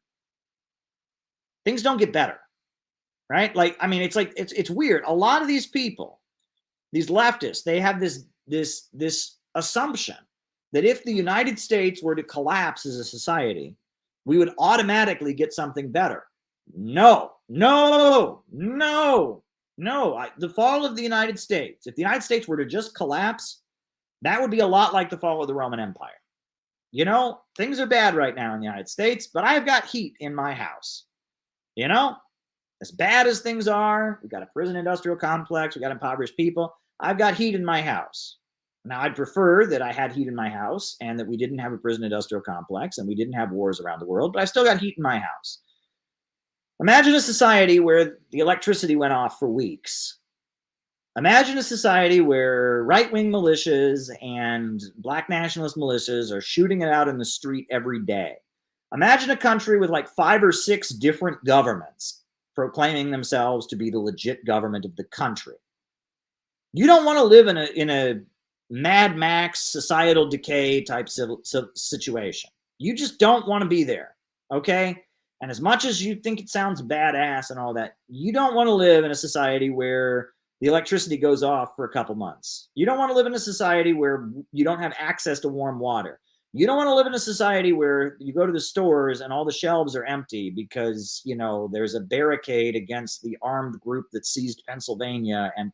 things don't get better, right? Like, I mean, it's weird. A lot of these people, these leftists, they have this assumption that if the United States were to collapse as a society, we would automatically get something better. No. The fall of the United States, if the United States were to just collapse, that would be a lot like the fall of the Roman Empire. Things are bad right now in the United States, but I've got heat in my house. As bad as things are, we've got a prison industrial complex, we've got impoverished people. I've got heat in my house. Now, I'd prefer that I had heat in my house and that we didn't have a prison industrial complex and we didn't have wars around the world, but I still got heat in my house. Imagine a society where the electricity went off for weeks. Imagine a society where right-wing militias and black nationalist militias are shooting it out in the street every day. Imagine a country with like 5 or 6 different governments proclaiming themselves to be the legit government of the country. You don't want to live in a Mad Max societal decay type situation. You just don't want to be there. okay? And as much as you think it sounds badass and all that, you don't want to live in a society where the electricity goes off for a couple months. You don't want to live in a society where you don't have access to warm water. You don't want to live in a society where you go to the stores and all the shelves are empty because, you know, there's a barricade against the armed group that seized Pennsylvania. And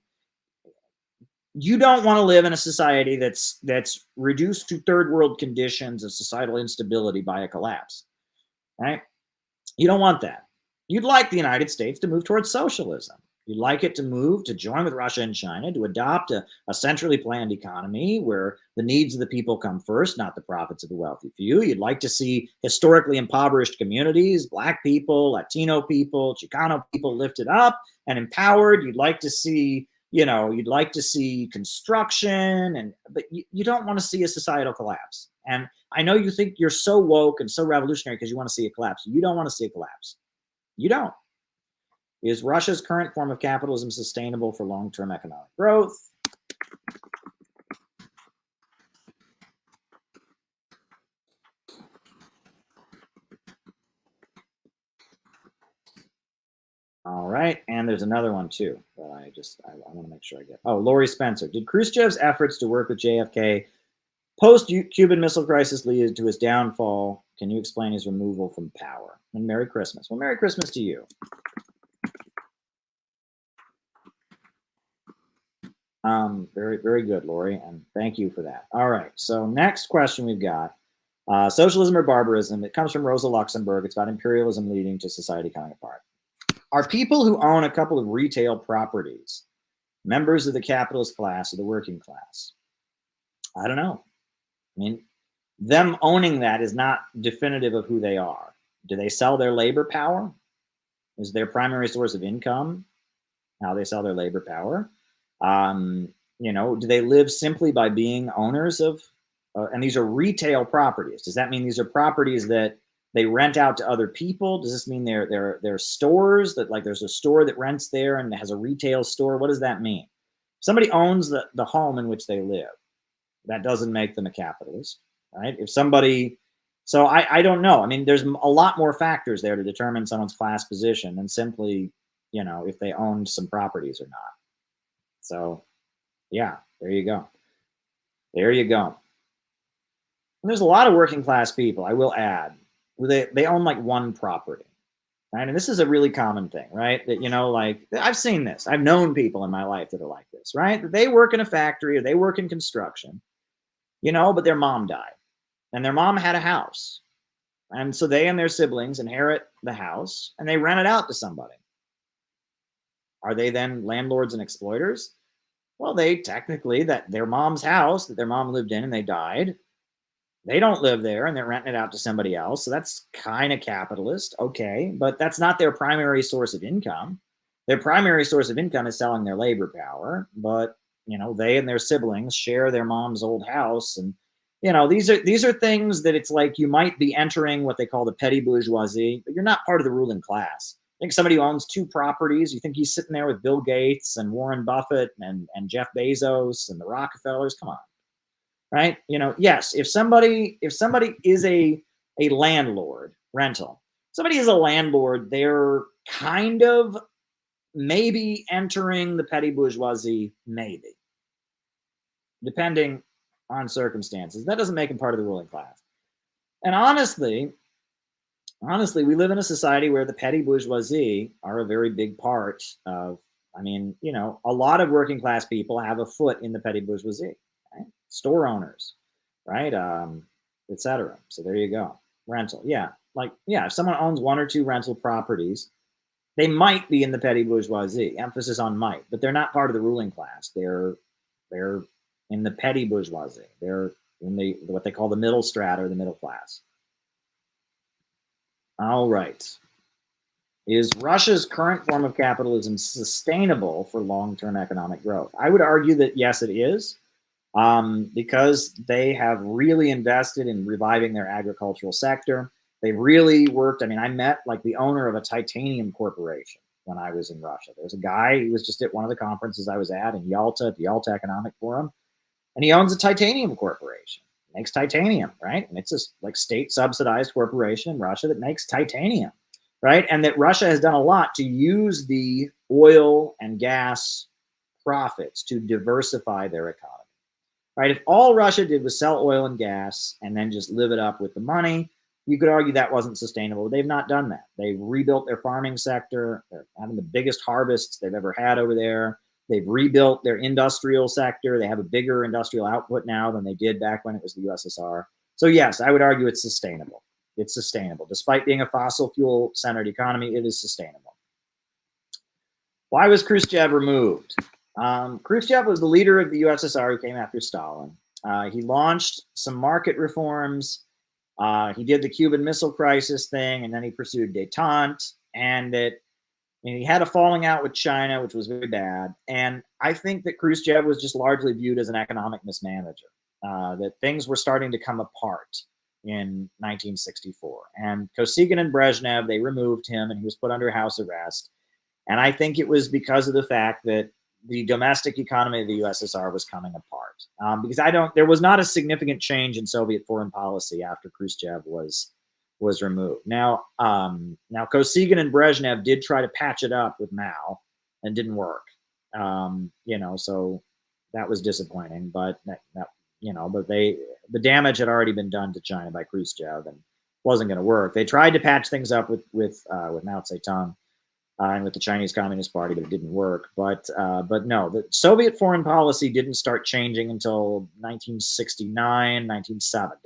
you don't want to live in a society that's reduced to third world conditions of societal instability by a collapse, right? You don't want that. You'd like the United States to move towards socialism. You'd like it to move, to join with Russia and China, to adopt a centrally planned economy where the needs of the people come first, not the profits of the wealthy few. You'd like to see historically impoverished communities, Black people, Latino people, Chicano people lifted up and empowered. You'd like to see, you know, you'd like to see construction, but you don't want to see a societal collapse. And I know you think you're so woke and so revolutionary because you want to see a collapse. You don't want to see a collapse. You don't. Is Russia's current form of capitalism sustainable for long-term economic growth? All right, and there's another one too that I want to make sure I get. Oh, Lori Spencer. Did Khrushchev's efforts to work with JFK post-Cuban Missile Crisis lead to his downfall? Can you explain his removal from power? And Merry Christmas. Well, Merry Christmas to you. Very, very good, Lori, and thank you for that. All right, so next question we've got, socialism or barbarism? It comes from Rosa Luxemburg. It's about imperialism leading to society coming apart. Are people who own a couple of retail properties members of the capitalist class or the working class? I don't know. I mean, them owning that is not definitive of who they are. Do they sell their labor power? Is their primary source of income how they sell their labor power? You know, do they live simply by being owners of, and these are retail properties. Does that mean these are properties that they rent out to other people? Does this mean they're stores that, like, there's a store that rents there and has a retail store? What does that mean? Somebody owns the home in which they live. That doesn't make them a capitalist, right? If somebody, so I don't know. I mean, there's a lot more factors there to determine someone's class position than simply, you know, if they owned some properties or not. So, yeah, there you go. There you go. And there's a lot of working class people, I will add, they own like one property, right? And this is a really common thing, right? That, you know, like, I've seen this. I've known people in my life that are like this, right? They work in a factory or they work in construction, you know, but their mom died and their mom had a house. And so they and their siblings inherit the house and they rent it out to somebody. Are they then landlords and exploiters? Well, they technically, that their mom's house that their mom lived in and they died, they don't live there and they're renting it out to somebody else. So that's kind of capitalist. Okay, but that's not their primary source of income. Their primary source of income is selling their labor power, but, you know, they and their siblings share their mom's old house. And, you know, these are things that it's like you might be entering what they call the petty bourgeoisie, but you're not part of the ruling class. I think somebody who owns two properties, you think he's sitting there with Bill Gates and Warren Buffett and Jeff Bezos and the Rockefellers? Come on, right? You know, yes, if somebody is a landlord, rental, somebody is a landlord, they're kind of maybe entering the petty bourgeoisie, maybe, depending on circumstances. That doesn't make them part of the ruling class. And honestly, we live in a society where the petty bourgeoisie are a very big part of, I mean, you know, a lot of working class people have a foot in the petty bourgeoisie, right? Store owners, right? Etc. So there you go. Rental. Yeah. Like, yeah, if someone owns one or two rental properties, they might be in the petty bourgeoisie, emphasis on might, but they're not part of the ruling class. They're in the petty bourgeoisie. They're in the, what they call the middle strata or the middle class. All right. Is Russia's current form of capitalism sustainable for long-term economic growth? I would argue that yes, it is, because they have really invested in reviving their agricultural sector. They've really worked. I mean, I met like the owner of a titanium corporation when I was in Russia. There's a guy, he was just at one of the conferences I was at in Yalta, at the Yalta Economic Forum, and he owns a titanium corporation. makes titanium, right? And it's a like state subsidized corporation in Russia that makes titanium, right? And that Russia has done a lot to use the oil and gas profits to diversify their economy, right? If all Russia did was sell oil and gas and then just live it up with the money, you could argue that wasn't sustainable. They've not done that. They've rebuilt their farming sector. They're having the biggest harvests they've ever had over there. They've rebuilt their industrial sector. They have a bigger industrial output now than they did back when it was the USSR. So yes, I would argue it's sustainable. It's sustainable. Despite being a fossil fuel centered economy, it is sustainable. Why was Khrushchev removed? Khrushchev was the leader of the USSR who came after Stalin. He launched some market reforms. He did the Cuban Missile Crisis thing, and then he pursued détente, and he had a falling out with China, which was very bad. And I think that Khrushchev was just largely viewed as an economic mismanager, that things were starting to come apart in 1964. And Kosygin and Brezhnev, they removed him, and he was put under house arrest. And I think it was because of the fact that the domestic economy of the USSR was coming apart. Because there was not a significant change in Soviet foreign policy after Khrushchev was removed. Now Kosygin and Brezhnev did try to patch it up with Mao and didn't work. So that was disappointing, but the damage had already been done to China by Khrushchev and wasn't going to work. They tried to patch things up with Mao Zedong and with the Chinese Communist Party, but it didn't work. But no, the Soviet foreign policy didn't start changing until 1969, 1970.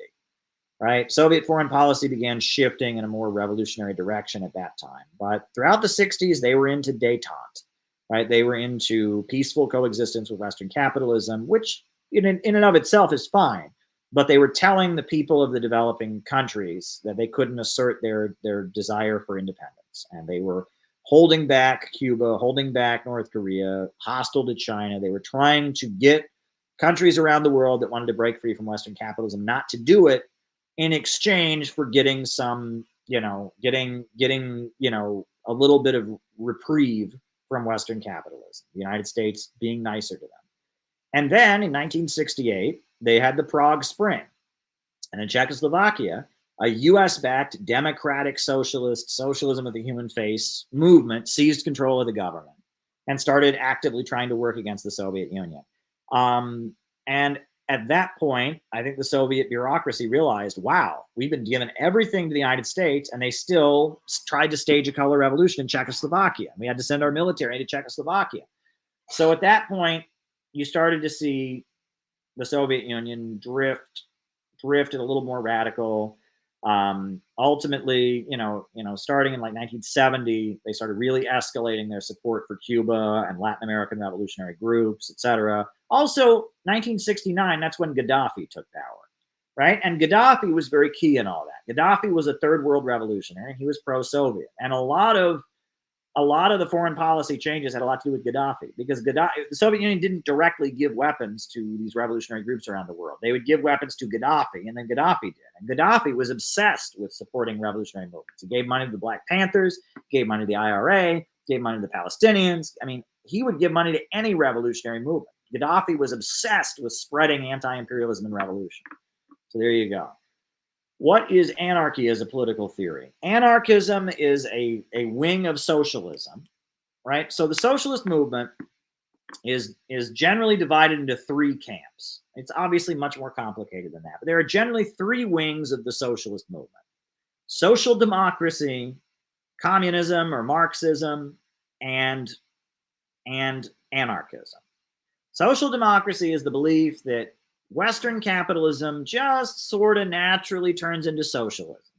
Right? Soviet foreign policy began shifting in a more revolutionary direction at that time. But throughout the 60s, they were into détente, right? They were into peaceful coexistence with Western capitalism, which in and of itself is fine. But they were telling the people of the developing countries that they couldn't assert their desire for independence. And they were holding back Cuba, holding back North Korea, hostile to China. They were trying to get countries around the world that wanted to break free from Western capitalism not to do it, in exchange for getting some, getting a little bit of reprieve from Western capitalism, the United States being nicer to them. And then in 1968, they had the Prague Spring. And in Czechoslovakia, a US-backed democratic socialism of the human face movement seized control of the government and started actively trying to work against the Soviet Union. And at that point, I think the Soviet bureaucracy realized, wow, we've been given everything to the United States, and they still tried to stage a color revolution in Czechoslovakia. We had to send our military to Czechoslovakia. So at that point, you started to see the Soviet Union drift a little more radical. Ultimately, starting in like 1970, they started really escalating their support for Cuba and Latin American revolutionary groups, etc. Also, 1969, that's when Gaddafi took power, right? And Gaddafi was very key in all that. Gaddafi was a third world revolutionary. He was pro-Soviet. And a lot of the foreign policy changes had a lot to do with Gaddafi, because the Soviet Union didn't directly give weapons to these revolutionary groups around the world. They would give weapons to Gaddafi, and then Gaddafi did. And Gaddafi was obsessed with supporting revolutionary movements. He gave money to the Black Panthers, gave money to the IRA, gave money to the Palestinians. I mean, he would give money to any revolutionary movement. Gaddafi was obsessed with spreading anti-imperialism and revolution. So there you go. What is anarchy as a political theory? Anarchism is a wing of socialism, right? So the socialist movement is generally divided into three camps. It's obviously much more complicated than that, but there are generally three wings of the socialist movement: social democracy, communism or Marxism, and anarchism. Social democracy is the belief that Western capitalism just sort of naturally turns into socialism.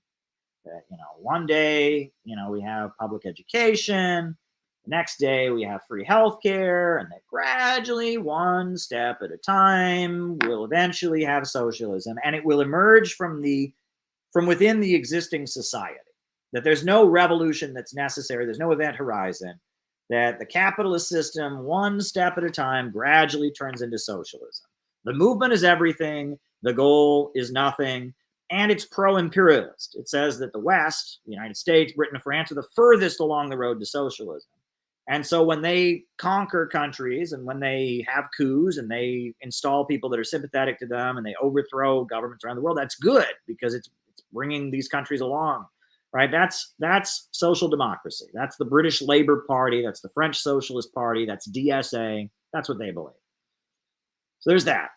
That, one day, we have public education. The next day, we have free healthcare, and that gradually, one step at a time, we'll eventually have socialism, and it will emerge from within the existing society. That there's no revolution that's necessary. There's no event horizon. That the capitalist system, one step at a time, gradually turns into socialism. The movement is everything, the goal is nothing, and it's pro-imperialist. It says that the West, the United States, Britain, and France, are the furthest along the road to socialism. And so when they conquer countries and when they have coups and they install people that are sympathetic to them and they overthrow governments around the world, that's good because it's bringing these countries along, right? That's social democracy. That's the British Labour Party. That's the French Socialist Party. That's DSA. That's what they believe. So there's that.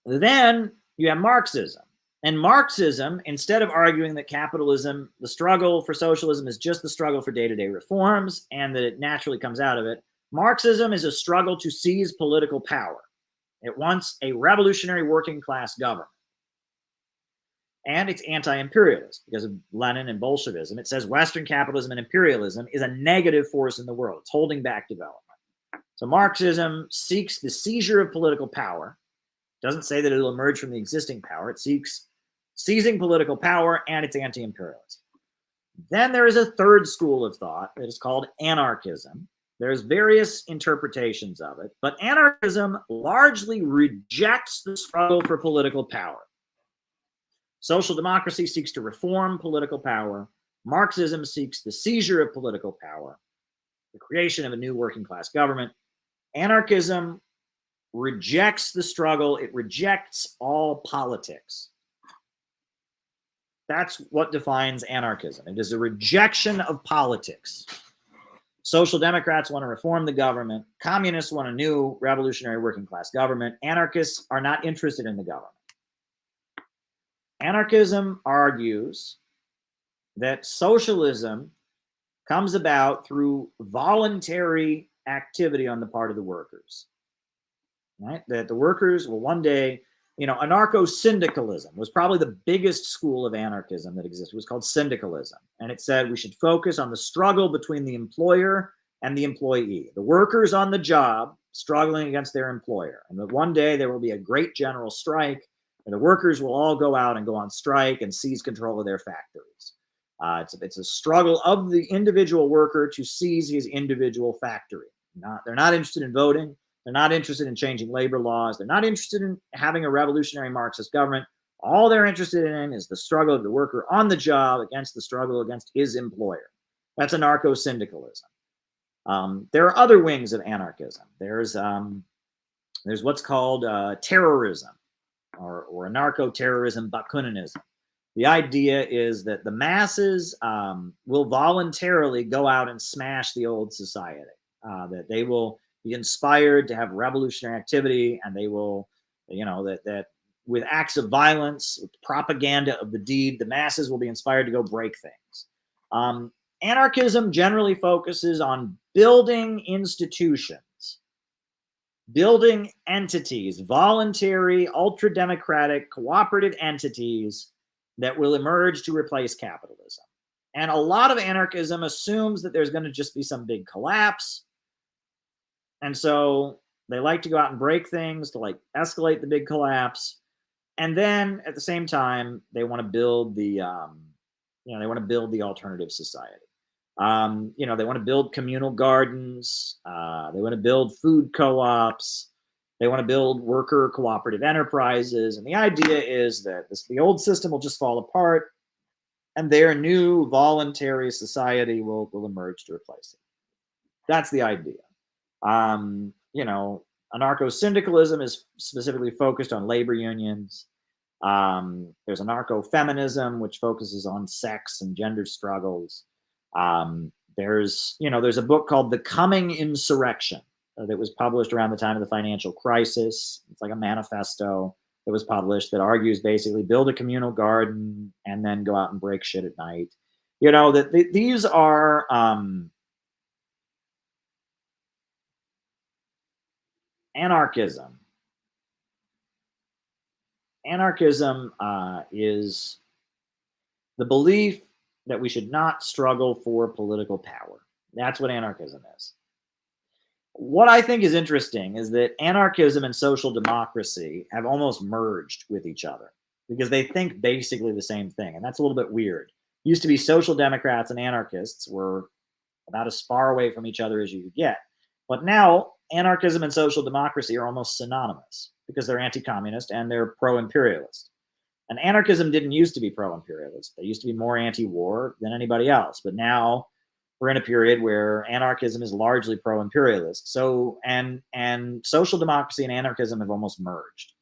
Then you have Marxism. And Marxism, instead of arguing that capitalism, the struggle for socialism is just the struggle for day-to-day reforms and that it naturally comes out of it, Marxism is a struggle to seize political power. It wants a revolutionary working class government. And it's anti-imperialist because of Lenin and Bolshevism. It says Western capitalism and imperialism is a negative force in the world. It's holding back development. So Marxism seeks the seizure of political power. It doesn't say that it'll emerge from the existing power. It seeks seizing political power, and it's anti-imperialist. Then there is a third school of thought that is called anarchism. There's various interpretations of it, but anarchism largely rejects the struggle for political power. Social democracy seeks to reform political power. Marxism seeks the seizure of political power, the creation of a new working class government. Anarchism rejects the struggle. It rejects all politics. That's what defines anarchism. It is a rejection of politics. Social democrats want to reform the government. Communists want a new revolutionary working class government. Anarchists are not interested in the government. Anarchism argues that socialism comes about through voluntary activity on the part of the workers. Right? That the workers will one day, anarcho-syndicalism was probably the biggest school of anarchism that existed. It was called syndicalism. And it said we should focus on the struggle between the employer and the employee. The workers on the job struggling against their employer. And that one day there will be a great general strike and the workers will all go out and go on strike and seize control of their factories. It's a struggle of the individual worker to seize his individual factory. They're not interested in voting. They're not interested in changing labor laws. They're not interested in having a revolutionary Marxist government. All they're interested in is the struggle of the worker on the job against the struggle against his employer. That's anarcho-syndicalism. There are other wings of anarchism. There's what's called terrorism or anarcho-terrorism, Bakunanism. The idea is that the masses will voluntarily go out and smash the old society, that they will be inspired to have revolutionary activity, and they will, that with acts of violence, with propaganda of the deed, the masses will be inspired to go break things. Anarchism generally focuses on building institutions, building entities, voluntary, ultra-democratic, cooperative entities that will emerge to replace capitalism. And a lot of anarchism assumes that there's going to just be some big collapse. And so they like to go out and break things to escalate the big collapse. And then at the same time, they want to build the, they want to build the alternative society. They want to build communal gardens. They want to build food co-ops. They want to build worker cooperative enterprises. And the idea is that the old system will just fall apart and their new voluntary society will emerge to replace it. That's the idea. Anarcho-syndicalism is specifically focused on labor unions. There's anarcho-feminism, which focuses on sex and gender struggles. There's a book called The Coming Insurrection that was published around the time of the financial crisis. It's like a manifesto that was published that argues basically build a communal garden and then go out and break shit at night. These are anarchism. Anarchism is the belief that we should not struggle for political power. That's what anarchism is. What I think is interesting is that anarchism and social democracy have almost merged with each other because they think basically the same thing. And that's a little bit weird. It used to be social democrats and anarchists were about as far away from each other as you could get. But now anarchism and social democracy are almost synonymous because they're anti-communist and they're pro-imperialist. And anarchism didn't used to be pro-imperialist. They used to be more anti-war than anybody else. But now we're in a period where anarchism is largely pro-imperialist. So, and social democracy and anarchism have almost merged,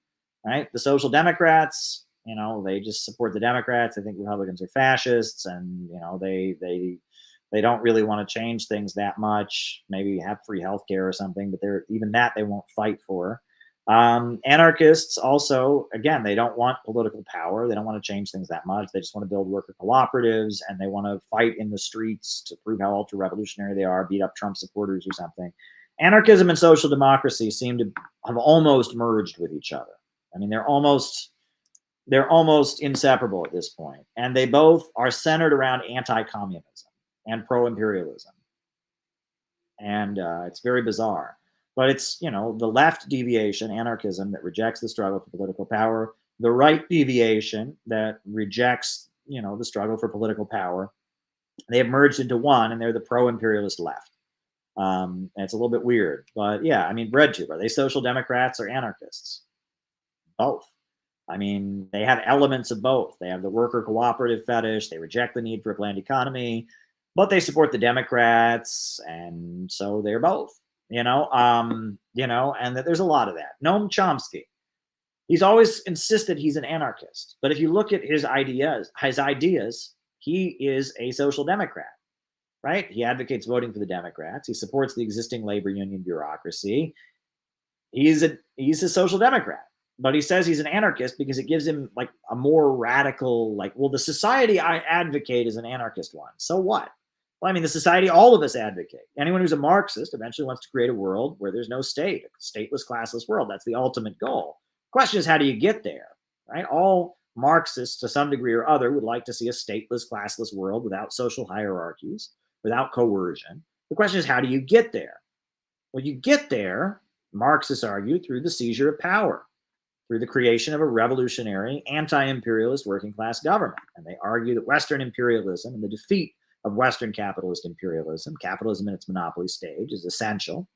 right? The Social Democrats, you know, they just support the Democrats. They think Republicans are fascists, and you know, they don't really want to change things that much. Maybe have free healthcare or something, but they're even that they won't fight for. Anarchists also, again, they don't want political power. They don't want to change things that much. They just want to build worker cooperatives, and they want to fight in the streets to prove how ultra revolutionary they are, beat up Trump supporters or something. Anarchism and social democracy seem to have almost merged with each other. I mean, they're almost inseparable at this point. And they both are centered around anti-communism and pro-imperialism. And it's very bizarre. But it's, you know, the left deviation, anarchism, that rejects the struggle for political power, the right deviation that rejects, you know, the struggle for political power. They have merged into one, and they're the pro-imperialist left. And it's a little bit weird, but yeah, I mean, BreadTube, are they social democrats or anarchists? Both. I mean, they have elements of both. They have the worker cooperative fetish. They reject the need for a planned economy, but they support the Democrats, and so they're both. You know, and that there's a lot of that. Noam Chomsky, he's always insisted he's an anarchist, but if you look at his ideas, he is a social democrat, right? He advocates voting for the Democrats. He supports the existing labor union bureaucracy. He's a social democrat, but he says he's an anarchist because it gives him like a more radical, like, well, the society I advocate is an anarchist one. So what? Well, I mean, the society all of us advocate. Anyone who's a Marxist eventually wants to create a world where there's no state, a stateless, classless world. That's the ultimate goal. The question is, how do you get there, right? All Marxists, to some degree or other, would like to see a stateless, classless world without social hierarchies, without coercion. The question is, how do you get there? Well, you get there, Marxists argue, through the seizure of power, through the creation of a revolutionary, anti-imperialist working class government. And they argue that Western imperialism and the defeat of Western capitalist imperialism, capitalism in its monopoly stage, is essential.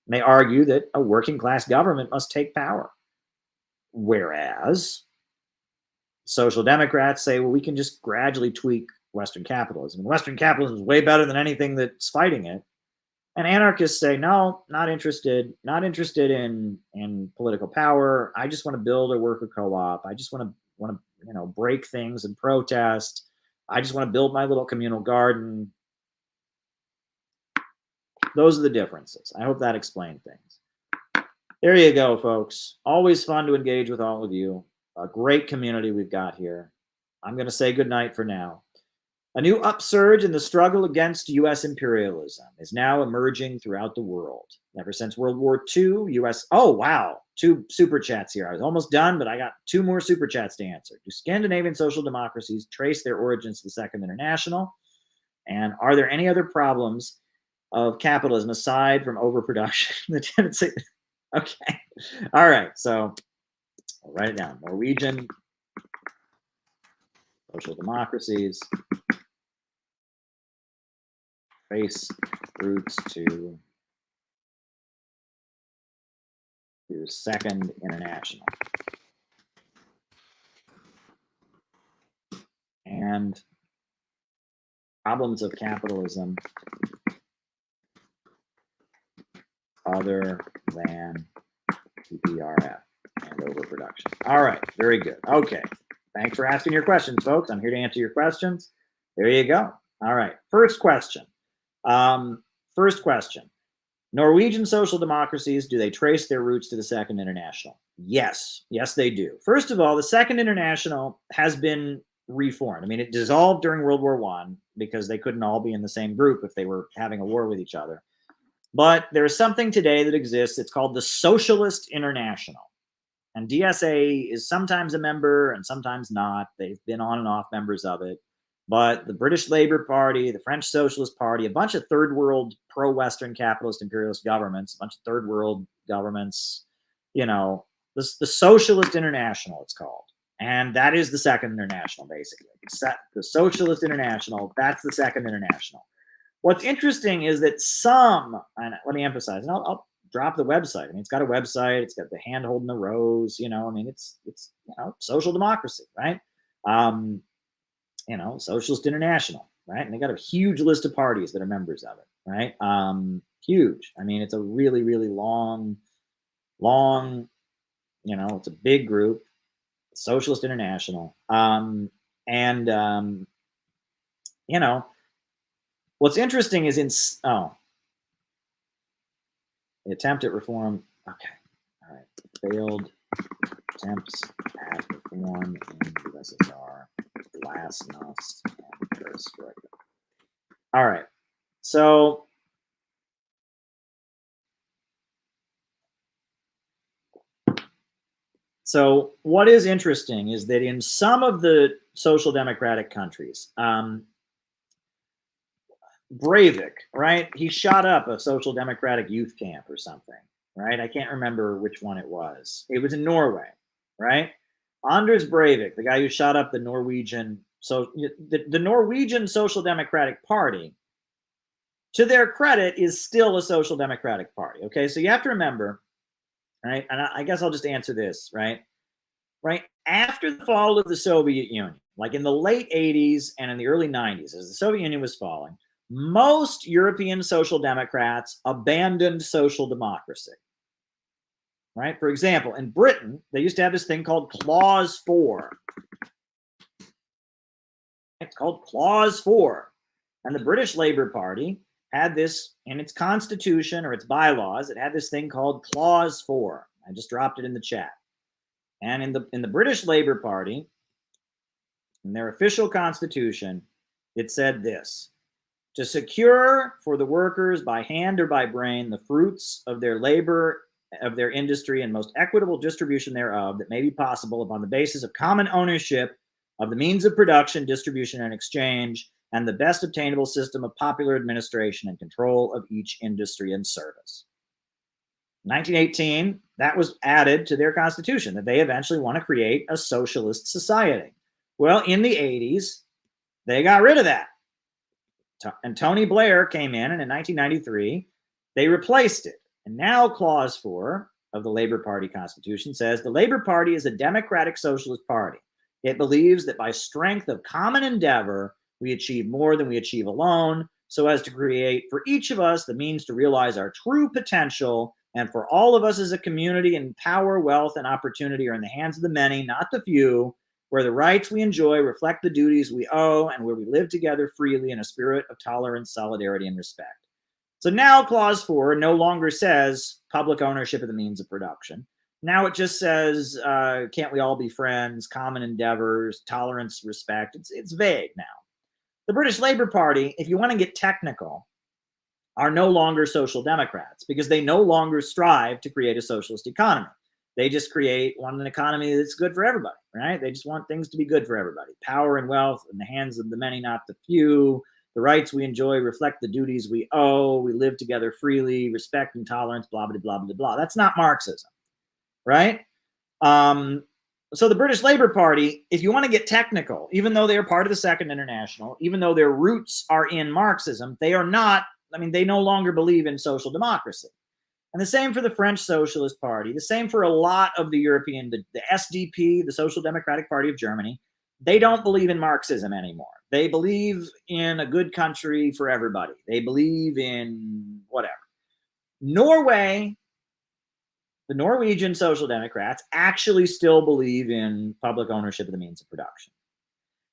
And they argue that a working class government must take power. Whereas social democrats say, well, we can just gradually tweak Western capitalism. And Western capitalism is way better than anything that's fighting it. And anarchists say, no, not interested in political power. I just want to build a worker co-op. I just want to break things and protest. I just want to build my little communal garden. Those are the differences. I hope that explained things. There you go, folks. Always fun to engage with all of you. A great community we've got here. I'm going to say goodnight for now. A new upsurge in the struggle against U.S. imperialism is now emerging throughout the world. Ever since World War II, U.S. Oh, wow. 2 super chats here. I was almost done, but I got 2 more super chats to answer. Do Scandinavian social democracies trace their origins to the Second International? And are there any other problems of capitalism aside from overproduction? The tendency. Okay. All right. So I'll write it down. Norwegian social democracies trace roots to the Second International. And problems of capitalism other than PPRF and overproduction. All right, very good. Okay, thanks for asking your questions, folks. I'm here to answer your questions. There you go. All right, first question. Norwegian social democracies, do they trace their roots to the Second International? Yes, they do. First of all, the Second International has been reformed. I mean, it dissolved during World War I because they couldn't all be in the same group if they were having a war with each other. But there is something today that exists. It's called the Socialist International. And DSA is sometimes a member and sometimes not. They've been on and off members of it. But the British Labour Party, the French Socialist Party, a bunch of third world pro-Western capitalist imperialist governments, a bunch of third world governments, you know, the Socialist International, it's called. And that is the Second International, basically. The Socialist International, that's the Second International. What's interesting is that some, and let me emphasize, and I'll drop the website. I mean, it's got a website, it's got the hand holding the rose, you know, I mean, it's you know, social democracy, right? You know, Socialist International. right? And they got a huge list of parties that are members of it, right? Huge. I mean, it's a really, really long, it's a big group, Socialist International. What's interesting is the attempt at reform. Okay. All right. Failed attempts at reform in the USSR, glasnost, and perestroika. All right. So what is interesting is that in some of the social democratic countries, Breivik, right? He shot up a social democratic youth camp or something, right? I can't remember which one it was. It was in Norway, right? Anders Breivik, the guy who shot up the Norwegian, the Norwegian Social Democratic Party, to their credit, is still a social democratic party. Okay, so you have to remember, right? And I guess I'll just answer this, right? Right after the fall of the Soviet Union, like in the late 80s and in the early 90s, as the Soviet Union was falling, most European social democrats abandoned social democracy. Right? For example, in Britain, they used to have this thing called Clause 4. It's called Clause 4. And the British Labour Party had this in its constitution or its bylaws. It had this thing called Clause 4. I just dropped it in the chat. And in the British Labour Party, in their official constitution, it said this: to secure for the workers by hand or by brain the fruits of their labor, of their industry, and most equitable distribution thereof that may be possible upon the basis of common ownership of the means of production, distribution, and exchange, and the best obtainable system of popular administration and control of each industry and service. 1918, that was added to their constitution, that they eventually want to create a socialist society. Well, in the 80s, they got rid of that. And Tony Blair came in, and in 1993, they replaced it. And now Clause 4 of the Labour Party Constitution says the Labour Party is a democratic socialist party. It believes that by strength of common endeavor, we achieve more than we achieve alone, so as to create for each of us the means to realize our true potential, and for all of us as a community, and power, wealth, and opportunity are in the hands of the many, not the few, where the rights we enjoy reflect the duties we owe, and where we live together freely in a spirit of tolerance, solidarity, and respect. So now Clause 4 no longer says public ownership of the means of production. Now it just says, can't we all be friends, common endeavors, tolerance, respect. It's vague now. The British Labour Party, if you want to get technical, are no longer social democrats because they no longer strive to create a socialist economy. They just want an economy that's good for everybody, right? They just want things to be good for everybody. Power and wealth in the hands of the many, not the few. The rights we enjoy reflect the duties we owe. We live together freely, respect and tolerance, blah, blah, blah, blah, blah. That's not Marxism, right? So the British Labour Party, if you want to get technical, even though they're part of the Second International, even though their roots are in Marxism, they are not, they no longer believe in social democracy. And the same for the French Socialist Party, the same for a lot of the European, the SDP, the Social Democratic Party of Germany. They don't believe in Marxism anymore. They believe in a good country for everybody. They believe in whatever. Norway, the Norwegian Social Democrats actually still believe in public ownership of the means of production.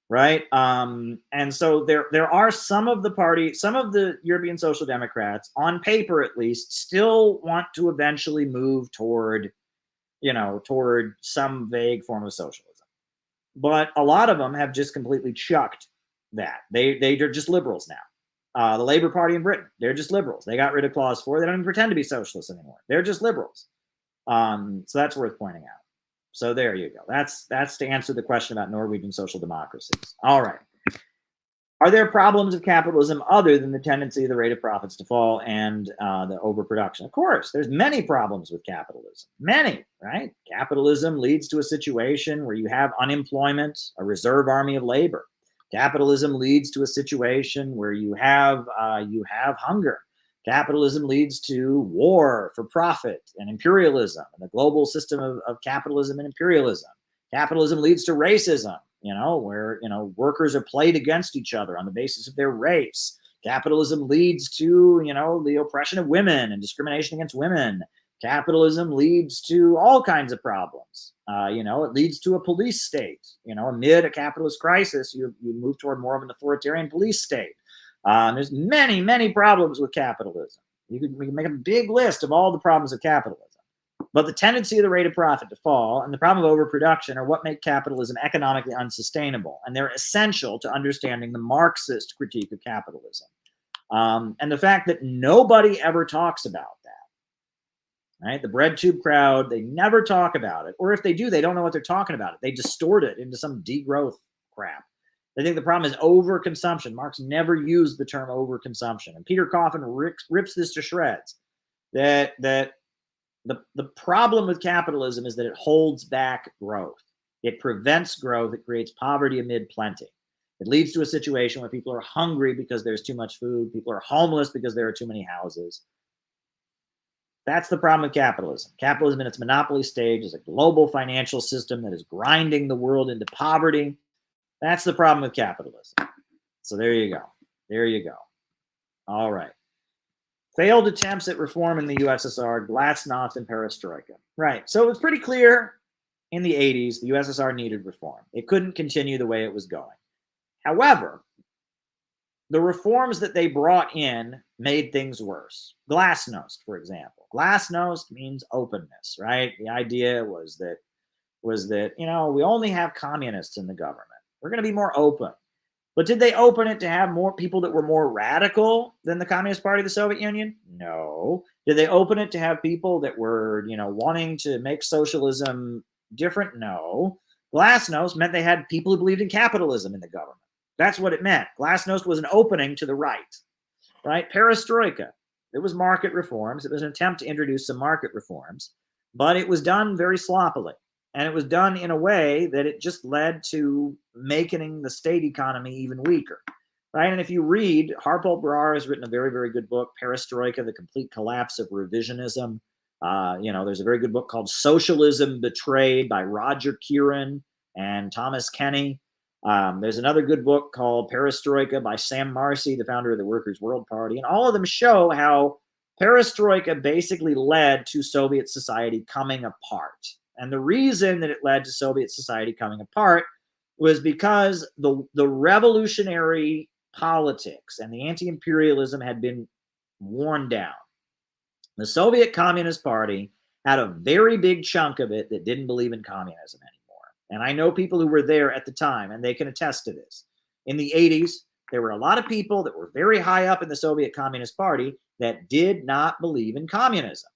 Right. And so there are some of the European Social Democrats, on paper at least, still want to eventually move toward some vague form of socialism. But a lot of them have just completely chucked that. They're just liberals now. The Labour Party in Britain, they're just liberals. They got rid of Clause 4. They don't even pretend to be socialists anymore. They're just liberals. So that's worth pointing out. So there you go. That's to answer the question about Norwegian social democracies. All right. Are there problems of capitalism other than the tendency of the rate of profits to fall and the overproduction? Of course, there's many problems with capitalism. Many, right? Capitalism leads to a situation where you have unemployment, a reserve army of labor. Capitalism leads to a situation where you have hunger. Capitalism leads to war for profit and imperialism and the global system of capitalism and imperialism. Capitalism leads to racism, where, workers are played against each other on the basis of their race. Capitalism leads to, the oppression of women and discrimination against women. Capitalism leads to all kinds of problems. It leads to a police state. Amid a capitalist crisis, you move toward more of an authoritarian police state. There's many, many problems with capitalism. We can make a big list of all the problems of capitalism. But the tendency of the rate of profit to fall and the problem of overproduction are what make capitalism economically unsustainable. And they're essential to understanding the Marxist critique of capitalism. And the fact that nobody ever talks about that, right? The bread tube crowd, they never talk about it. Or if they do, they don't know what they're talking about. They distort it into some degrowth crap. They think the problem is overconsumption. Marx never used the term overconsumption. And Peter Coffin rips this to shreds. That the problem with capitalism is that it holds back growth. It prevents growth. It creates poverty amid plenty. It leads to a situation where people are hungry because there's too much food. People are homeless because there are too many houses. That's the problem with capitalism. Capitalism in its monopoly stage is a global financial system that is grinding the world into poverty. That's the problem with capitalism. So there you go. There you go. All right. Failed attempts at reform in the USSR, glasnost, and perestroika. Right. So it was pretty clear in the 80s the USSR needed reform. It couldn't continue the way it was going. However, the reforms that they brought in made things worse. Glasnost, for example. Glasnost means openness, right? The idea was that we only have communists in the government. We're going to be more open. But did they open it to have more people that were more radical than the Communist Party of the Soviet Union? No. Did they open it to have people that were, wanting to make socialism different? No. Glasnost meant they had people who believed in capitalism in the government. That's what it meant. Glasnost was an opening to the right? Perestroika. It was market reforms. It was an attempt to introduce some market reforms, but it was done very sloppily. And it was done in a way that it just led to making the state economy even weaker, right? And if you read, Harpal Brar has written a very, very good book, Perestroika, The Complete Collapse of Revisionism. There's a very good book called Socialism Betrayed by Roger Kieran and Thomas Kenny. There's another good book called Perestroika by Sam Marcy, the founder of the Workers' World Party. And all of them show how Perestroika basically led to Soviet society coming apart. And the reason that it led to Soviet society coming apart was because the revolutionary politics and the anti-imperialism had been worn down. The Soviet Communist Party had a very big chunk of it that didn't believe in communism anymore. And I know people who were there at the time, and they can attest to this. In the 80s, there were a lot of people that were very high up in the Soviet Communist Party that did not believe in communism.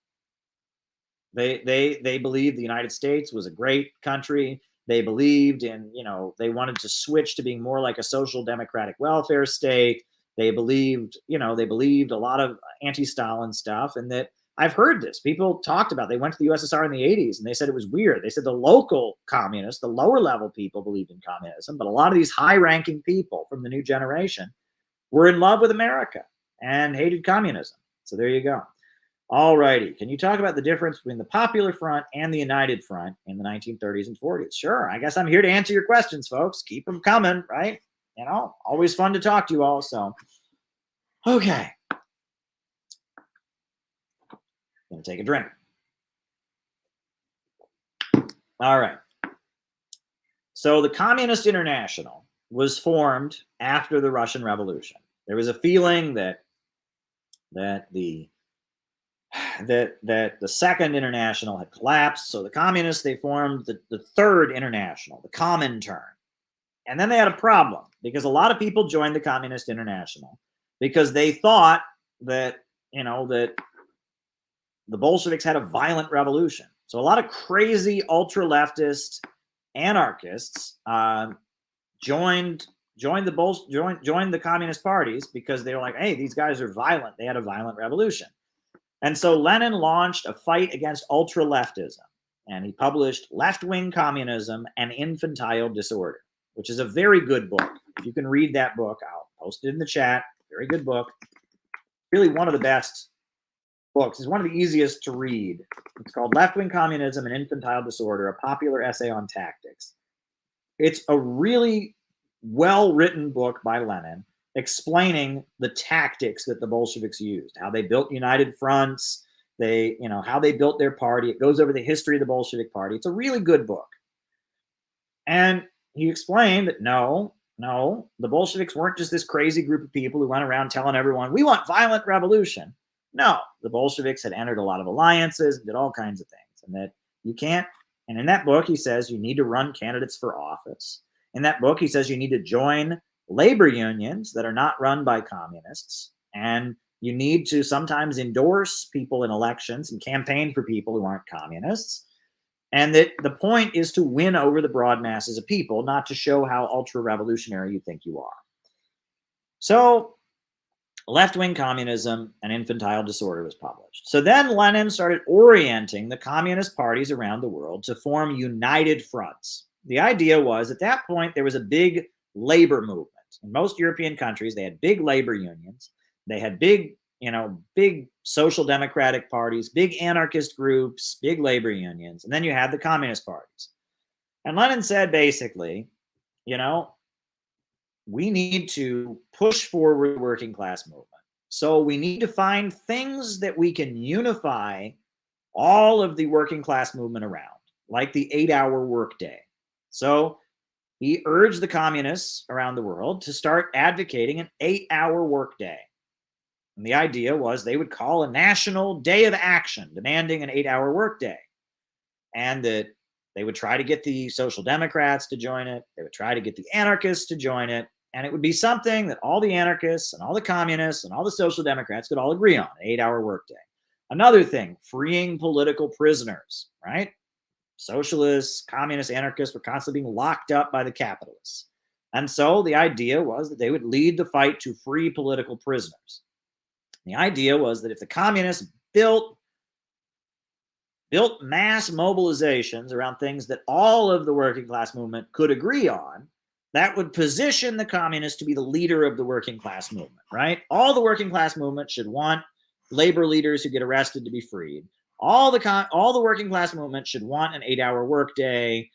They believed the United States was a great country. They believed in, they wanted to switch to being more like a social democratic welfare state. They believed a lot of anti-Stalin stuff. And that I've heard this. People talked about, they went to the USSR in the 80s and they said it was weird. They said the local communists, the lower level people believed in communism, but a lot of these high ranking people from the new generation were in love with America and hated communism. So there you go. All righty. Can you talk about the difference between the Popular Front and the United Front in the 1930s and 40s? Sure. I guess I'm here to answer your questions, folks. Keep them coming, right? Always fun to talk to you all. So, okay. Gonna take a drink. All right. So the Communist International was formed after the Russian Revolution. There was a feeling that the Second International had collapsed. So the communists, they formed the Third International, the Comintern. And then they had a problem because a lot of people joined the Communist International because they thought that, that the Bolsheviks had a violent revolution. So a lot of crazy ultra-leftist anarchists joined the communist parties because they were like, hey, these guys are violent. They had a violent revolution. And so Lenin launched a fight against ultra-leftism, and he published Left-Wing Communism and Infantile Disorder, which is a very good book. If you can read that book, I'll post it in the chat. Very good book. Really one of the best books. It's one of the easiest to read. It's called Left-Wing Communism and Infantile Disorder, a popular essay on tactics. it's a really well-written book by Lenin explaining the tactics that the Bolsheviks used, how they built united fronts, how they built their party. It goes over the history of the Bolshevik party. It's a really good book. And he explained that no, the Bolsheviks weren't just this crazy group of people who went around telling everyone, we want violent revolution. No, the Bolsheviks had entered a lot of alliances and did all kinds of things. And that you can't, and in that book, he says you need to run candidates for office. In that book, he says you need to join labor unions that are not run by communists. And you need to sometimes endorse people in elections and campaign for people who aren't communists. And that the point is to win over the broad masses of people, not to show how ultra-revolutionary you think you are. So Left-Wing Communism and Infantile Disorder was published. So then Lenin started orienting the communist parties around the world to form united fronts. The idea was at that point there was a big labor movement. In most European countries, they had big labor unions. They had big social democratic parties, big anarchist groups, big labor unions. And then you had the communist parties. And Lenin said basically, we need to push forward the working class movement. So we need to find things that we can unify all of the working class movement around, like the 8-hour workday. So he urged the communists around the world to start advocating an 8-hour workday. And the idea was they would call a national day of action demanding an 8-hour workday. And that they would try to get the social democrats to join it. They would try to get the anarchists to join it. And it would be something that all the anarchists and all the communists and all the social democrats could all agree on, an 8-hour workday. Another thing, freeing political prisoners, right? Socialists, communists, anarchists were constantly being locked up by the capitalists. And so the idea was that they would lead the fight to free political prisoners. The idea was that if the communists built mass mobilizations around things that all of the working class movement could agree on, that would position the communists to be the leader of the working class movement, right? All the working class movement should want labor leaders who get arrested to be freed. All the working class movement should want an 8-hour workday.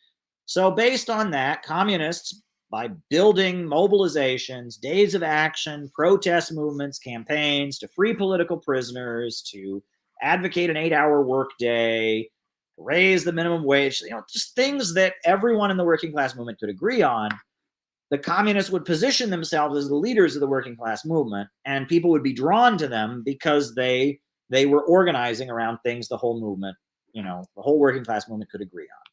So based on that, communists, by building mobilizations, days of action, protest movements, campaigns to free political prisoners, to advocate an 8-hour workday, raise the minimum wage, just things that everyone in the working class movement could agree on, the communists would position themselves as the leaders of the working class movement, and people would be drawn to them because they were organizing around things the whole movement, the whole working class movement could agree on.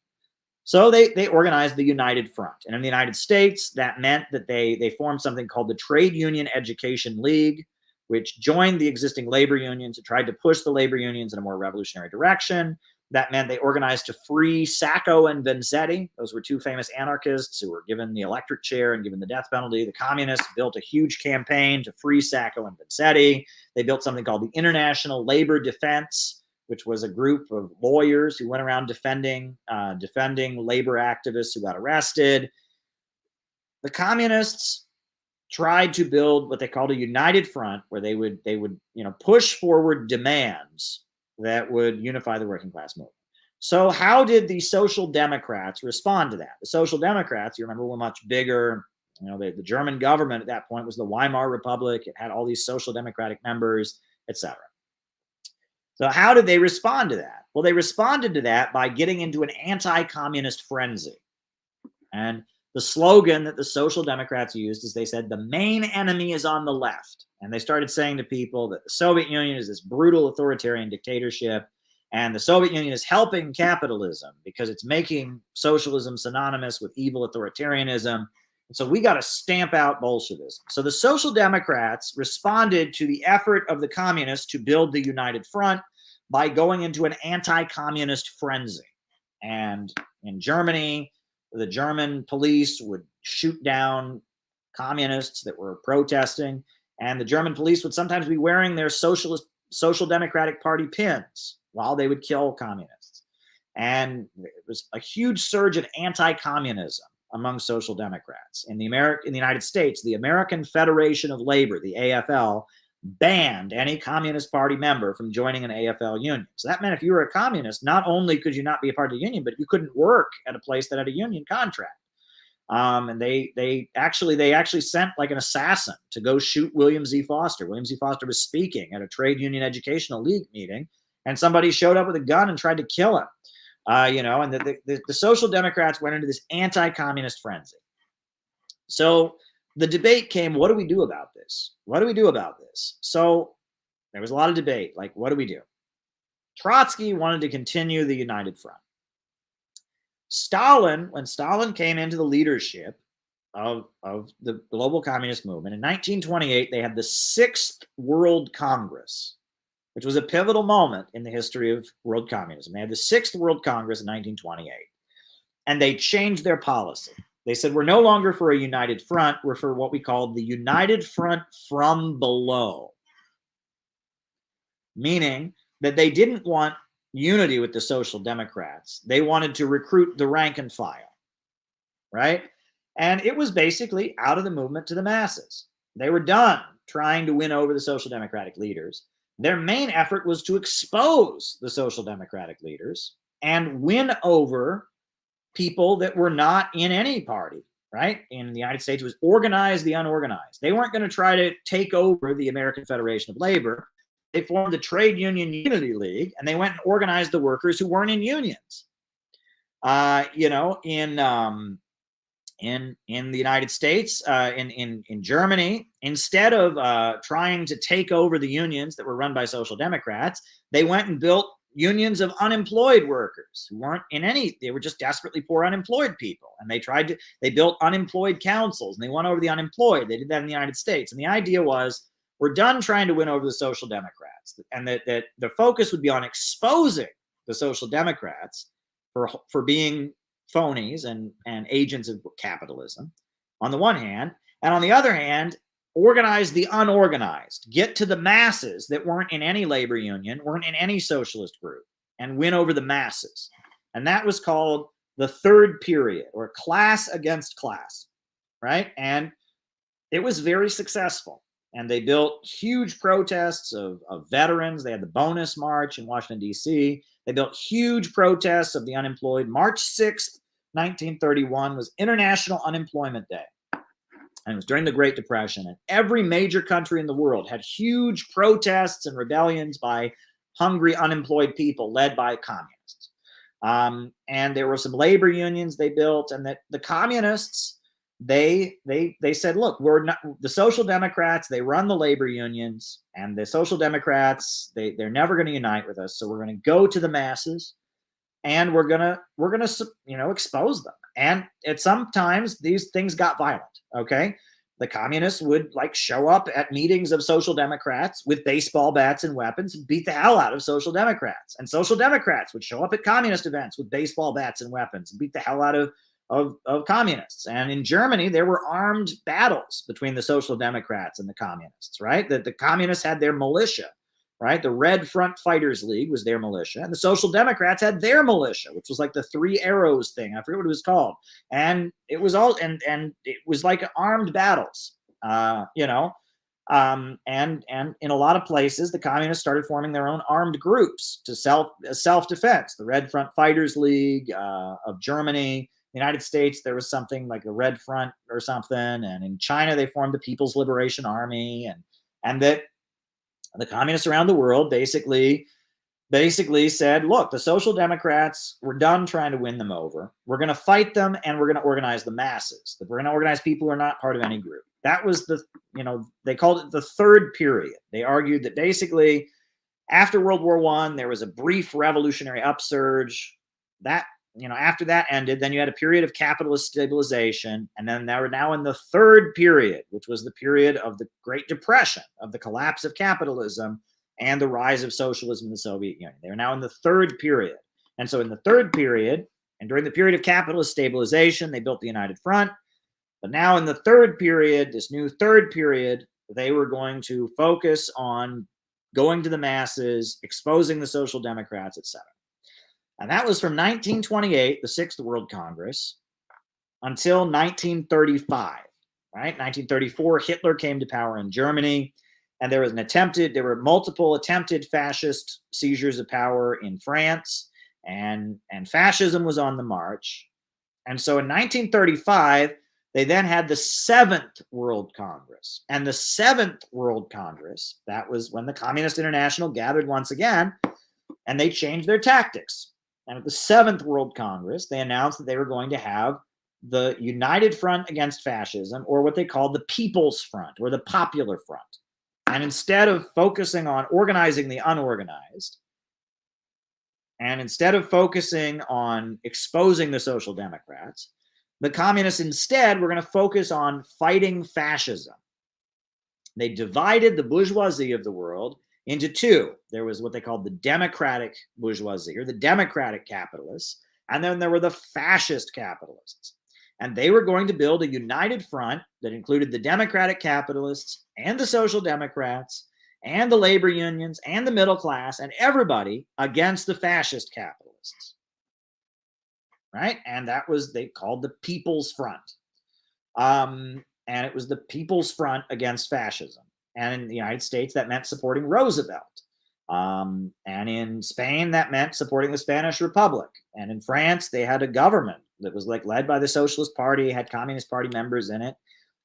So they organized the United Front. And in the United States, that meant that they formed something called the Trade Union Education League, which joined the existing labor unions and tried to push the labor unions in a more revolutionary direction. That meant they organized to free Sacco and Vanzetti. Those were two famous anarchists who were given the electric chair and given the death penalty. The communists built a huge campaign to free Sacco and Vanzetti. They built something called the International Labor Defense, which was a group of lawyers who went around defending labor activists who got arrested. The communists tried to build what they called a united front, where they would push forward demands that would unify the working class movement. So how did the social democrats respond to that? The social democrats, you remember, were much bigger. The German government at that point was the Weimar Republic. It had all these social democratic members, etc. So how did they respond to that? Well, they responded to that by getting into an anti-communist frenzy. And the slogan that the social democrats used is they said, the main enemy is on the left. And they started saying to people that the Soviet Union is this brutal authoritarian dictatorship, and the Soviet Union is helping capitalism because it's making socialism synonymous with evil authoritarianism. And so we got to stamp out Bolshevism. So the Social Democrats responded to the effort of the communists to build the United Front by going into an anti-communist frenzy. And in Germany, the German police would shoot down communists that were protesting, and the German police would sometimes be wearing their Social Democratic Party pins while they would kill communists. And it was a huge surge of anti-communism among social democrats. In the United States, the American Federation of Labor, the AFL, banned any Communist Party member from joining an AFL union. So that meant if you were a communist, not only could you not be a part of the union, but you couldn't work at a place that had a union contract. And they actually sent like an assassin to go shoot William Z. Foster. William Z. Foster was speaking at a trade union educational league meeting, and somebody showed up with a gun and tried to kill him. And the Social Democrats went into this anti-communist frenzy. So the debate came, what do we do about this? What do we do about this? So there was a lot of debate, like, what do we do? Trotsky wanted to continue the United Front. When Stalin came into the leadership of the global communist movement, in 1928, they had the 6th World Congress, which was a pivotal moment in the history of world communism. They had the 6th World Congress in 1928, and they changed their policy. They said, we're no longer for a united front, we're for what we called the United Front from below. Meaning that they didn't want unity with the Social Democrats. They wanted to recruit the rank and file, right? And it was basically out of the movement to the masses. They were done trying to win over the Social Democratic leaders. Their main effort was to expose the Social Democratic leaders and win over people that were not in any party, right? In the United States, it was organize the unorganized. They weren't going to try to take over the American Federation of Labor. They formed the Trade Union Unity League, and they went and organized the workers who weren't in unions. In the United States, in Germany, instead of trying to take over the unions that were run by Social Democrats, they went and built unions of unemployed workers who weren't in any, they were just desperately poor unemployed people. And they built unemployed councils, and they won over the unemployed. They did that in the United States. And the idea was, we're done trying to win over the Social Democrats, and that the focus would be on exposing the Social Democrats for being phonies and agents of capitalism on the one hand, and on the other hand, organize the unorganized, get to the masses that weren't in any labor union, weren't in any socialist group, and win over the masses. And that was called the third period, or class against class, right? And it was very successful. And they built huge protests of veterans. They had the Bonus March in Washington, D.C. They built huge protests of the unemployed. March 6th, 1931 was International Unemployment Day. And it was during the Great Depression. And every major country in the world had huge protests and rebellions by hungry, unemployed people led by communists. And there were some labor unions they built, and that the communists, they said, look, we're not the Social Democrats. They run the labor unions, and the Social Democrats, they're never going to unite with us. So we're going to go to the masses, and we're gonna expose them. And sometimes these things got violent. Okay, the communists would like show up at meetings of Social Democrats with baseball bats and weapons and beat the hell out of Social Democrats. And Social Democrats would show up at communist events with baseball bats and weapons and beat the hell out of communists. And in Germany, there were armed battles between the Social Democrats and the communists, right? That the communists had their militia, right? The Red Front Fighters League was their militia, and the Social Democrats had their militia, which was like the Three Arrows thing. I forget what it was called. And it was all, and it was like armed battles, and in a lot of places, the communists started forming their own armed groups to self-defense. The Red Front Fighters League of Germany. In the United States, there was something like the Red Front or something, and in China, they formed the People's Liberation Army, and that the communists around the world basically said, look, the Social Democrats, we're done trying to win them over. We're going to fight them, and we're going to organize the masses. We're going to organize people who are not part of any group. That was they called it the third period. They argued that basically after World War I, there was a brief revolutionary upsurge. That, after that ended, then you had a period of capitalist stabilization, and then they were now in the third period, which was the period of the Great Depression, of the collapse of capitalism and the rise of socialism in the Soviet Union. They are now in the third period. And so in the third period, and during the period of capitalist stabilization, they built the United Front. But now in the third period, this new third period, they were going to focus on going to the masses, exposing the Social Democrats, etc. And that was from 1928, the 6th World Congress, until 1935, right? 1934, Hitler came to power in Germany, and there were multiple attempted fascist seizures of power in France, and fascism was on the march. And so in 1935, they then had the Seventh World Congress. And the Seventh World Congress, that was when the Communist International gathered once again, and they changed their tactics. And at the Seventh World Congress, they announced that they were going to have the United Front Against Fascism, or what they called the People's Front, or the Popular Front. And instead of focusing on organizing the unorganized, and instead of focusing on exposing the Social Democrats, the communists instead were going to focus on fighting fascism. They divided the bourgeoisie of the world into two. There was what they called the democratic bourgeoisie, or the democratic capitalists, and then there were the fascist capitalists. And they were going to build a united front that included the democratic capitalists and the social democrats and the labor unions and the middle class and everybody against the fascist capitalists. Right? And that was, they called the People's Front. And it was the People's Front against fascism. And in the United States, that meant supporting Roosevelt. And in Spain, that meant supporting the Spanish Republic. And in France, they had a government that was like led by the Socialist Party, had Communist Party members in it.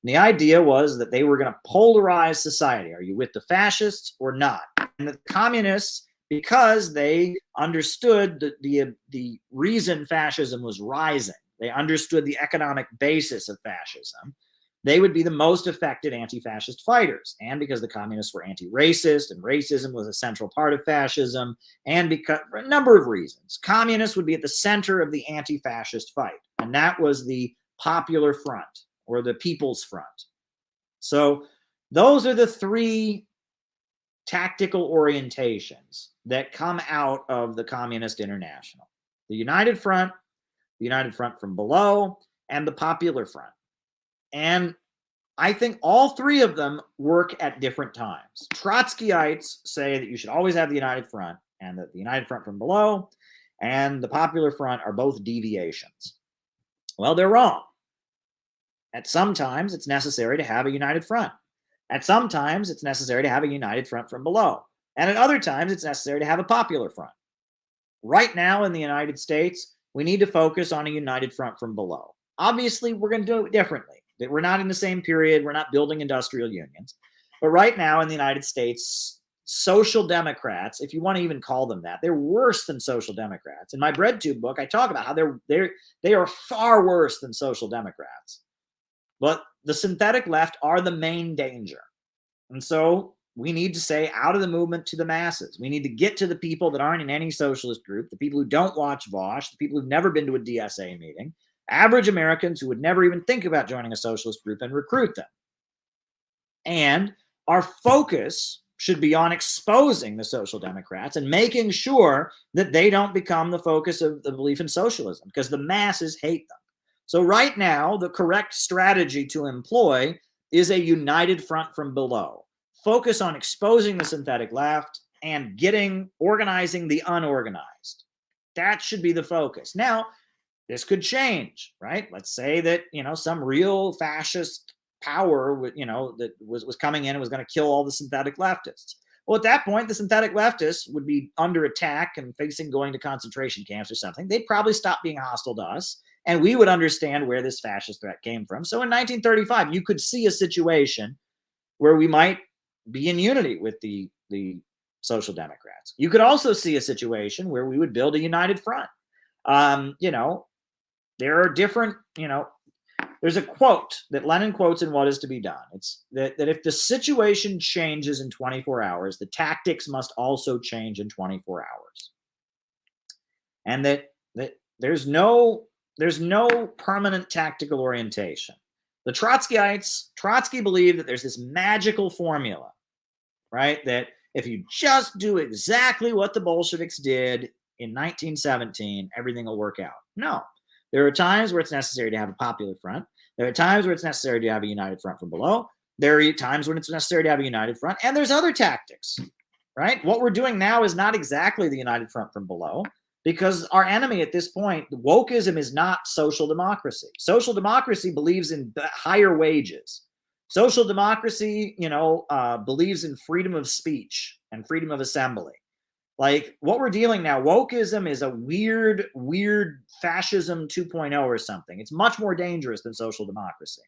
And the idea was that they were going to polarize society. Are you with the fascists or not? And the communists, because they understood the reason fascism was rising, they understood the economic basis of fascism, they would be the most effective anti-fascist fighters. And because the communists were anti-racist and racism was a central part of fascism, and because for a number of reasons, communists would be at the center of the anti-fascist fight. And that was the Popular Front, or the People's Front. So those are the three tactical orientations that come out of the Communist International: the United Front, the United Front from below, and the Popular Front. And I think all three of them work at different times. Trotskyites say that you should always have the United Front, and that the United Front from below and the Popular Front are both deviations. Well, they're wrong. At some times, it's necessary to have a united front. At some times, it's necessary to have a united front from below. And at other times, it's necessary to have a popular front. Right now in the United States, we need to focus on a united front from below. Obviously, we're going to do it differently. We're not in the same period. We're not building industrial unions. But right now in the United States, social democrats, if you want to even call them that, they're worse than social democrats. In my BreadTube book, I talk about how they are far worse than social democrats. But the synthetic left are the main danger. And so we need to say out of the movement to the masses. We need to get to the people that aren't in any socialist group, the people who don't watch Vosh, the people who've never been to a DSA meeting, average Americans who would never even think about joining a socialist group, and recruit them. And our focus should be on exposing the social democrats and making sure that they don't become the focus of the belief in socialism, because the masses hate them. So right now, the correct strategy to employ is a united front from below. Focus on exposing the synthetic left and organizing the unorganized. That should be the focus. Now, this could change, right? Let's say that, some real fascist power, that was coming in and was going to kill all the synthetic leftists. Well, at that point, the synthetic leftists would be under attack and facing going to concentration camps or something. They'd probably stop being hostile to us, and we would understand where this fascist threat came from. So in 1935, you could see a situation where we might be in unity with the Social Democrats. You could also see a situation where we would build a united front. There are different, there's a quote that Lenin quotes in What Is to Be Done. It's that if the situation changes in 24 hours, the tactics must also change in 24 hours. And that there's no permanent tactical orientation. The Trotsky believed that there's this magical formula, right? That if you just do exactly what the Bolsheviks did in 1917, everything will work out. No. There are times where it's necessary to have a popular front. There are times where it's necessary to have a united front from below. There are times when it's necessary to have a united front. And there's other tactics, right? What we're doing now is not exactly the united front from below, because our enemy at this point, wokeism, is not social democracy. Social democracy believes in higher wages. Social democracy, believes in freedom of speech and freedom of assembly. Like what we're dealing now, wokeism is a weird fascism 2.0 or something. It's much more dangerous than social democracy.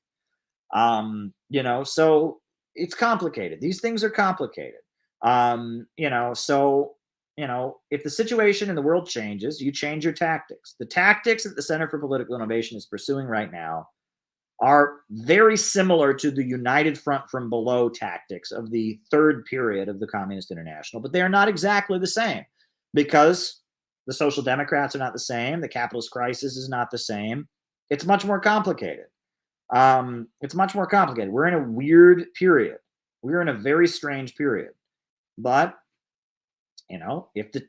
You know, so it's complicated. These things are complicated. You know, so, you know, if the situation in the world changes, you change your tactics. The tactics that the Center for Political Innovation is pursuing right now are very similar to the United Front from Below tactics of the third period of the Communist International, but they are not exactly the same because the Social Democrats are not the same. The capitalist crisis is not the same. It's much more complicated. It's much more complicated. We're in a weird period. We're in a very strange period. But, you know, if the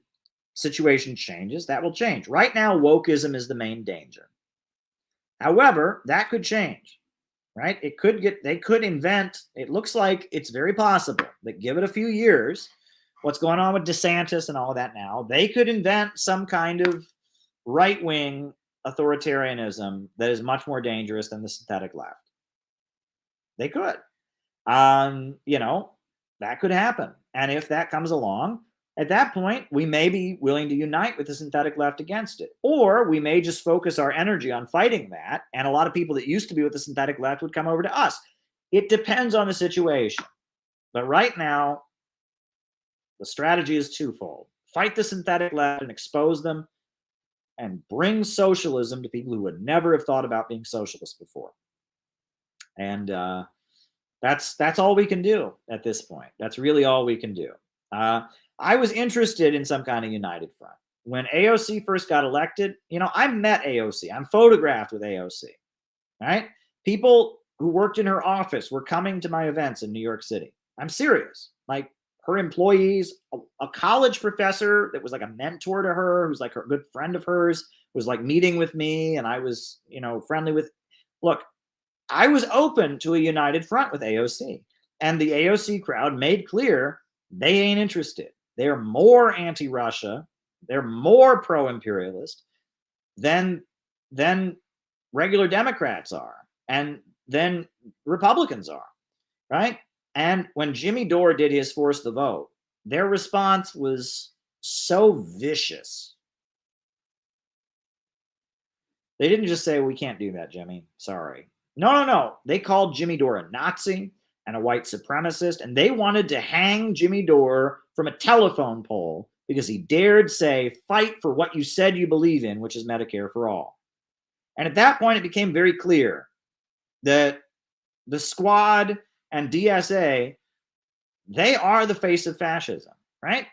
situation changes, that will change. Right now, wokeism is the main danger. However, that could change, right? It could get, they could invent, it looks like it's very possible that give it a few years, what's going on with DeSantis and all of that now, they could invent some kind of right-wing authoritarianism that is much more dangerous than the synthetic left. They could. You know, that could happen. And if that comes along, at that point, we may be willing to unite with the synthetic left against it. Or we may just focus our energy on fighting that, and a lot of people that used to be with the synthetic left would come over to us. It depends on the situation. But right now, the strategy is twofold. Fight the synthetic left and expose them, and bring socialism to people who would never have thought about being socialist before. And that's all we can do at this point. That's really all we can do. I was interested in some kind of united front. When AOC first got elected, you know, I met AOC. I'm photographed with AOC, right? People who worked in her office were coming to my events in New York City. I'm serious. Like her employees, a college professor that was like a mentor to her, who's like a good friend of hers, was like meeting with me, and I was, you know, friendly with. Look, I was open to a united front with AOC, and the AOC crowd made clear they ain't interested. They're more anti-Russia, they're more pro-imperialist than regular Democrats are, and then Republicans are, right? And when Jimmy Dore did his force the vote, their response was so vicious. They didn't just say, we can't do that, Jimmy. Sorry. No. They called Jimmy Dore a Nazi and a white supremacist, and they wanted to hang Jimmy Dore from a telephone pole because he dared say, fight for what you said you believe in, which is Medicare for all. And at that point, it became very clear that the Squad and DSA, they are the face of fascism, right?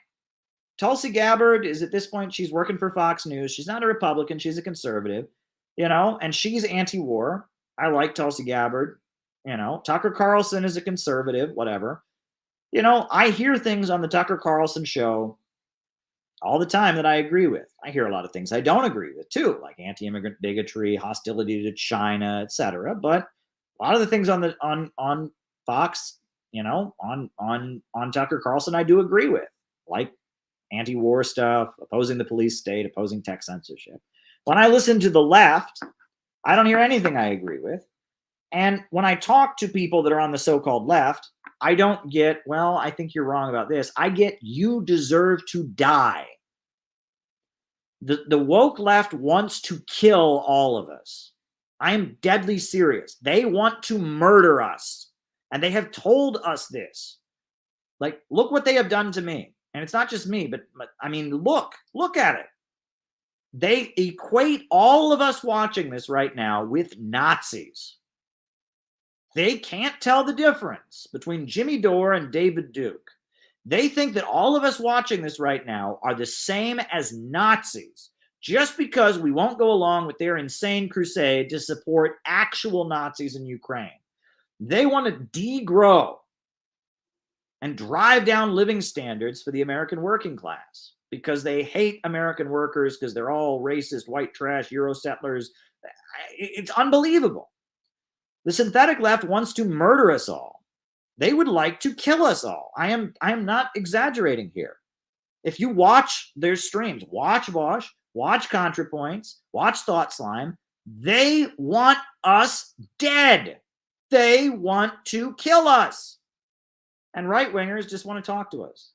Tulsi Gabbard is at this point, she's working for Fox News. She's not a Republican, she's a conservative, you know, and she's anti-war. I like Tulsi Gabbard, you know. Tucker Carlson is a conservative, whatever. You know, I hear things on the Tucker Carlson show all the time that I agree with. I hear a lot of things I don't agree with too, like anti-immigrant bigotry, hostility to China, etc. But a lot of the things on Fox, you know, on Tucker Carlson, I do agree with, like anti-war stuff, opposing the police state, opposing tech censorship. When I listen to the left, I don't hear anything I agree with. And when I talk to people that are on the so-called left, I don't get, well, I think you're wrong about this. I get, you deserve to die. The woke left wants to kill all of us. I am deadly serious. They want to murder us. And they have told us this. Like, look what they have done to me. And it's not just me, but I mean, look at it. They equate all of us watching this right now with Nazis. They can't tell the difference between Jimmy Dore and David Duke. They think that all of us watching this right now are the same as Nazis just because we won't go along with their insane crusade to support actual Nazis in Ukraine. They want to degrow and drive down living standards for the American working class because they hate American workers because they're all racist, white trash, Euro settlers. It's unbelievable. The synthetic left wants to murder us all. They would like to kill us all. I am not exaggerating here. If you watch their streams, watch ContraPoints, watch Thought Slime, they want us dead. They want to kill us. And right-wingers just want to talk to us.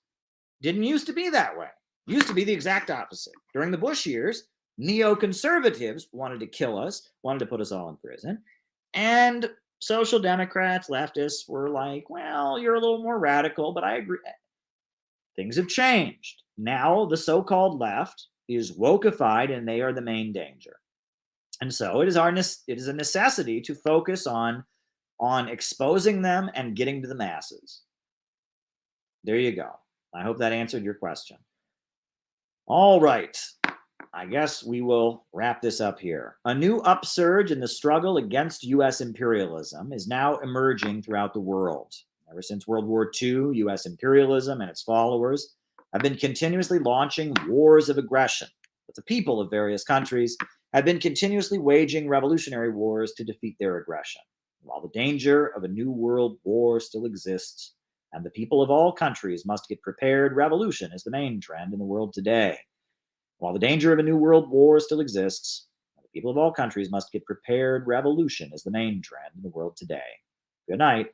Didn't used to be that way. Used to be the exact opposite. During the Bush years, neoconservatives wanted to kill us, wanted to put us all in prison. And social democrats, leftists were like, well, you're a little more radical, but I agree. Things have changed. Now the so-called left is wokeified and they are the main danger. And so it is a necessity to focus on exposing them and getting to the masses. There you go. I hope that answered your question. All right. I guess we will wrap this up here. A new upsurge in the struggle against U.S. imperialism is now emerging throughout the world. Ever since World War II, U.S. imperialism and its followers have been continuously launching wars of aggression, but the people of various countries have been continuously waging revolutionary wars to defeat their aggression. While the danger of a new world war still exists, and the people of all countries must get prepared, revolution is the main trend in the world today. While the danger of a new world war still exists, the people of all countries must get prepared, revolution is the main trend in the world today. Good night.